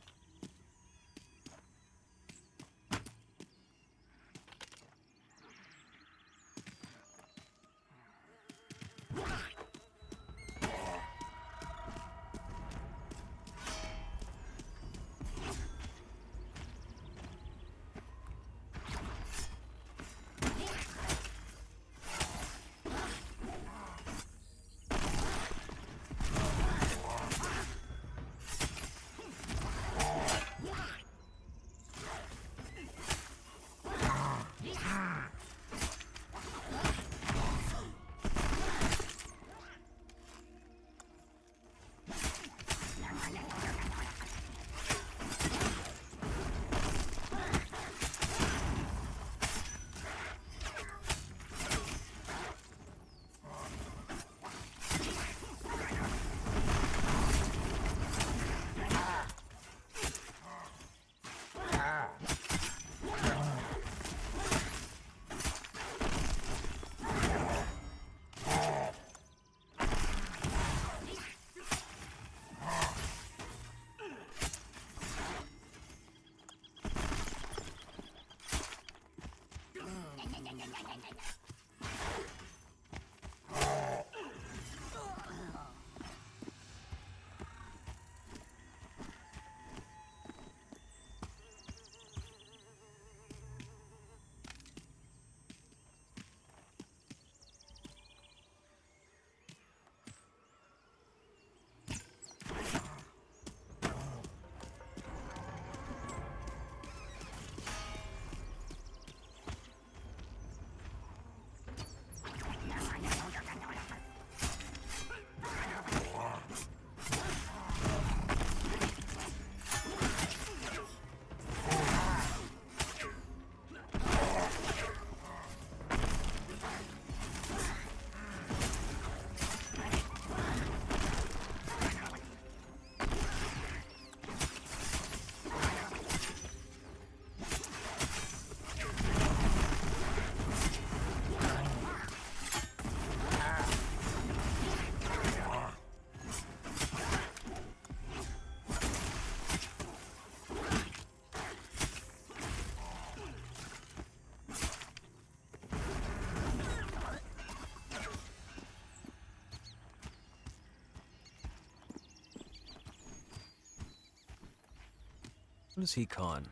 What is he con?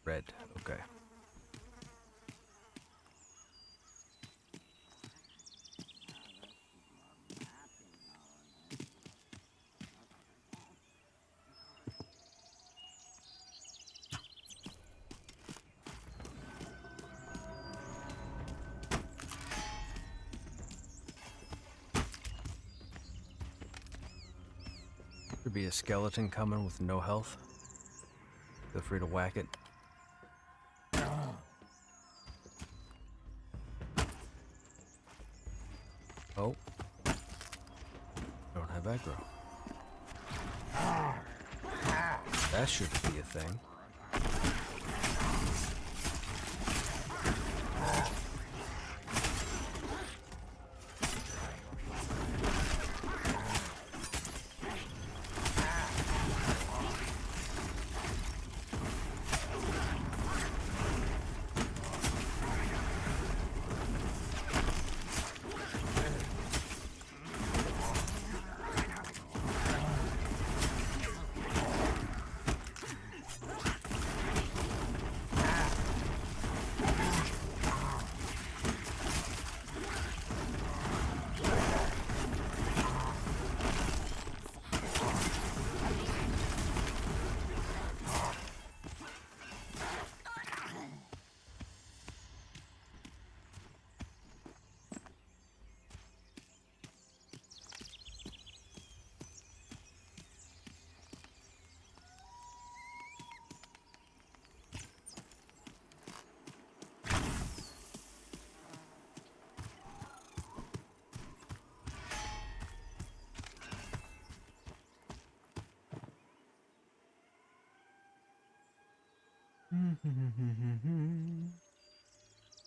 Red. Okay. Could be a skeleton coming with no health. Feel free to whack it. Oh. Don't have aggro. That shouldn't be a thing.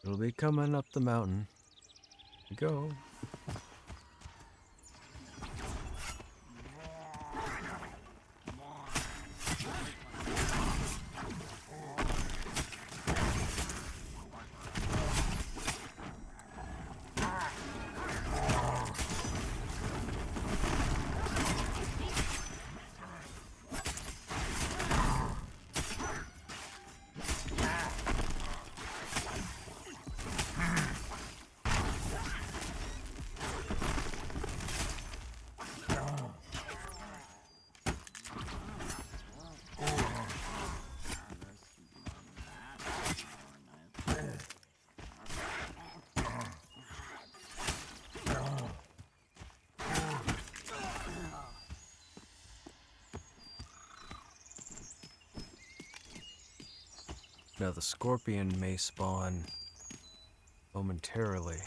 It'll be coming up the mountain. Go. Now the scorpion may spawn momentarily.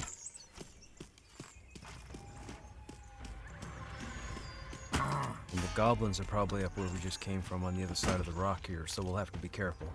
And the goblins are probably up where we just came from on the other side of the rock here, so we'll have to be careful.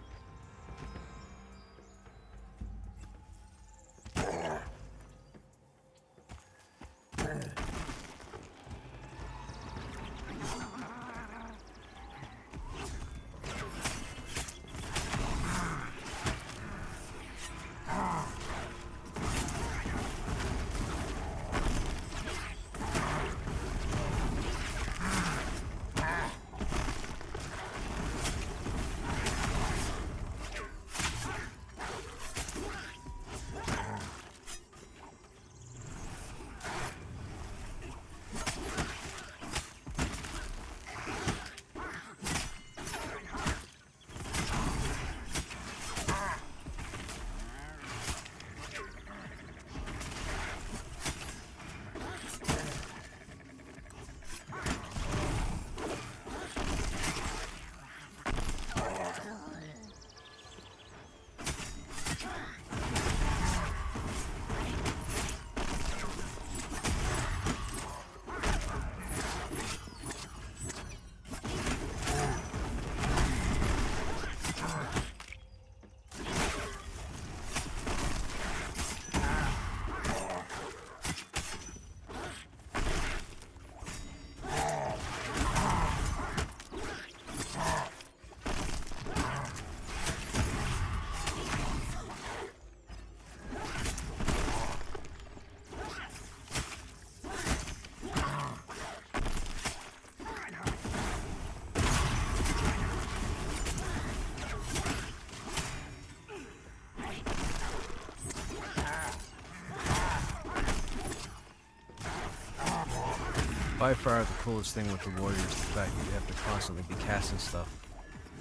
By far the coolest thing with the warriors is the fact that you have to constantly be casting stuff.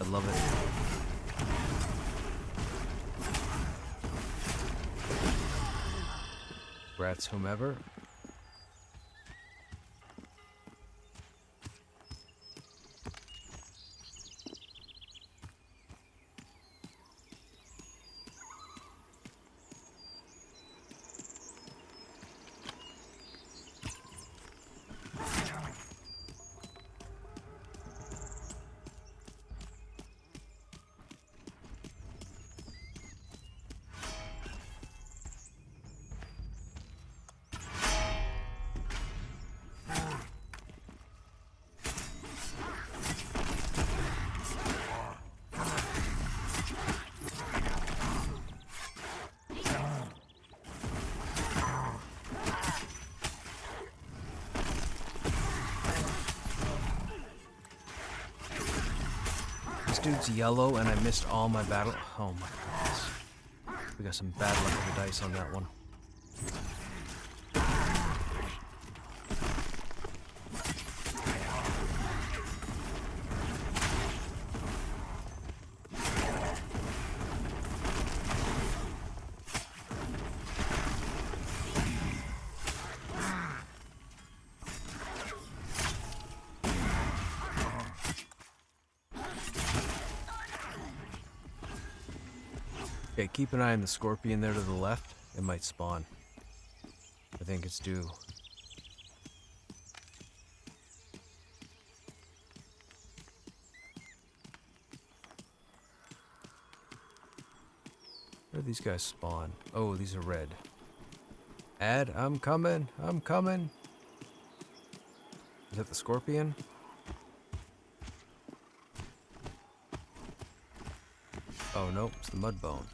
I love it. Rats whomever. Dude's yellow and I missed all my battle. Oh my goodness. We got some bad luck with the dice on that one. Okay, keep an eye on the scorpion there to the left. It might spawn. I think it's due. Where do these guys spawn? Oh, these are red. Ad, I'm coming. I'm coming. Is that the scorpion? Oh, nope. It's the mud bone.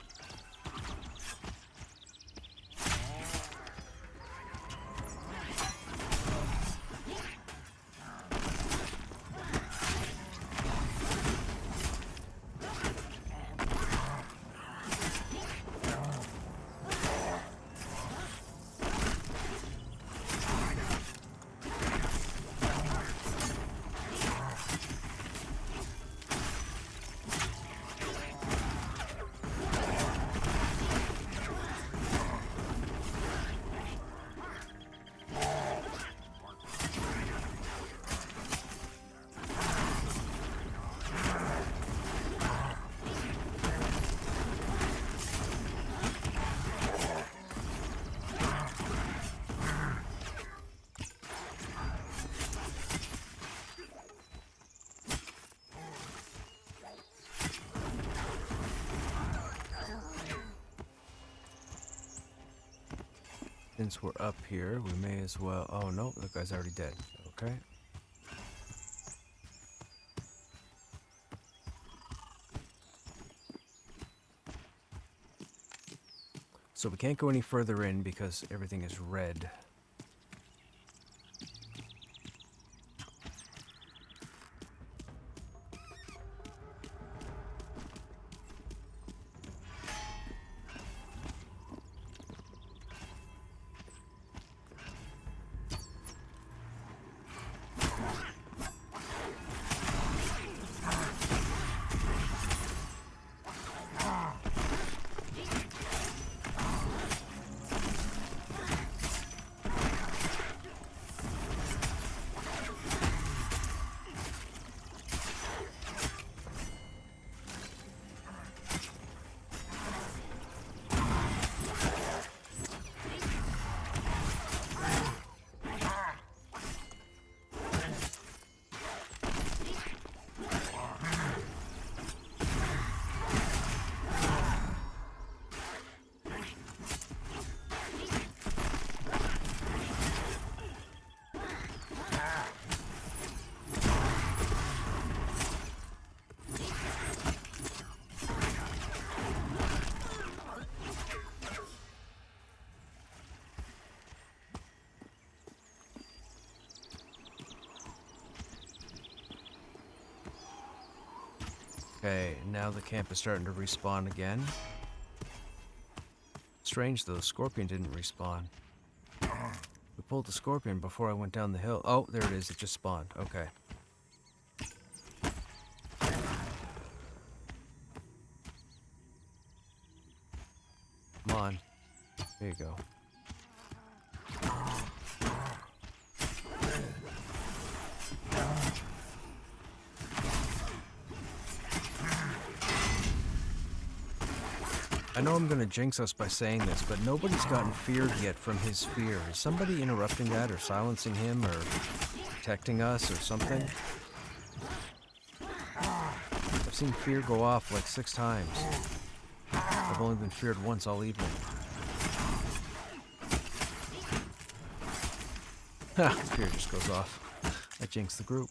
Since we're up here, we may as well... Oh, no, that guy's already dead. Okay. So we can't go any further in because everything is red. Okay, now the camp is starting to respawn again. Strange though, the scorpion didn't respawn. We pulled the scorpion before I went down the hill. Oh, there it is, it just spawned. Okay. Come on. There you go. I know I'm gonna jinx us by saying this, but nobody's gotten feared yet from his fear. Is somebody interrupting that or silencing him or protecting us or something? I've seen fear go off like 6 times. I've only been feared once all evening. Ha! Fear just goes off. I jinxed the group.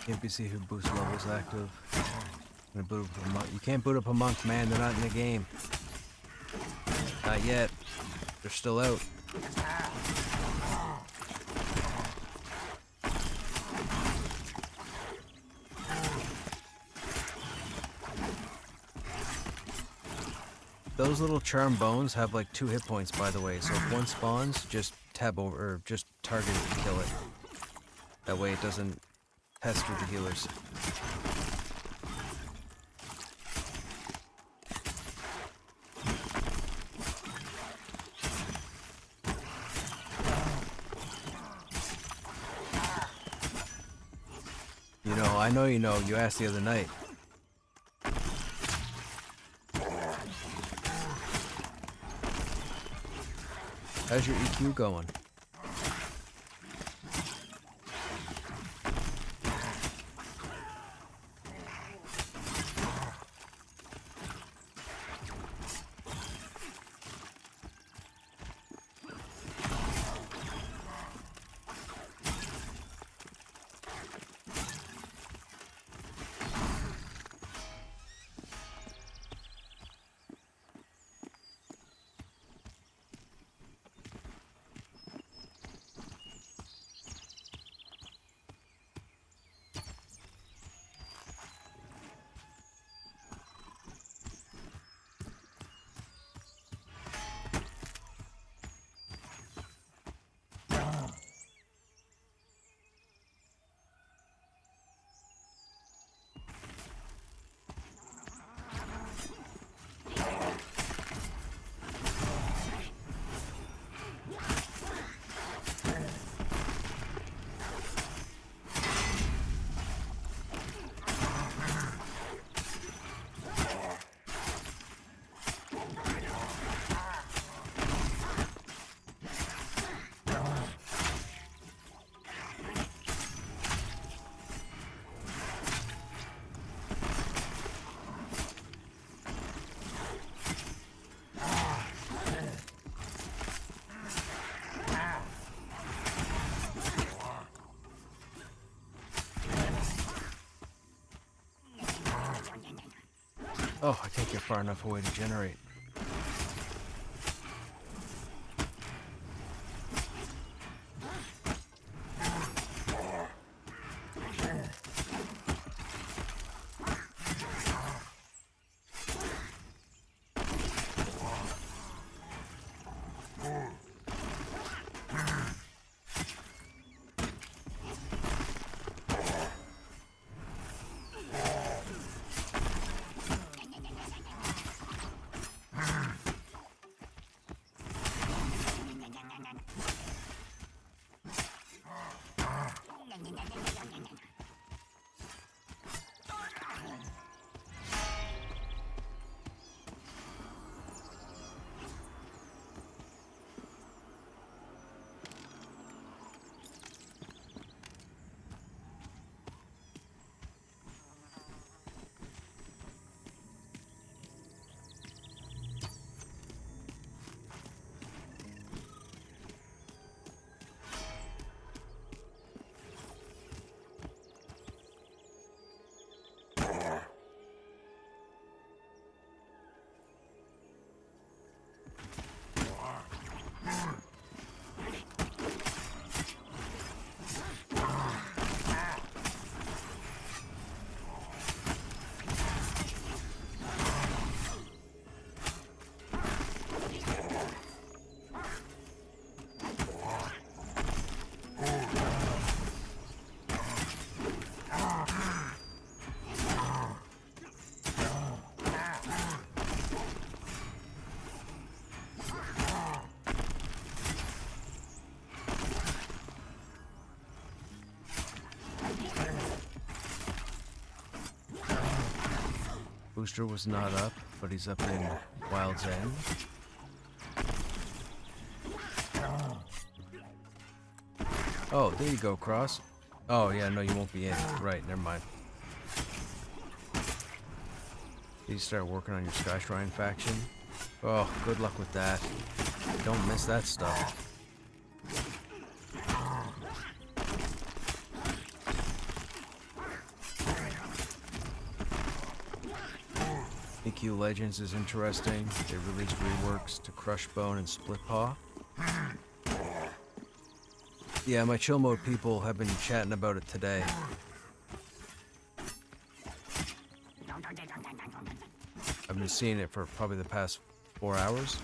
NPC who boosts levels active. I'm gonna boot up a monk. You can't boot up a monk, man. They're not in the game. Not yet. They're still out. Those little charm bones have like 2 hit points, by the way. So if one spawns, just tab over, or just target it and kill it. That way it doesn't pester the healers. You know, I know you know. You asked the other night. How's your EQ going? Oh, I can't get far enough away to generate. Booster was not up, but he's up in Wild's End. Oh, there you go, Cross. Oh, yeah, no, you won't be in. Right, never mind. You start working on your Sky Shrine faction. Oh, good luck with that. Don't miss that stuff. EQ Legends is interesting. They released reworks to Crush Bone and Split Paw. Yeah, my chill mode people have been chatting about it today. I've been seeing it for probably the past 4 hours.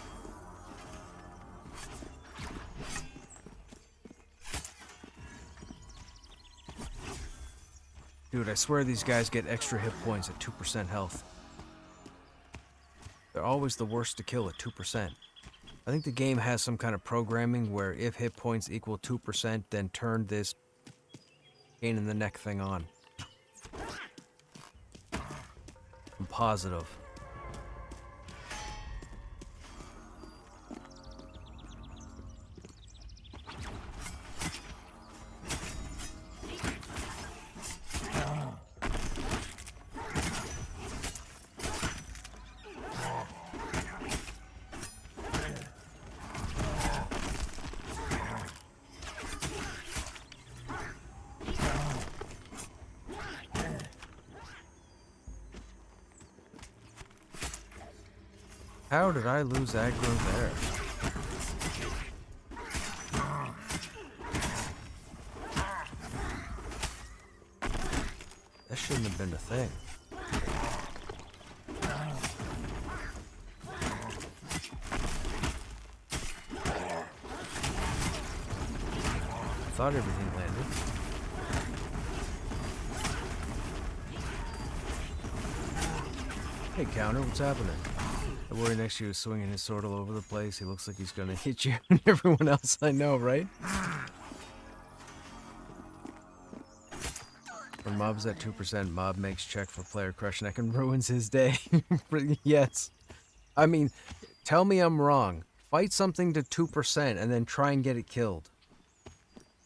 Dude, I swear these guys get extra hit points at 2% health. They're always the worst to kill at 2%. I think the game has some kind of programming where if hit points equal 2%, then turn this pain in the neck thing on. I'm positive. How did I lose aggro there? That shouldn't have been a thing. Thought everything landed. Hey, Counter, what's happening? The boy next to you is swinging his sword all over the place. He looks like he's gonna hit you and everyone else I know, right? When mob's at 2%, mob makes check for player Krushnek and ruins his day. Yes. I mean, tell me I'm wrong. Fight something to 2% and then try and get it killed.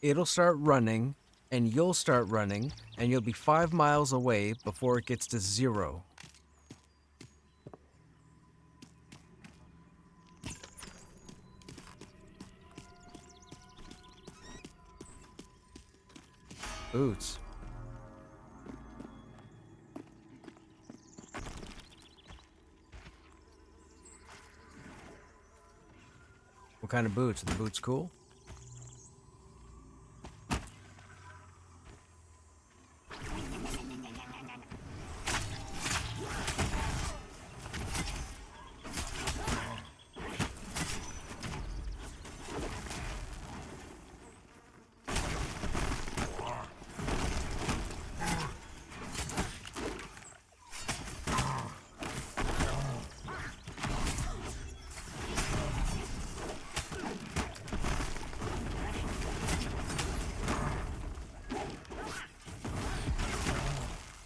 It'll start running, and you'll start running, and you'll be 5 miles away before it gets to 0. Boots. What kind of boots? Are the boots cool?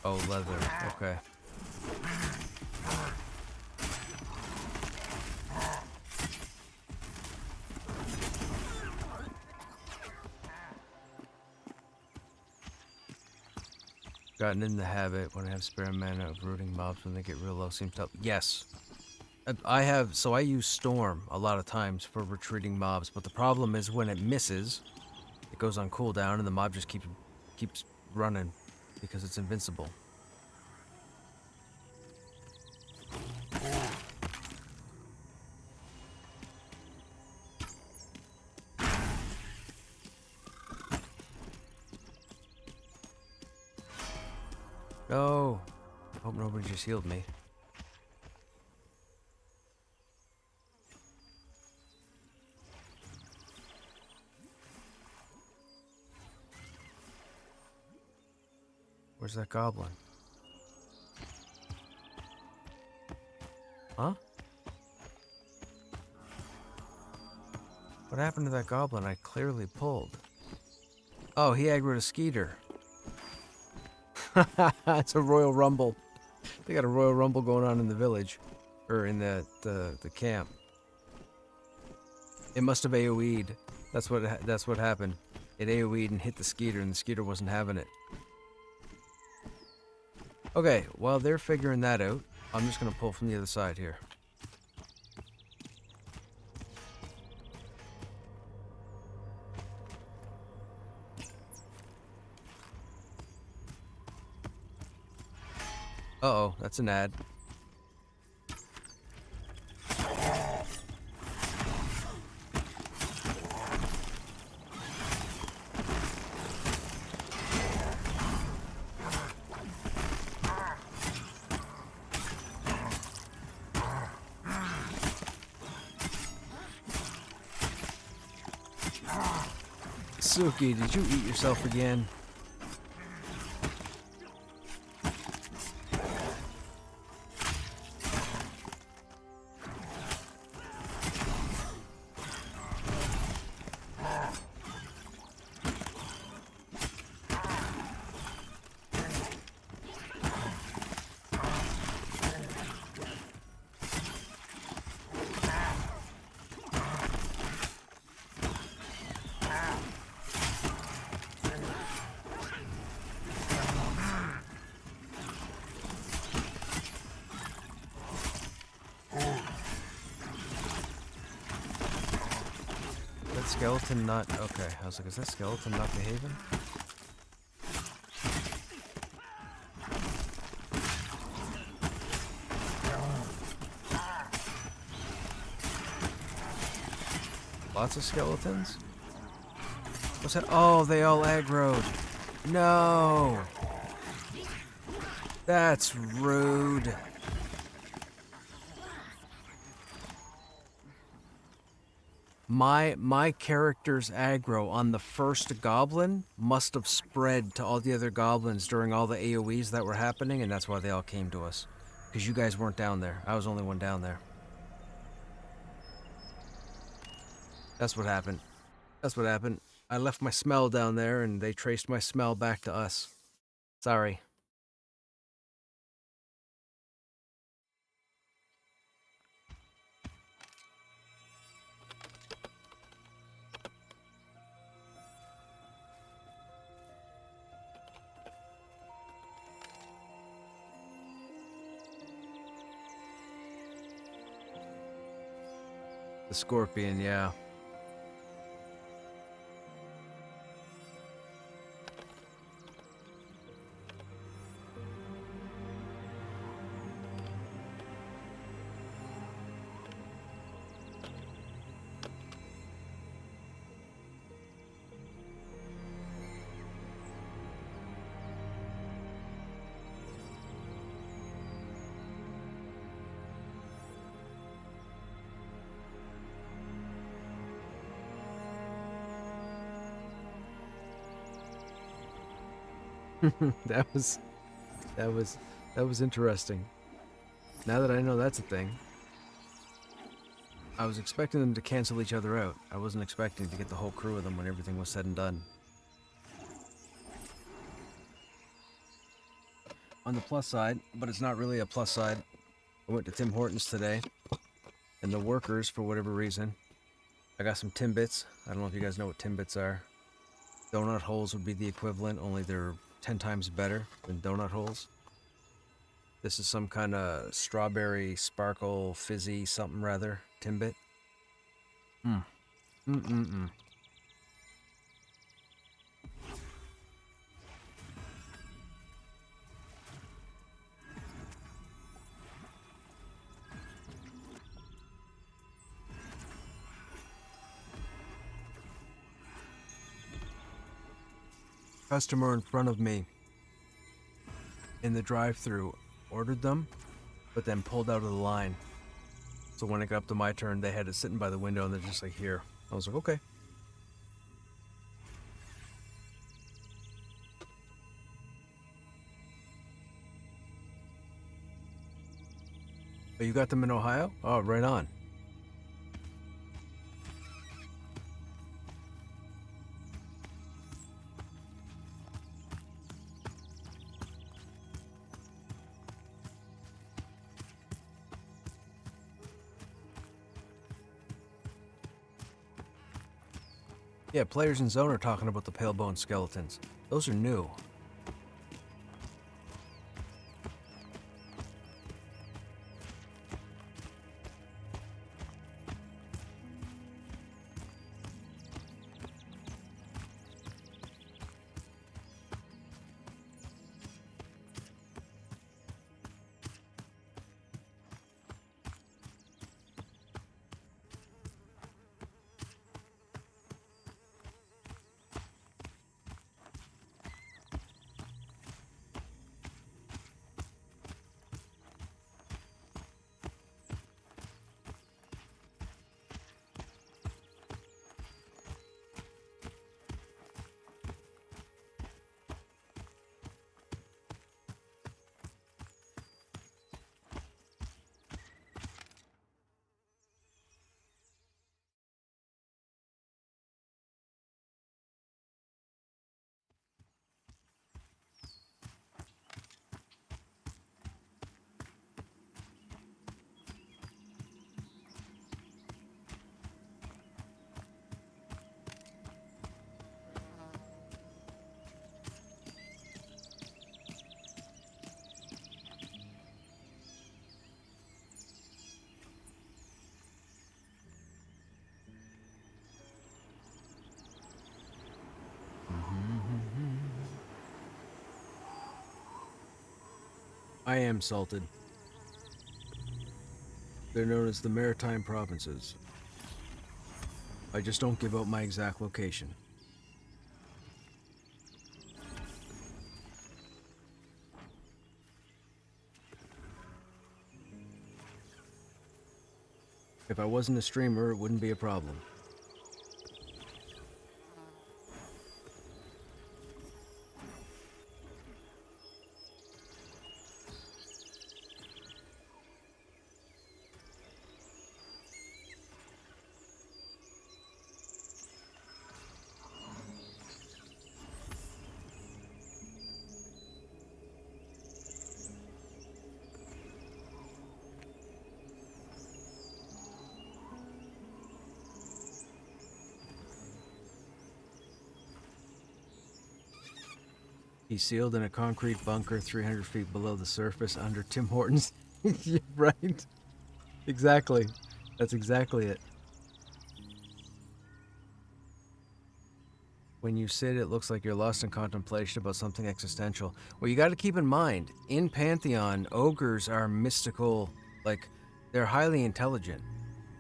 Oh, leather. Okay. Gotten in the habit when I have spare mana of rooting mobs when they get real low. Seems tough. Yes. I have, so I use Storm a lot of times for retreating mobs, but the problem is when it misses, it goes on cooldown and the mob just keeps running because it's invincible. No. Hope nobody just healed me. Where's that goblin? Huh? What happened to that goblin I clearly pulled? Oh, he aggroed a skeeter. It's a Royal Rumble. They got a Royal Rumble going on in the village. Or in the camp. It must have AoE'd. That's what happened. It AoE'd and hit the skeeter, and the skeeter wasn't having it. Okay, while they're figuring that out, I'm just gonna pull from the other side here. Uh-oh, that's an ad. Suki, did you eat yourself again? Skeleton not... Okay, I was like, is that skeleton not behaving? Lots of skeletons? What's that? Oh, they all aggroed. No! That's rude. My character's aggro on the first goblin must have spread to all the other goblins during all the AoEs that were happening, and that's why they all came to us. Because you guys weren't down there. I was the only one down there. That's what happened. That's what happened. I left my smell down there, and they traced my smell back to us. Sorry. The scorpion, yeah. that was interesting. Now that I know that's a thing. I was expecting them to cancel each other out. I wasn't expecting to get the whole crew of them when everything was said and done. On the plus side, but it's not really a plus side, I went to Tim Hortons today, and the workers, for whatever reason, I got some Timbits. I don't know if you guys know what Timbits are. Donut holes would be the equivalent, only they're 10 times better than donut holes. This is some kind of strawberry sparkle fizzy something rather Timbit. Customer in front of me in the drive-thru ordered them, but then pulled out of the line. So when it got up to my turn, they had it sitting by the window and they're just like, here. I was like, okay. Oh, you got them in Ohio? Oh, right on. Yeah, players in Zone are talking about the pale bone skeletons. Those are new. I am salted. They're known as the Maritime Provinces. I just don't give out my exact location. If I wasn't a streamer, it wouldn't be a problem. He's sealed in a concrete bunker 300 feet below the surface under Tim Hortons. You're right. Exactly. That's exactly it. When you sit, it looks like you're lost in contemplation about something existential. Well, you got to keep in mind, in Pantheon, ogres are mystical, like, they're highly intelligent.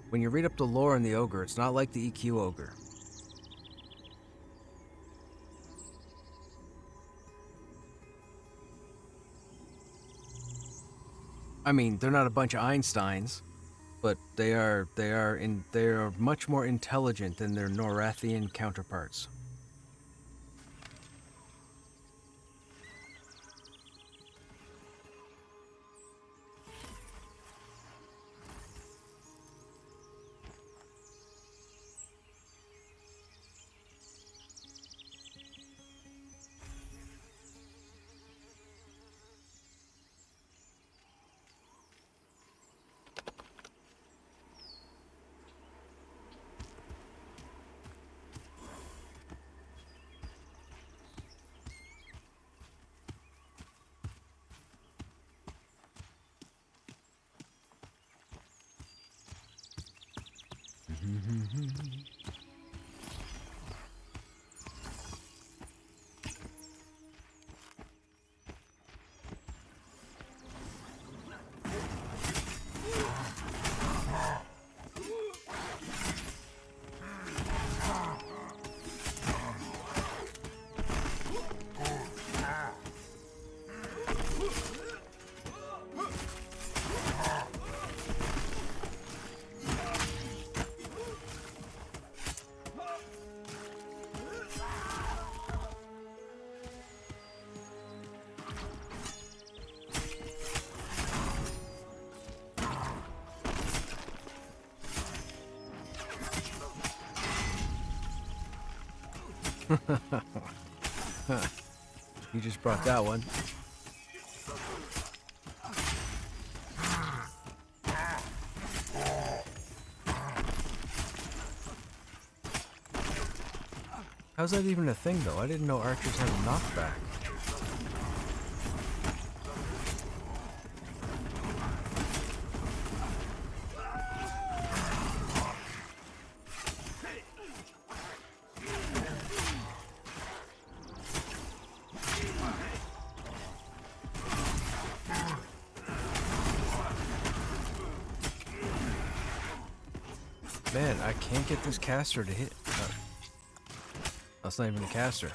When you read up the lore in the ogre, it's not like the EQ ogre. I mean, they're not a bunch of Einsteins, but they are much more intelligent than their Norathian counterparts. You just brought that one. How's that even a thing, though? I didn't know archers had a knockback. Man, I can't get this caster to hit. That's not even a caster.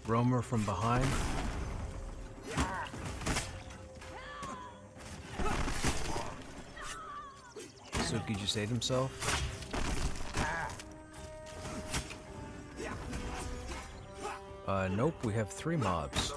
Roamer from behind. Suki just ate himself. Nope, we have 3 mobs.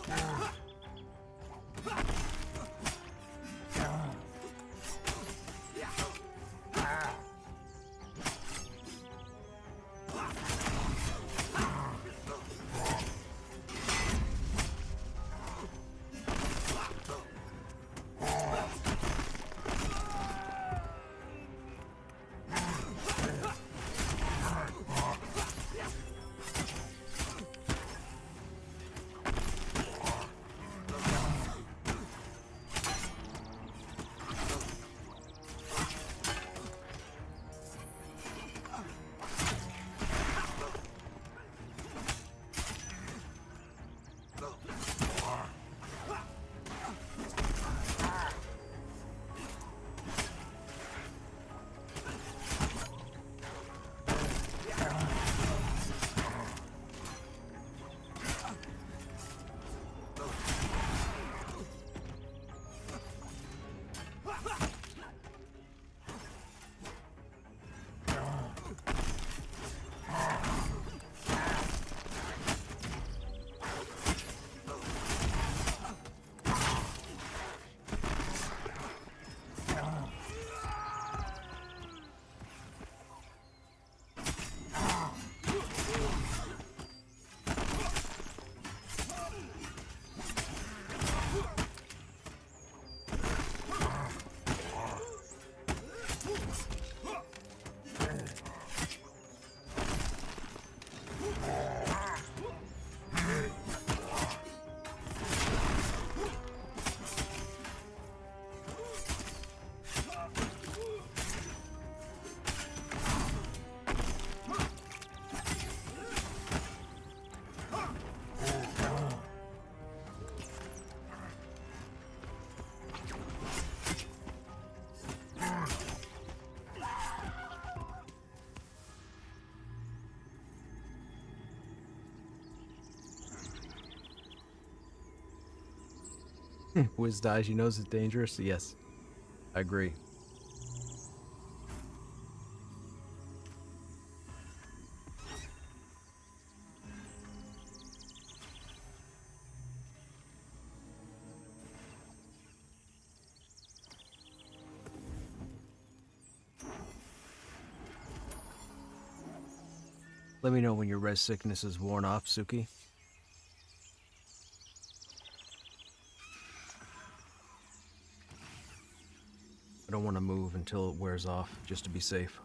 Wiz dies, he knows it's dangerous? Yes, I agree. Let me know when your res sickness is worn off, Suki. I don't want to move until it wears off, just to be safe.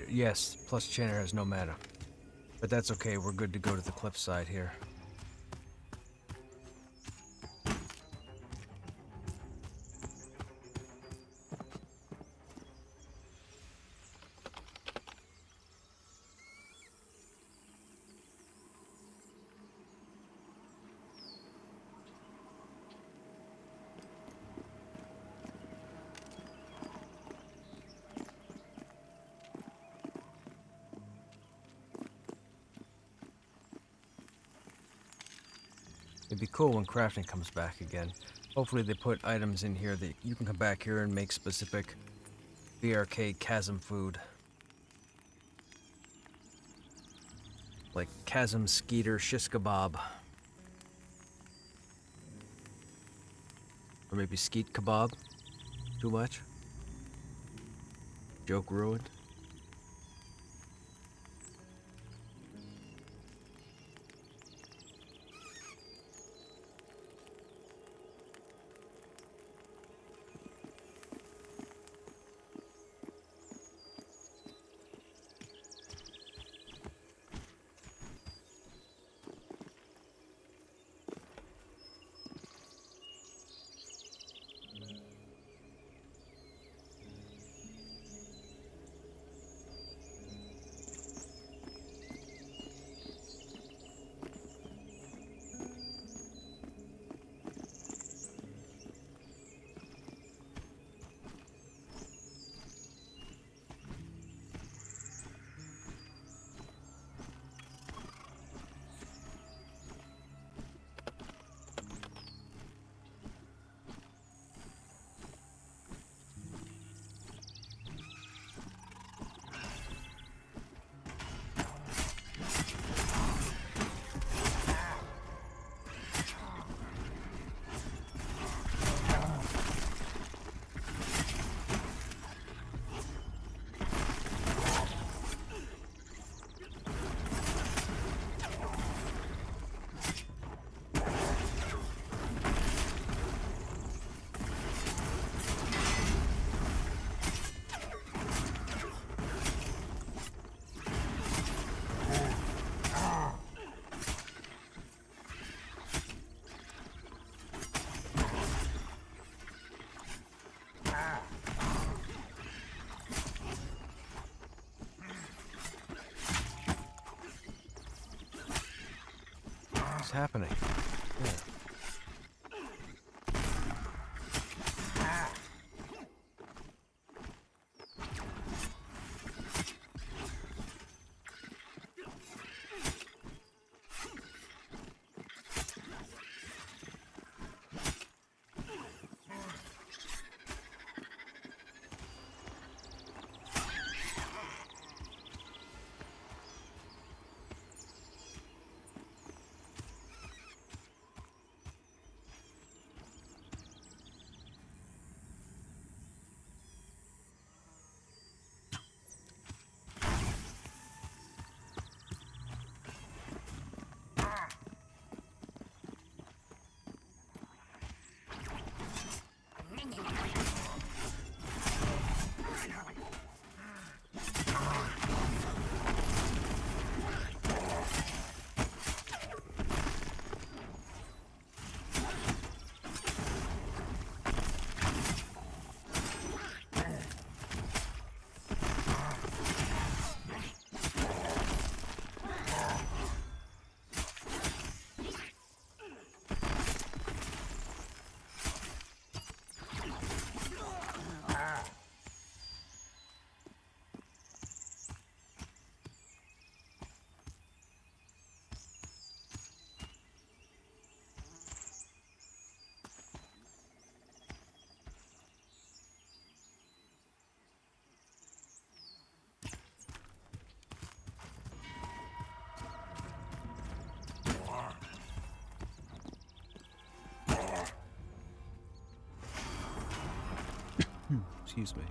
Yes, plus Channer has no mana. But that's okay, we're good to go to the cliff side here. It'd be cool when crafting comes back again. Hopefully they put items in here that you can come back here and make specific BRK chasm food. Like chasm skeeter shish kebab. Or maybe skeet kebab. Too much? Joke ruined? What's happening? Yeah. Excuse me.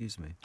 Excuse me.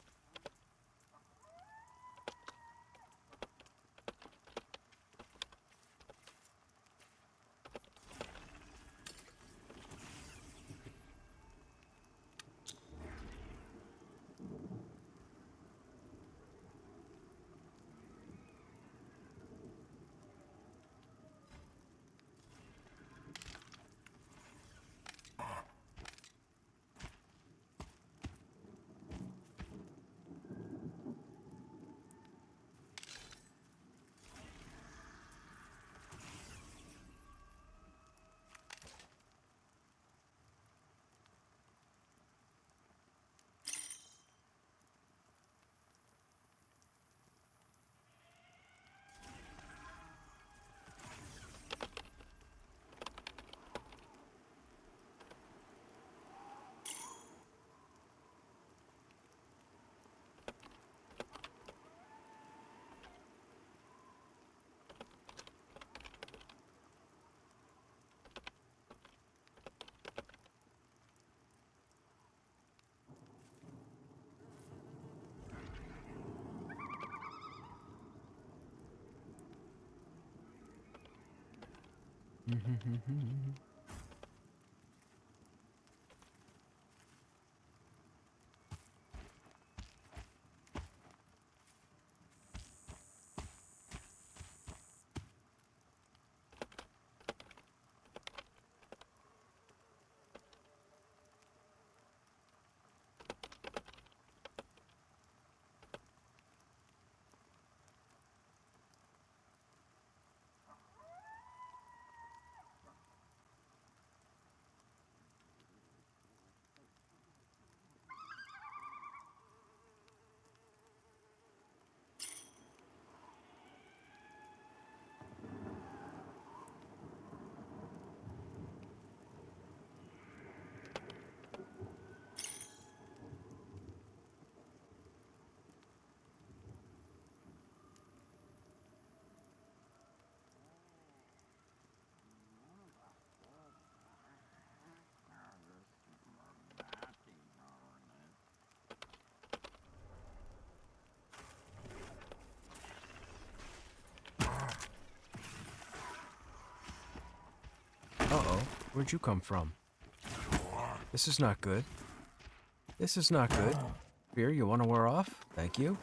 Uh-oh, where'd you come from? This is not good. This is not good. Beer, you want to wear off? Thank you.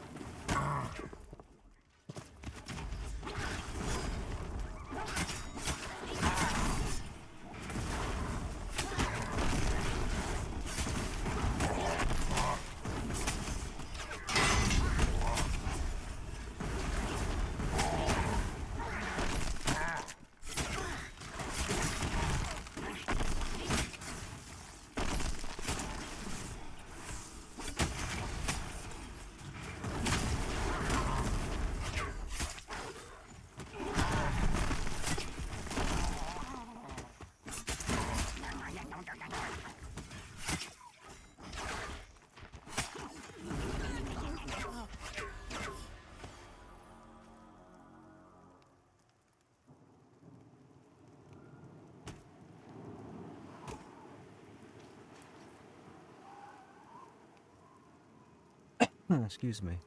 Excuse me.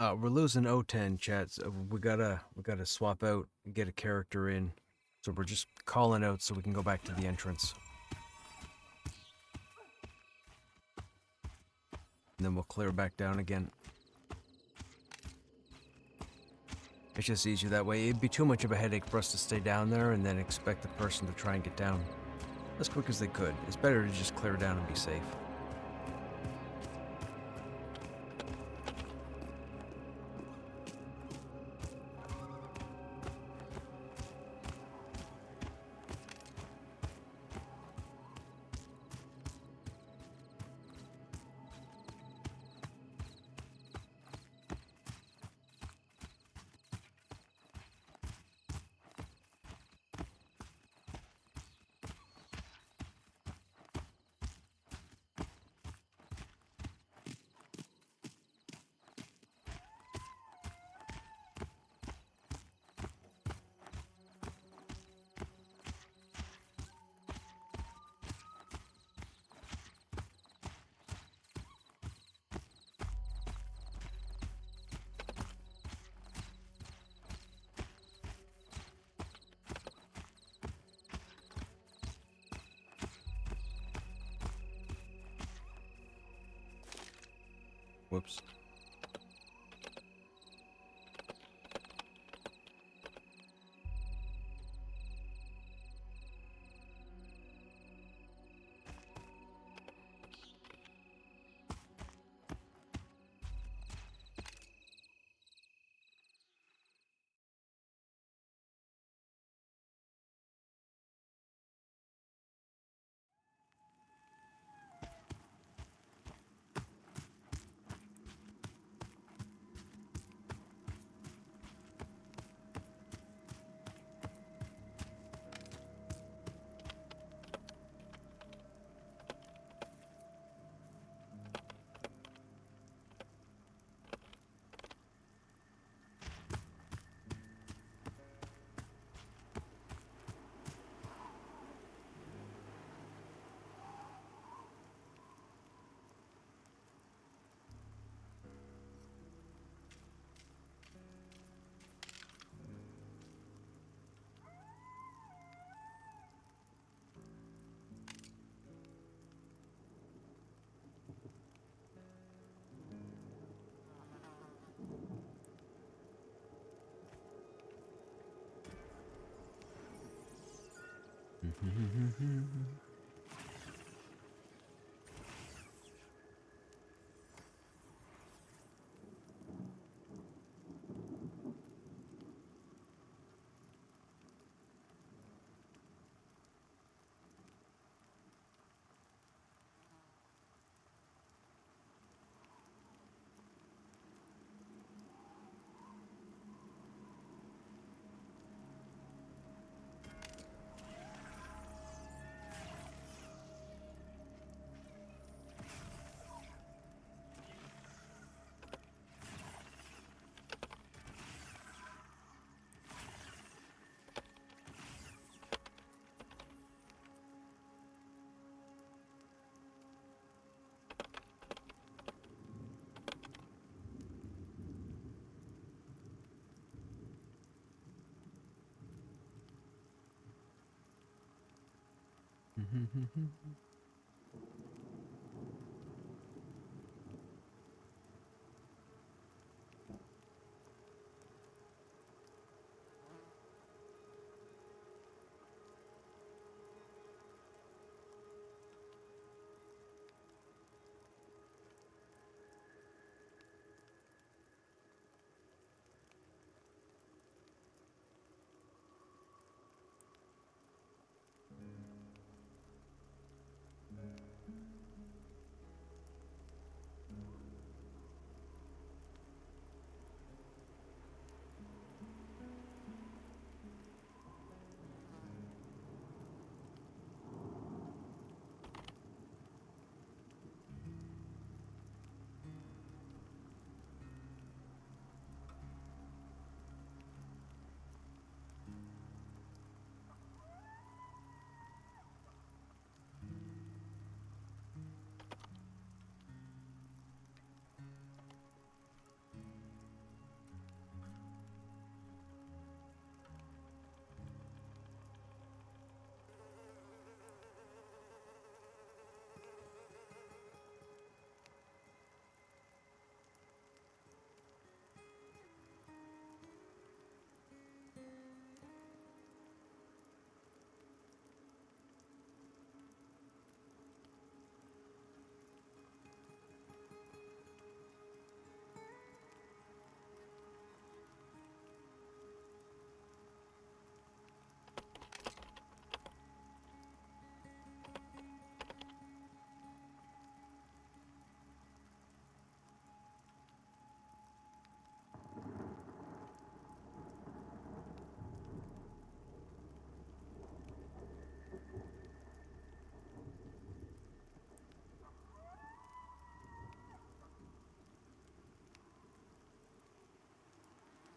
We're losing O10, chat. So we gotta swap out and get a character in. So we're just calling out so we can go back to the entrance. And then we'll clear back down again. It's just easier that way. It'd be too much of a headache for us to stay down there and then expect the person to try and get down as quick as they could. It's better to just clear down and be safe. Whoops.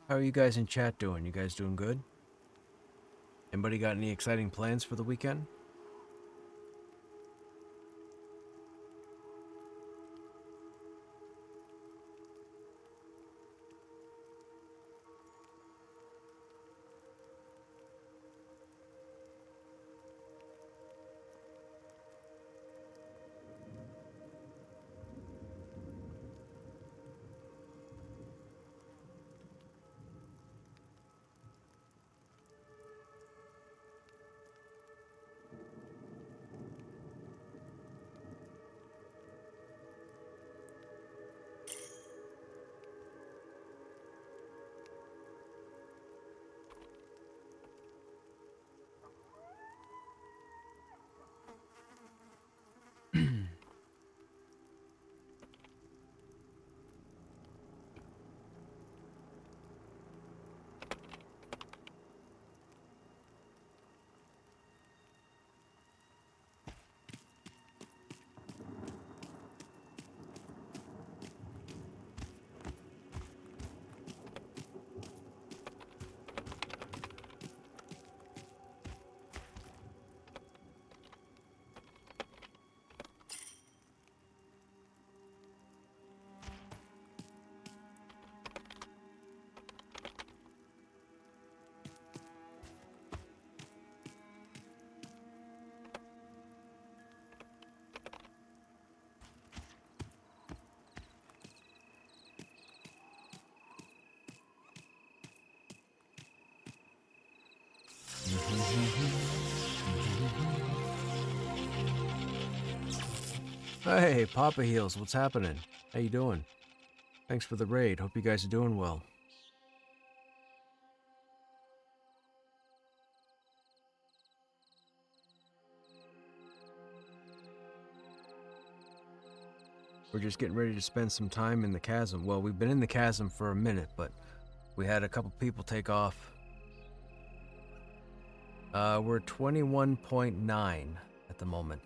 How are you guys in chat doing? You guys doing good? Anybody got any exciting plans for the weekend? Hey, Papa Heels, what's happening? How you doing? Thanks for the raid. Hope you guys are doing well. We're just getting ready to spend some time in the chasm. Well, we've been in the chasm for a minute, but we had a couple people take off. We're 21.9 at the moment.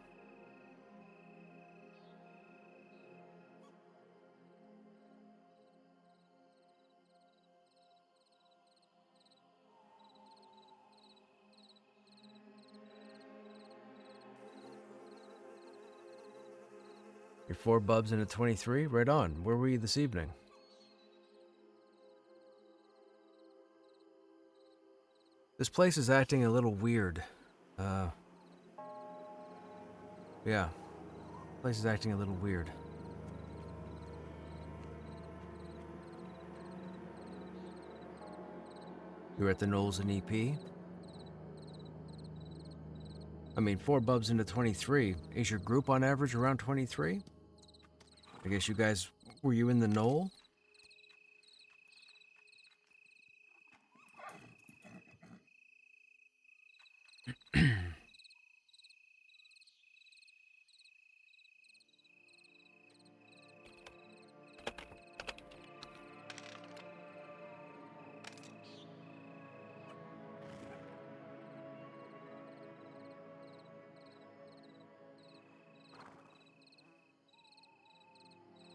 You're 4 bubs into 23? Right on. Where were you this evening? This place is acting a little weird. Yeah. This place is acting a little weird. You were at the Knolls and EP? I mean, 4 bubs into 23. Is your group on average around 23? I guess you guys... Were you in the Knoll?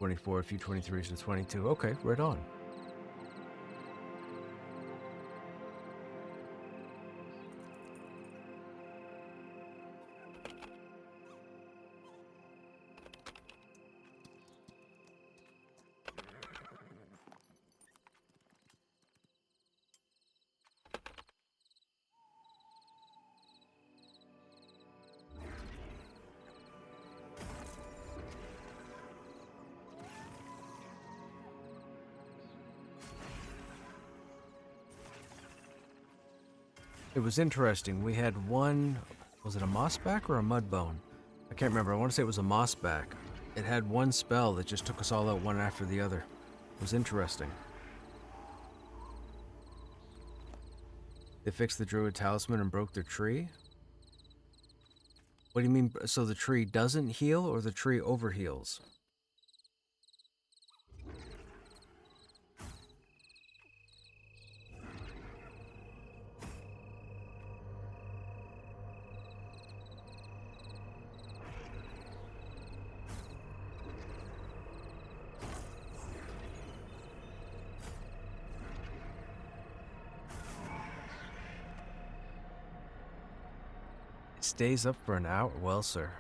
$24, a few 23s and 22. Okay, right on. It was interesting. We had one, was it a mossback or a mudbone? I can't remember. I want to say it was a mossback. It had one spell that just took us all out one after the other. It was interesting. They fixed the druid talisman and broke their tree? What do you mean? So the tree doesn't heal or the tree overheals? Stays up for an hour? Well, sir.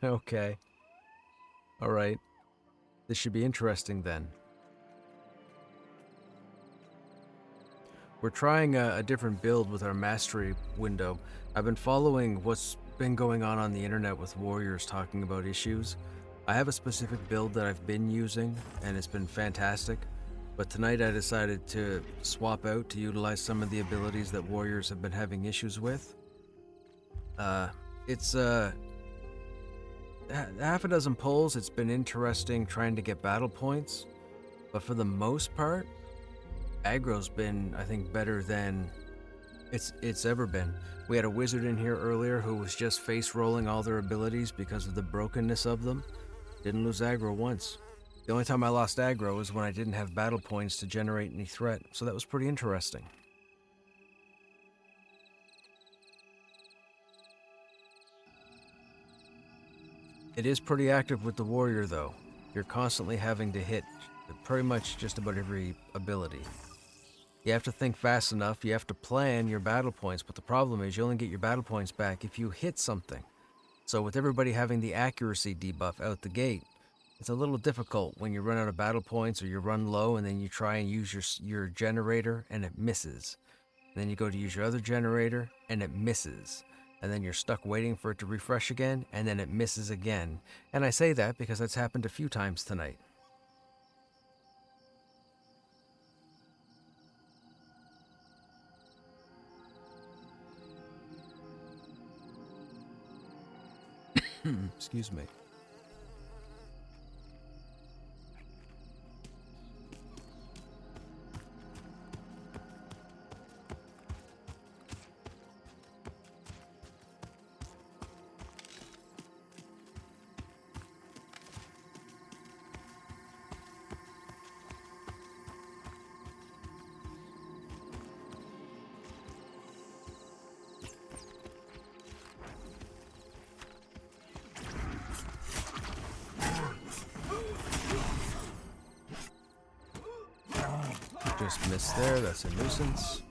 Okay. Alright. This should be interesting then. We're trying a different build with our mastery window. I've been following what's been going on the internet with warriors talking about issues. I have a specific build that I've been using, and it's been fantastic. But tonight I decided to swap out to utilize some of the abilities that warriors have been having issues with. It's half a dozen pulls. It's been interesting trying to get battle points, but for the most part, aggro's been, I think, better than it's ever been. We had a wizard in here earlier who was just face rolling all their abilities because of the brokenness of them. Didn't lose aggro once. The only time I lost aggro was when I didn't have battle points to generate any threat, so that was pretty interesting. It is pretty active with the warrior though. You're constantly having to hit pretty much just about every ability. You have to think fast enough, you have to plan your battle points, but the problem is you only get your battle points back if you hit something. So with everybody having the accuracy debuff out the gate, it's a little difficult when you run out of battle points or you run low and then you try and use your generator and it misses. And then you go to use your other generator and it misses. And then you're stuck waiting for it to refresh again and then it misses again. And I say that because that's happened a few times tonight. Excuse me. Just missed there, that's a nuisance.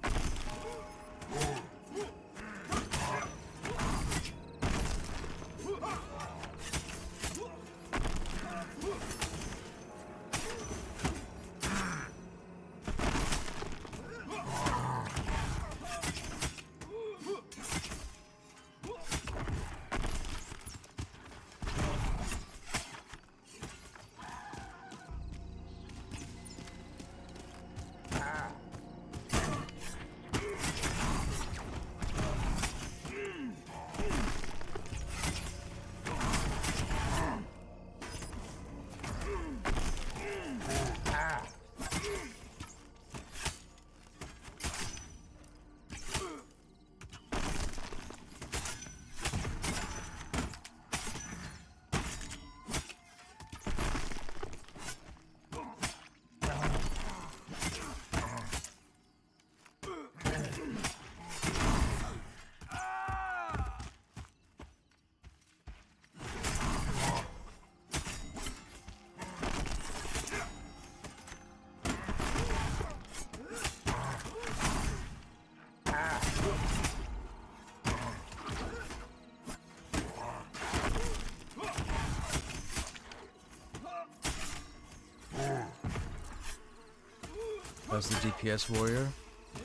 How's the DPS warrior?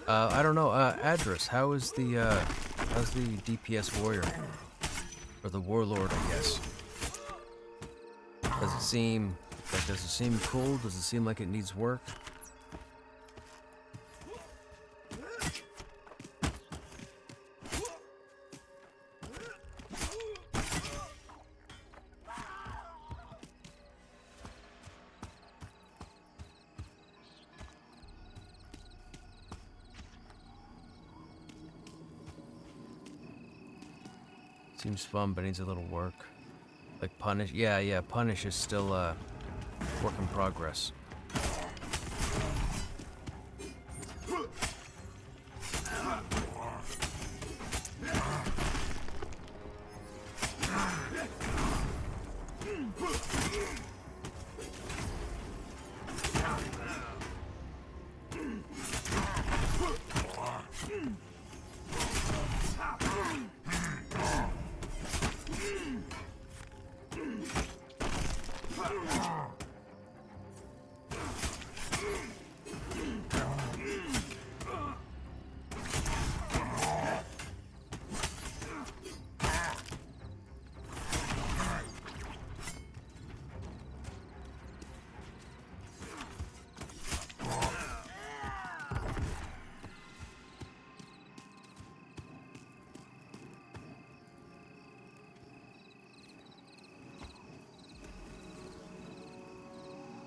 I don't know. Address. How's the DPS warrior, or the warlord? I guess. Does it seem cool? Does it seem like it needs work? Seems fun, but needs a little work. Like Punish. Yeah, Punish is still work in progress.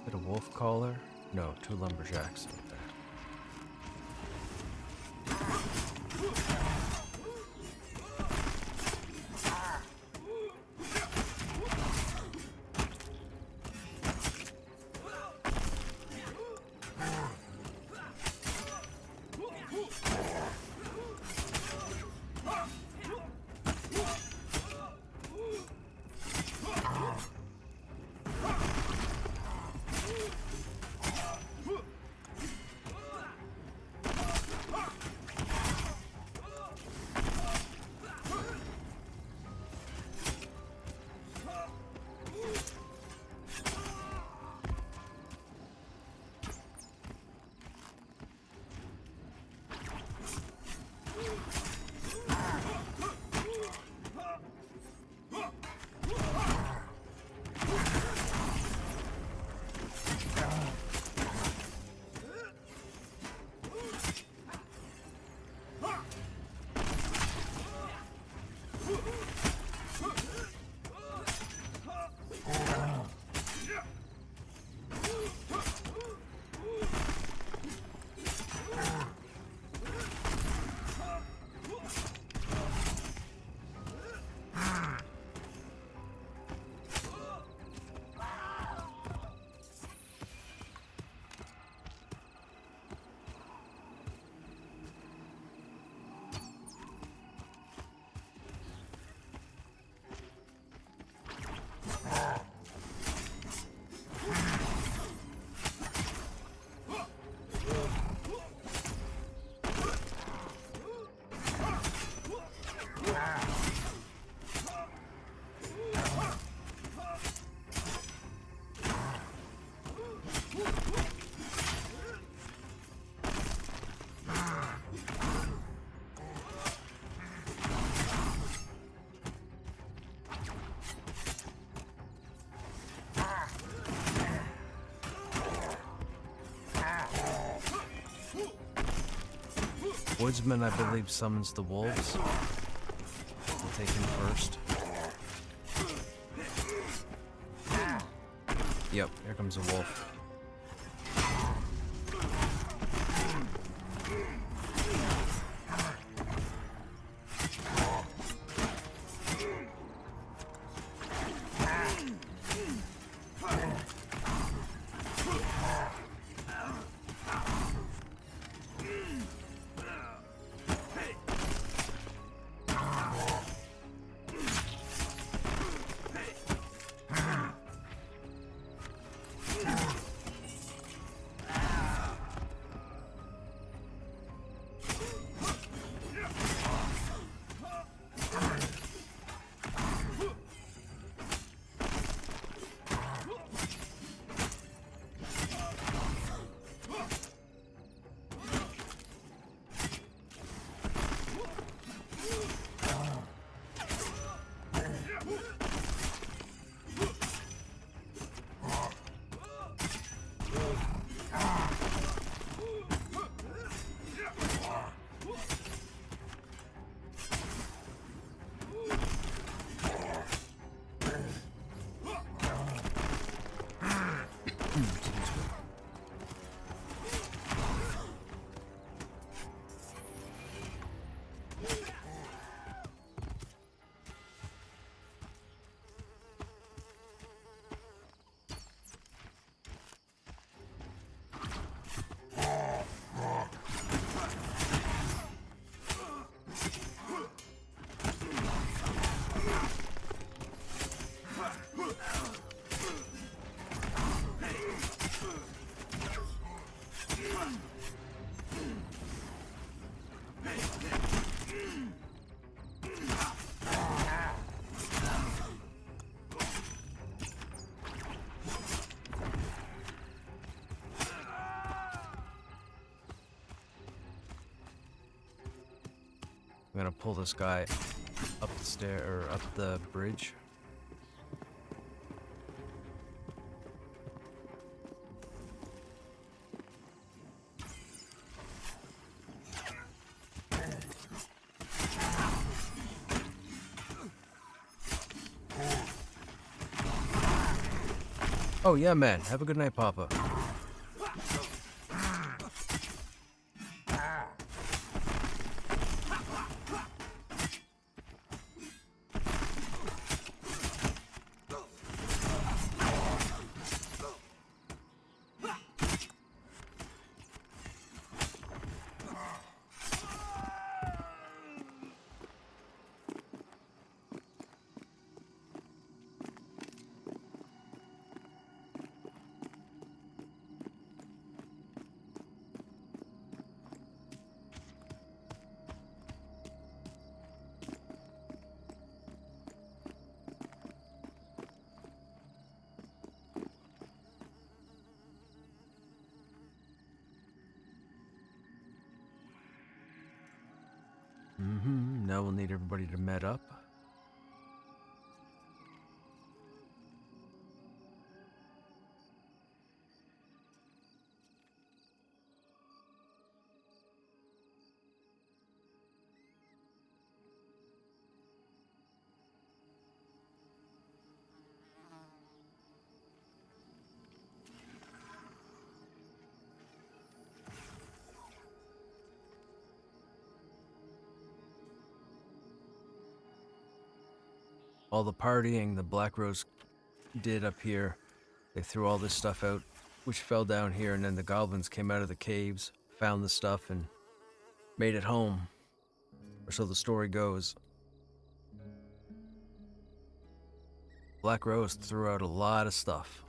Bit of wolf collar? No, 2 lumberjacks up there. Woodsman, I believe, summons the wolves. We'll take him first. Yep, here comes a wolf. I'm gonna pull this guy up the stair or up the bridge. Oh yeah, man. Have a good night, Papa. Now we'll need everybody to met up. All the partying the Black Rose did up here, they threw all this stuff out, which fell down here, and then the goblins came out of the caves, found the stuff, and made it home. Or so the story goes. Black Rose threw out a lot of stuff.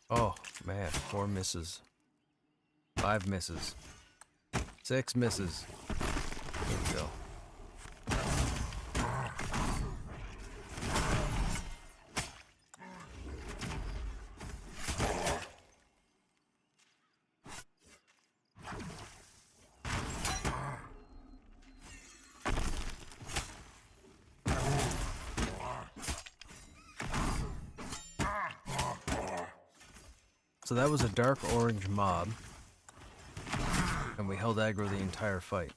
Oh, man, 4 misses. 5 misses. 6 misses. There we go. So that was a dark orange mob, and we held aggro the entire fight.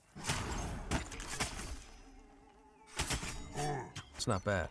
It's not bad.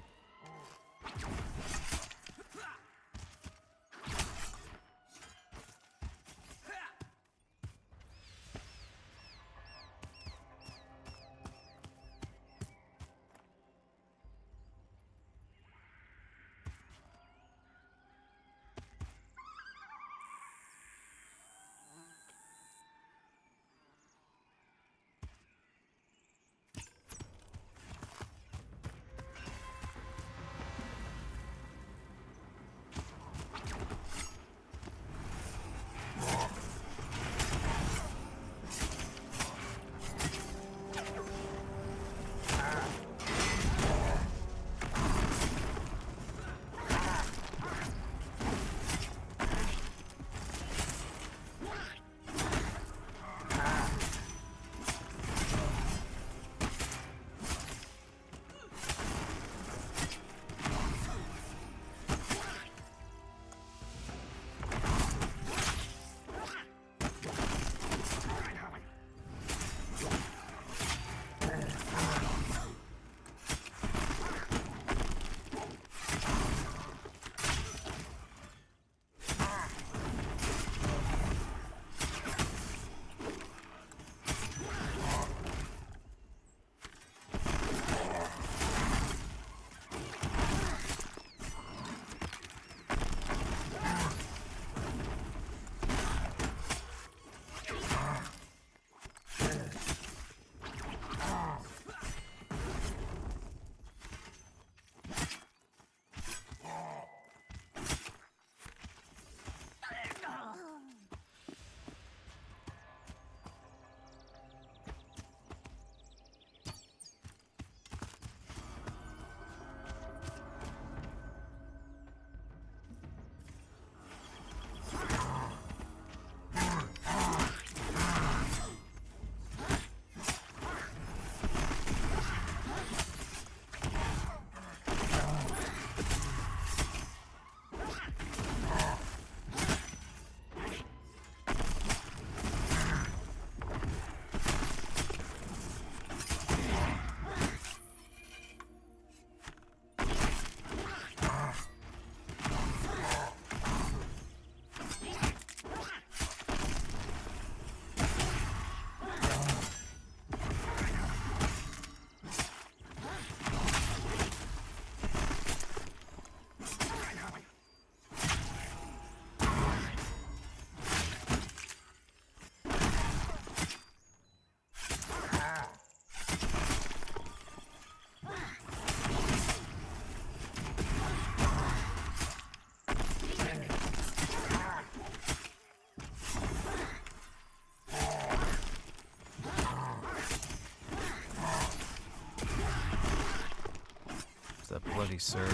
bloody surge.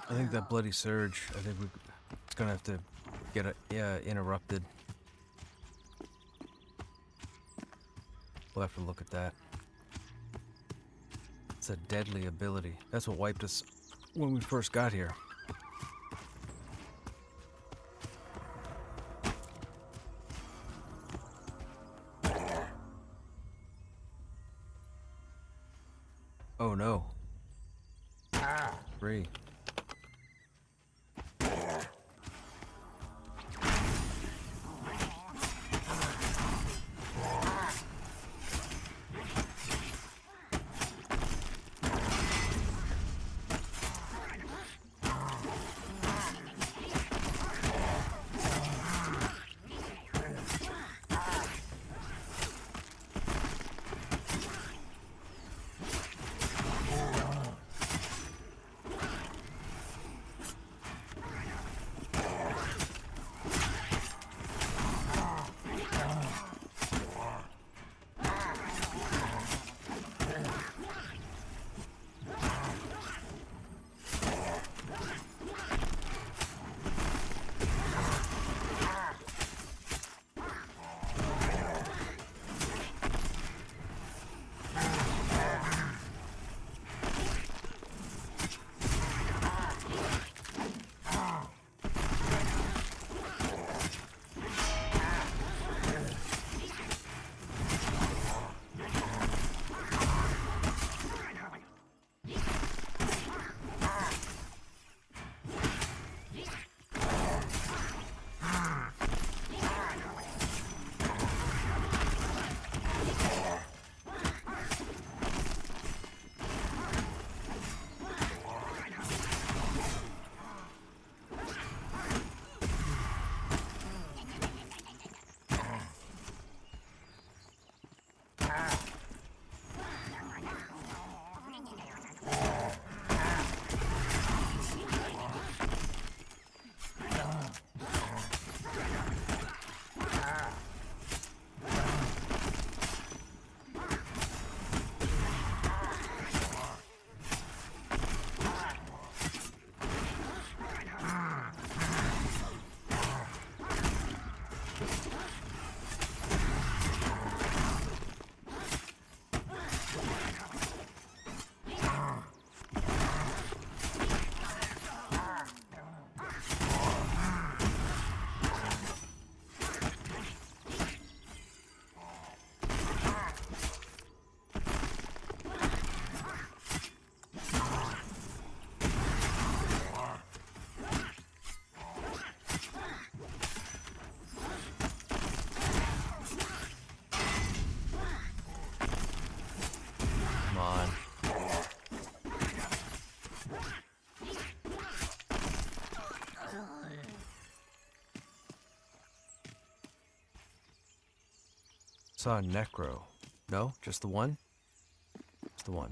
I think that bloody surge, it's gonna have to get interrupted. We'll have to look at that. It's a deadly ability. That's what wiped us when we first got here. Oh no. Free. Saw a necro. No? Just the one? Just the one.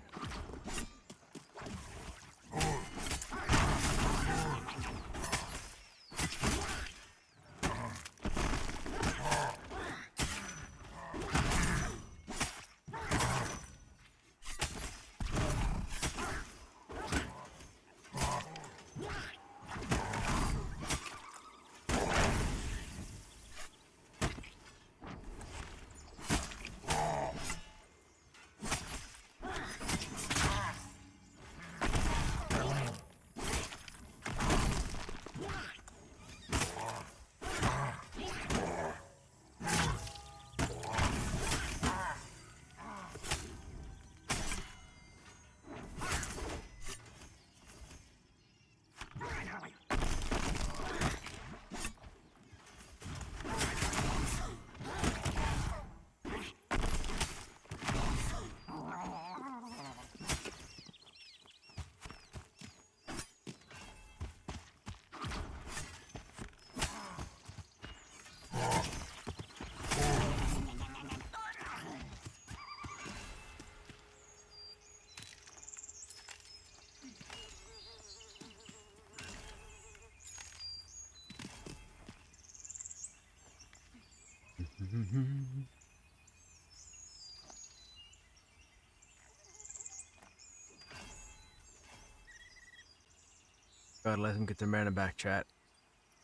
Gotta let them get their mana back, chat.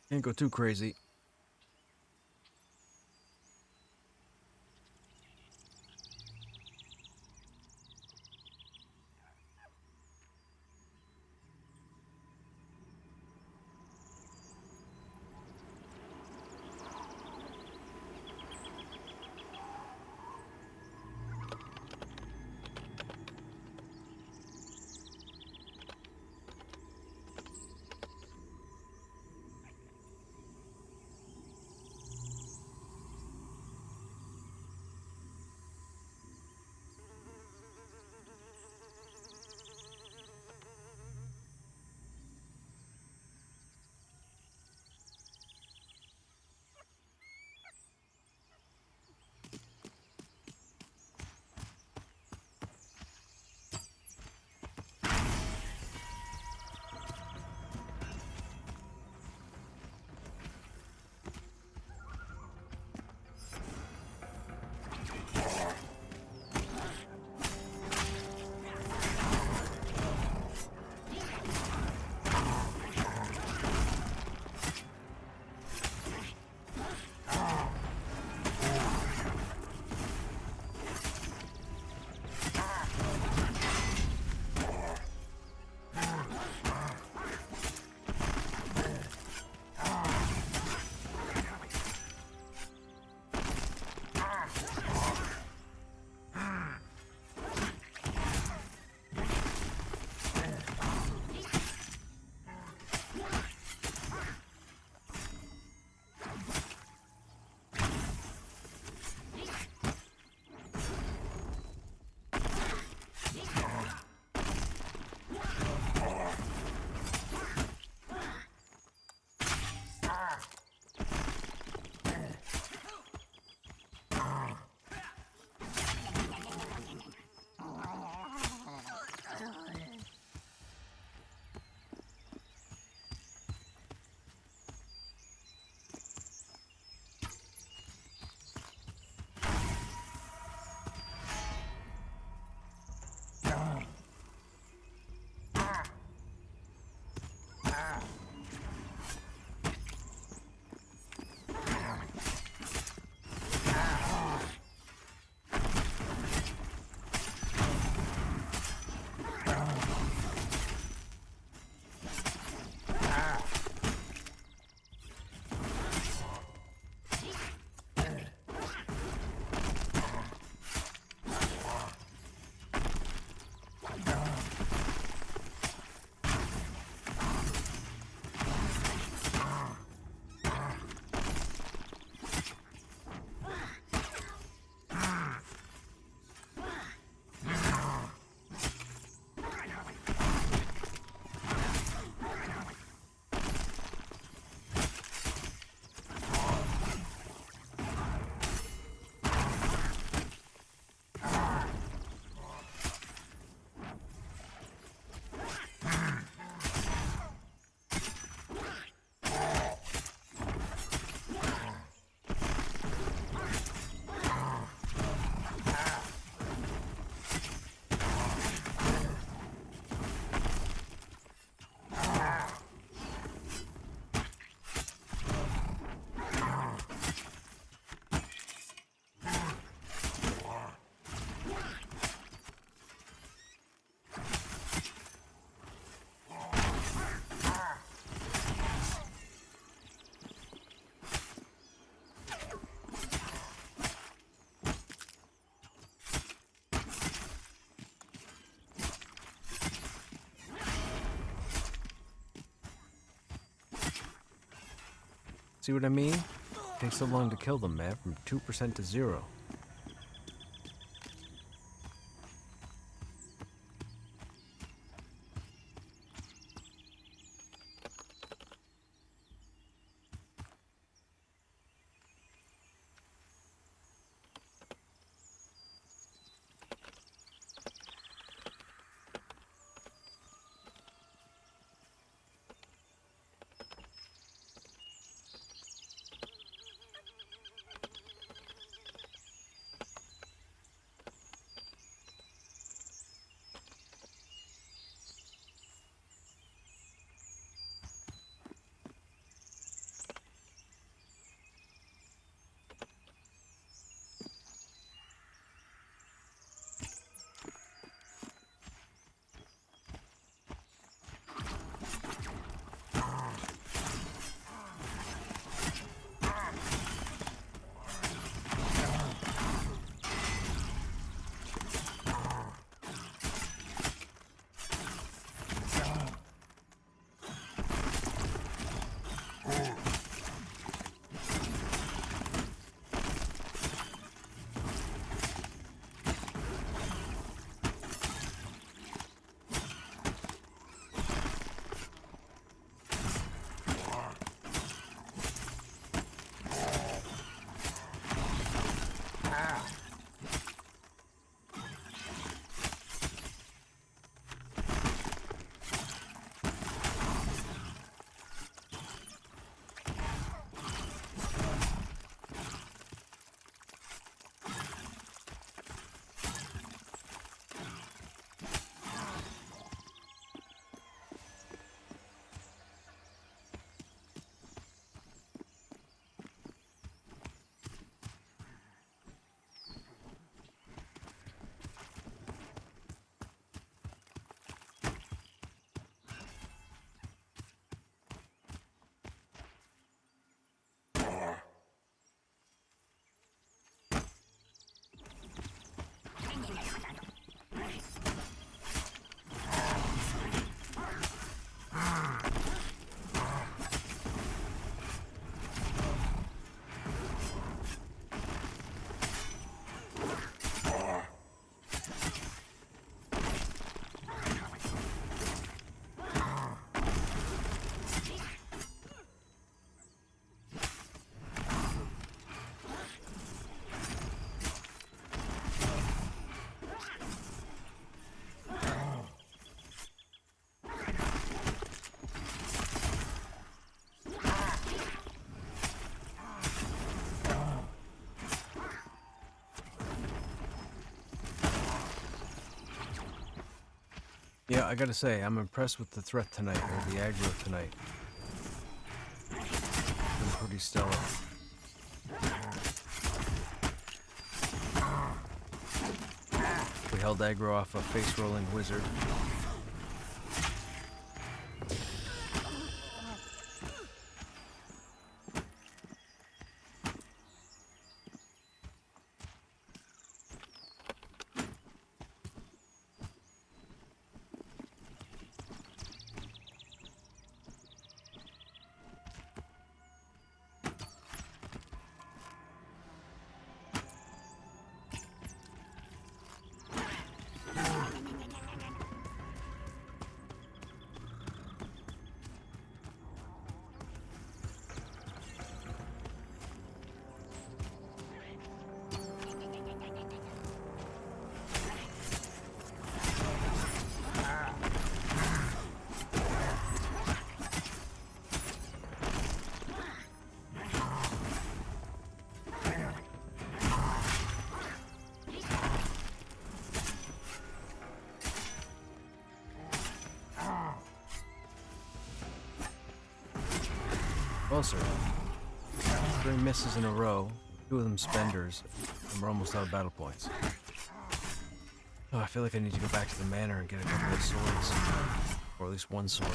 Can't go too crazy. See what I mean? Takes so long to kill them, man, from 2% to 0. Yeah, I gotta say, I'm impressed with the threat tonight, or the aggro tonight. Been pretty stellar. We held aggro off a face-rolling wizard. Well, sir. 3 misses in a row, 2 of them spenders, and we're almost out of battle points. Oh, I feel like I need to go back to the manor and get a couple of swords. Or at least one sword.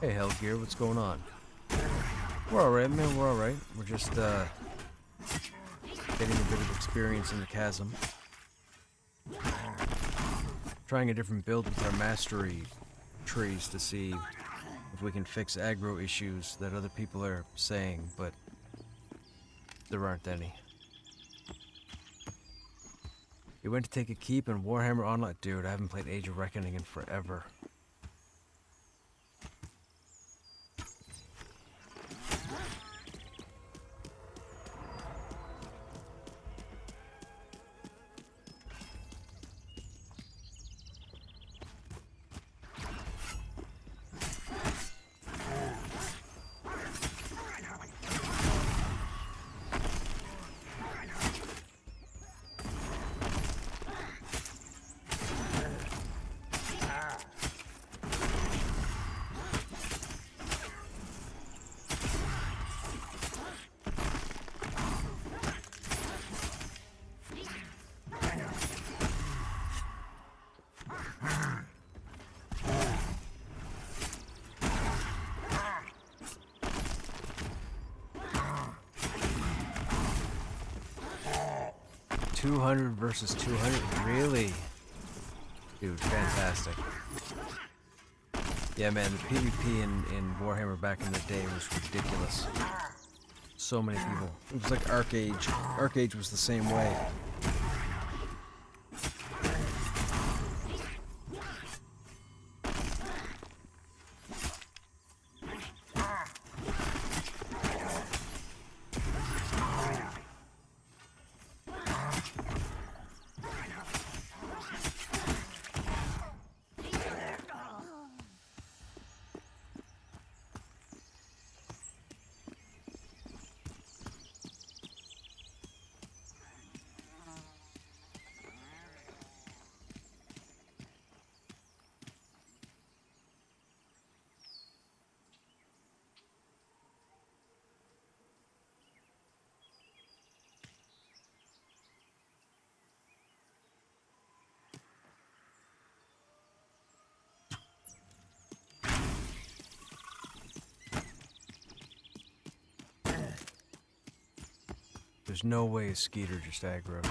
Hey, Hellgear, what's going on? We're alright, man, we're alright. We're just, getting a bit of experience in the chasm. Trying a different build with our mastery trees to see if we can fix aggro issues that other people are saying, but there aren't any. You went to take a keep in Warhammer Online? Dude, I haven't played Age of Reckoning in forever. 200 versus 200? Really? Dude, fantastic. Yeah, man, the PvP in Warhammer back in the day was ridiculous. So many people. It was like Arcade. Arcade was the same way. There's no way a Skeeter just aggroed.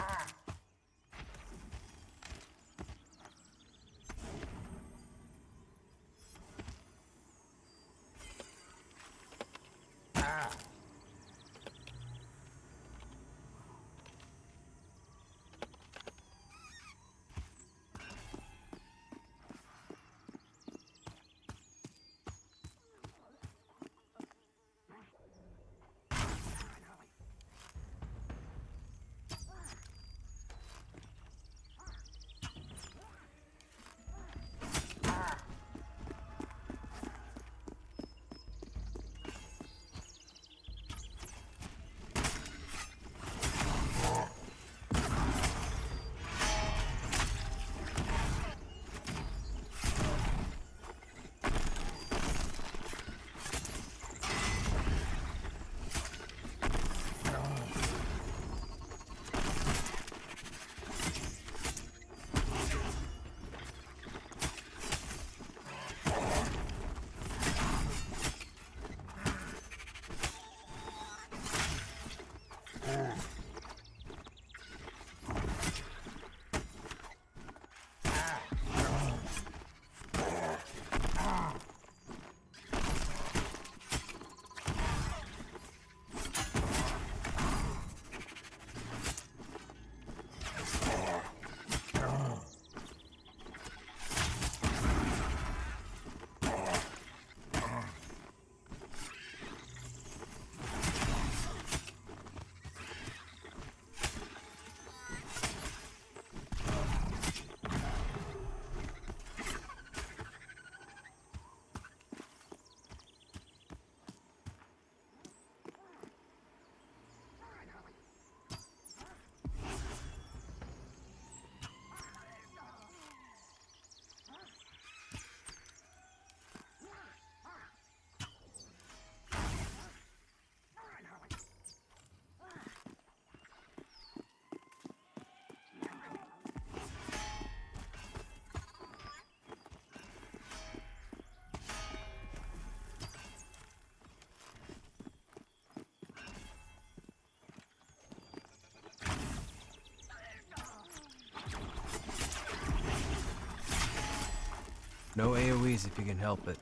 No AoEs if you can help it.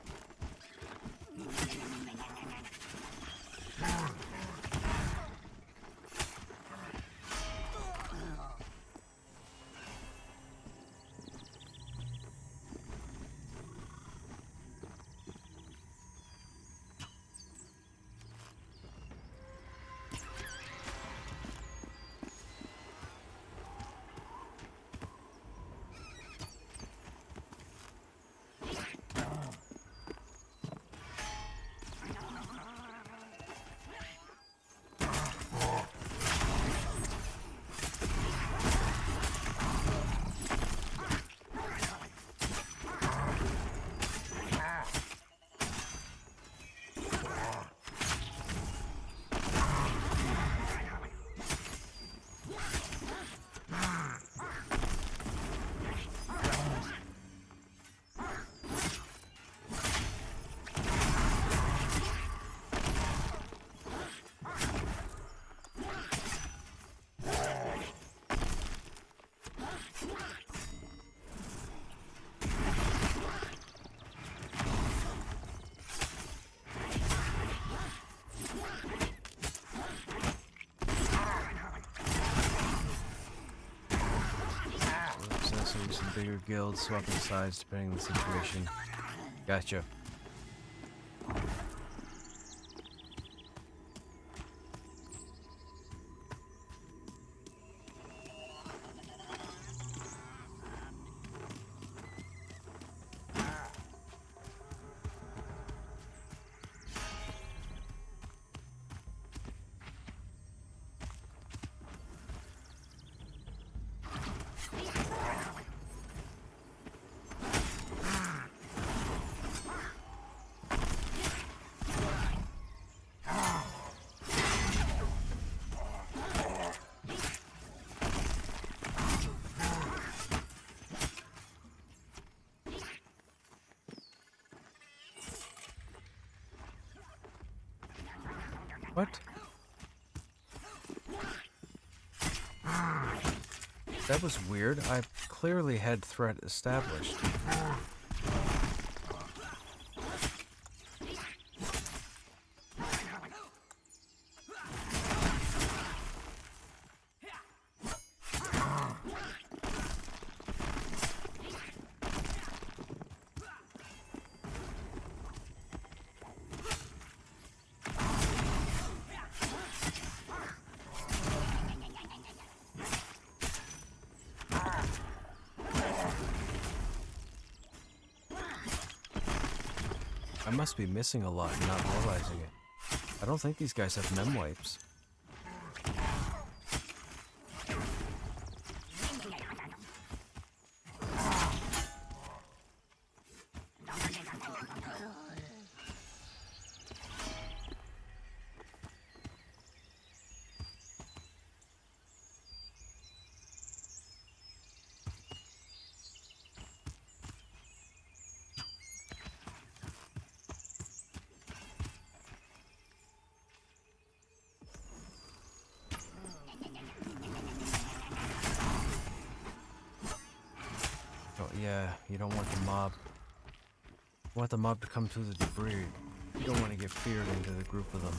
bigger guilds, swapping sides depending on the situation. Gotcha. What? That was weird. I clearly had threat established. I must be missing a lot and not realizing it. I don't think these guys have mem wipes. Yeah, you don't want the mob. You want the mob to come through the debris. You don't want to get feared into the group of them.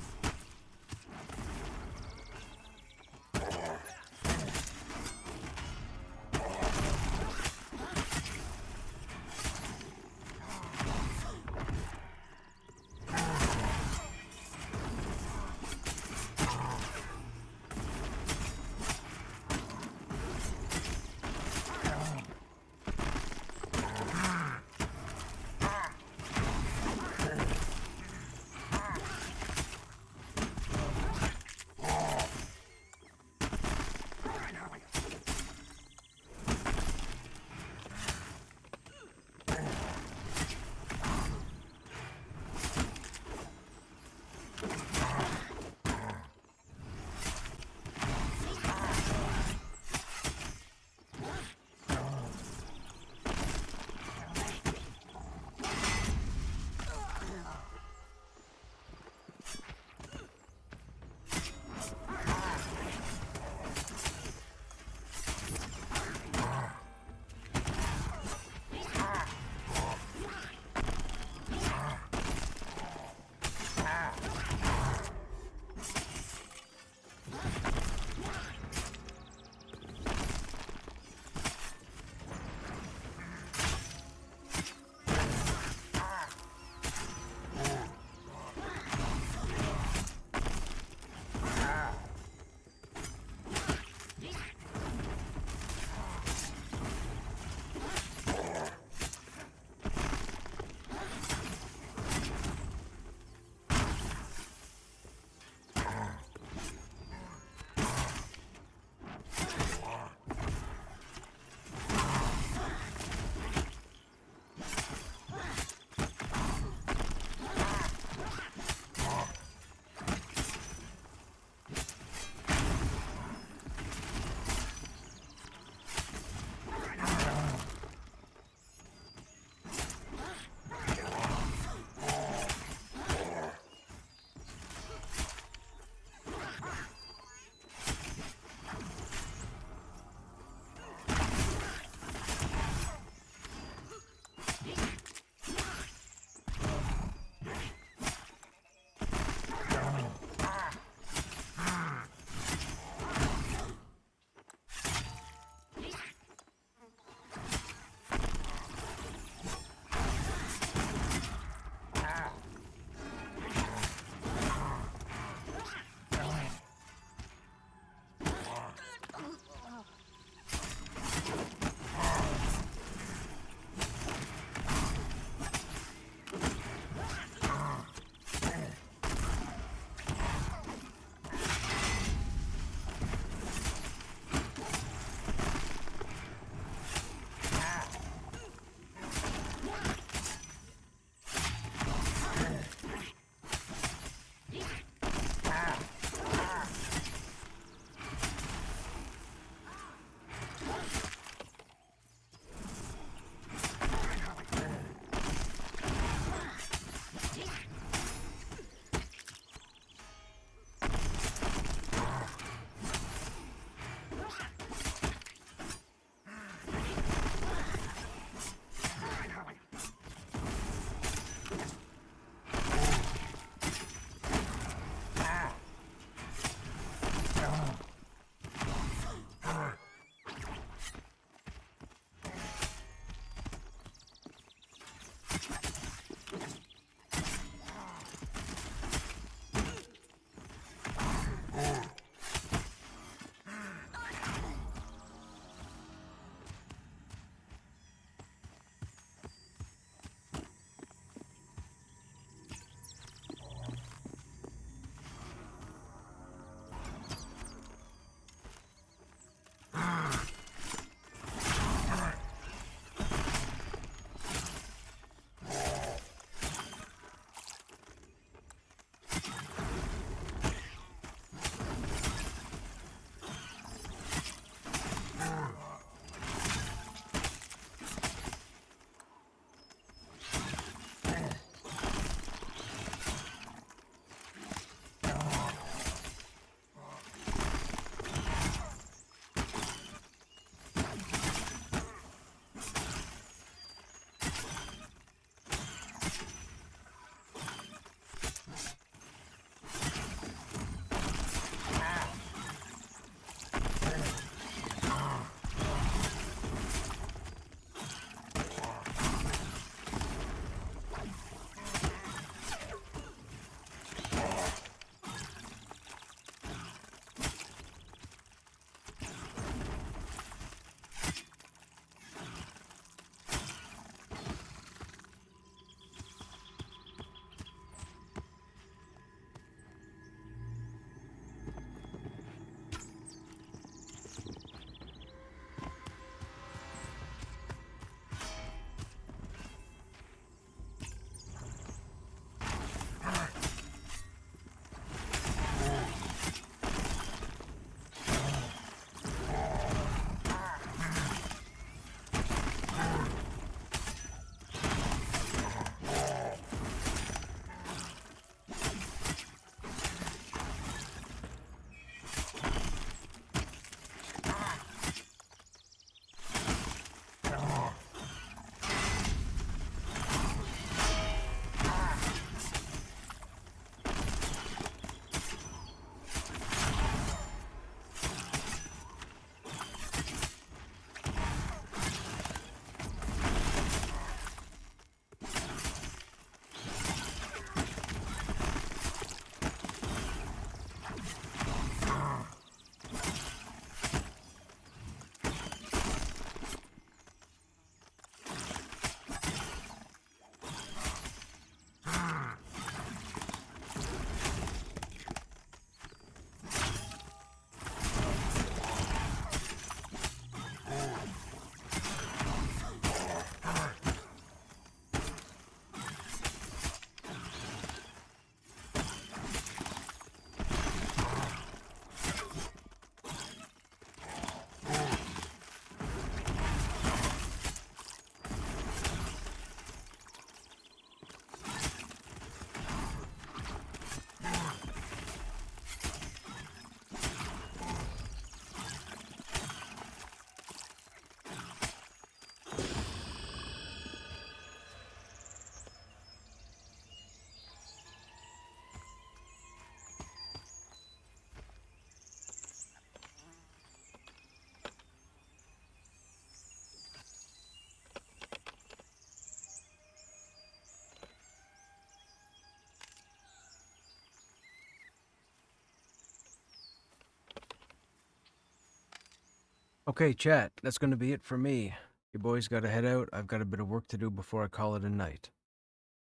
Okay, chat, that's going to be it for me. You boys got to head out. I've got a bit of work to do before I call it a night.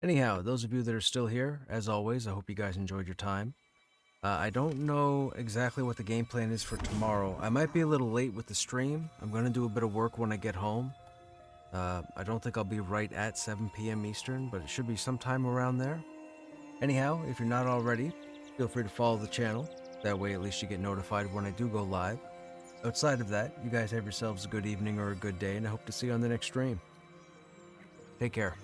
Anyhow, those of you that are still here, as always, I hope you guys enjoyed your time. I don't know exactly what the game plan is for tomorrow. I might be a little late with the stream. I'm going to do a bit of work when I get home. I don't think I'll be right at 7 p.m. Eastern, but it should be sometime around there. Anyhow, if you're not already, feel free to follow the channel. That way at least you get notified when I do go live. Outside of that, you guys have yourselves a good evening or a good day, and I hope to see you on the next stream. Take care.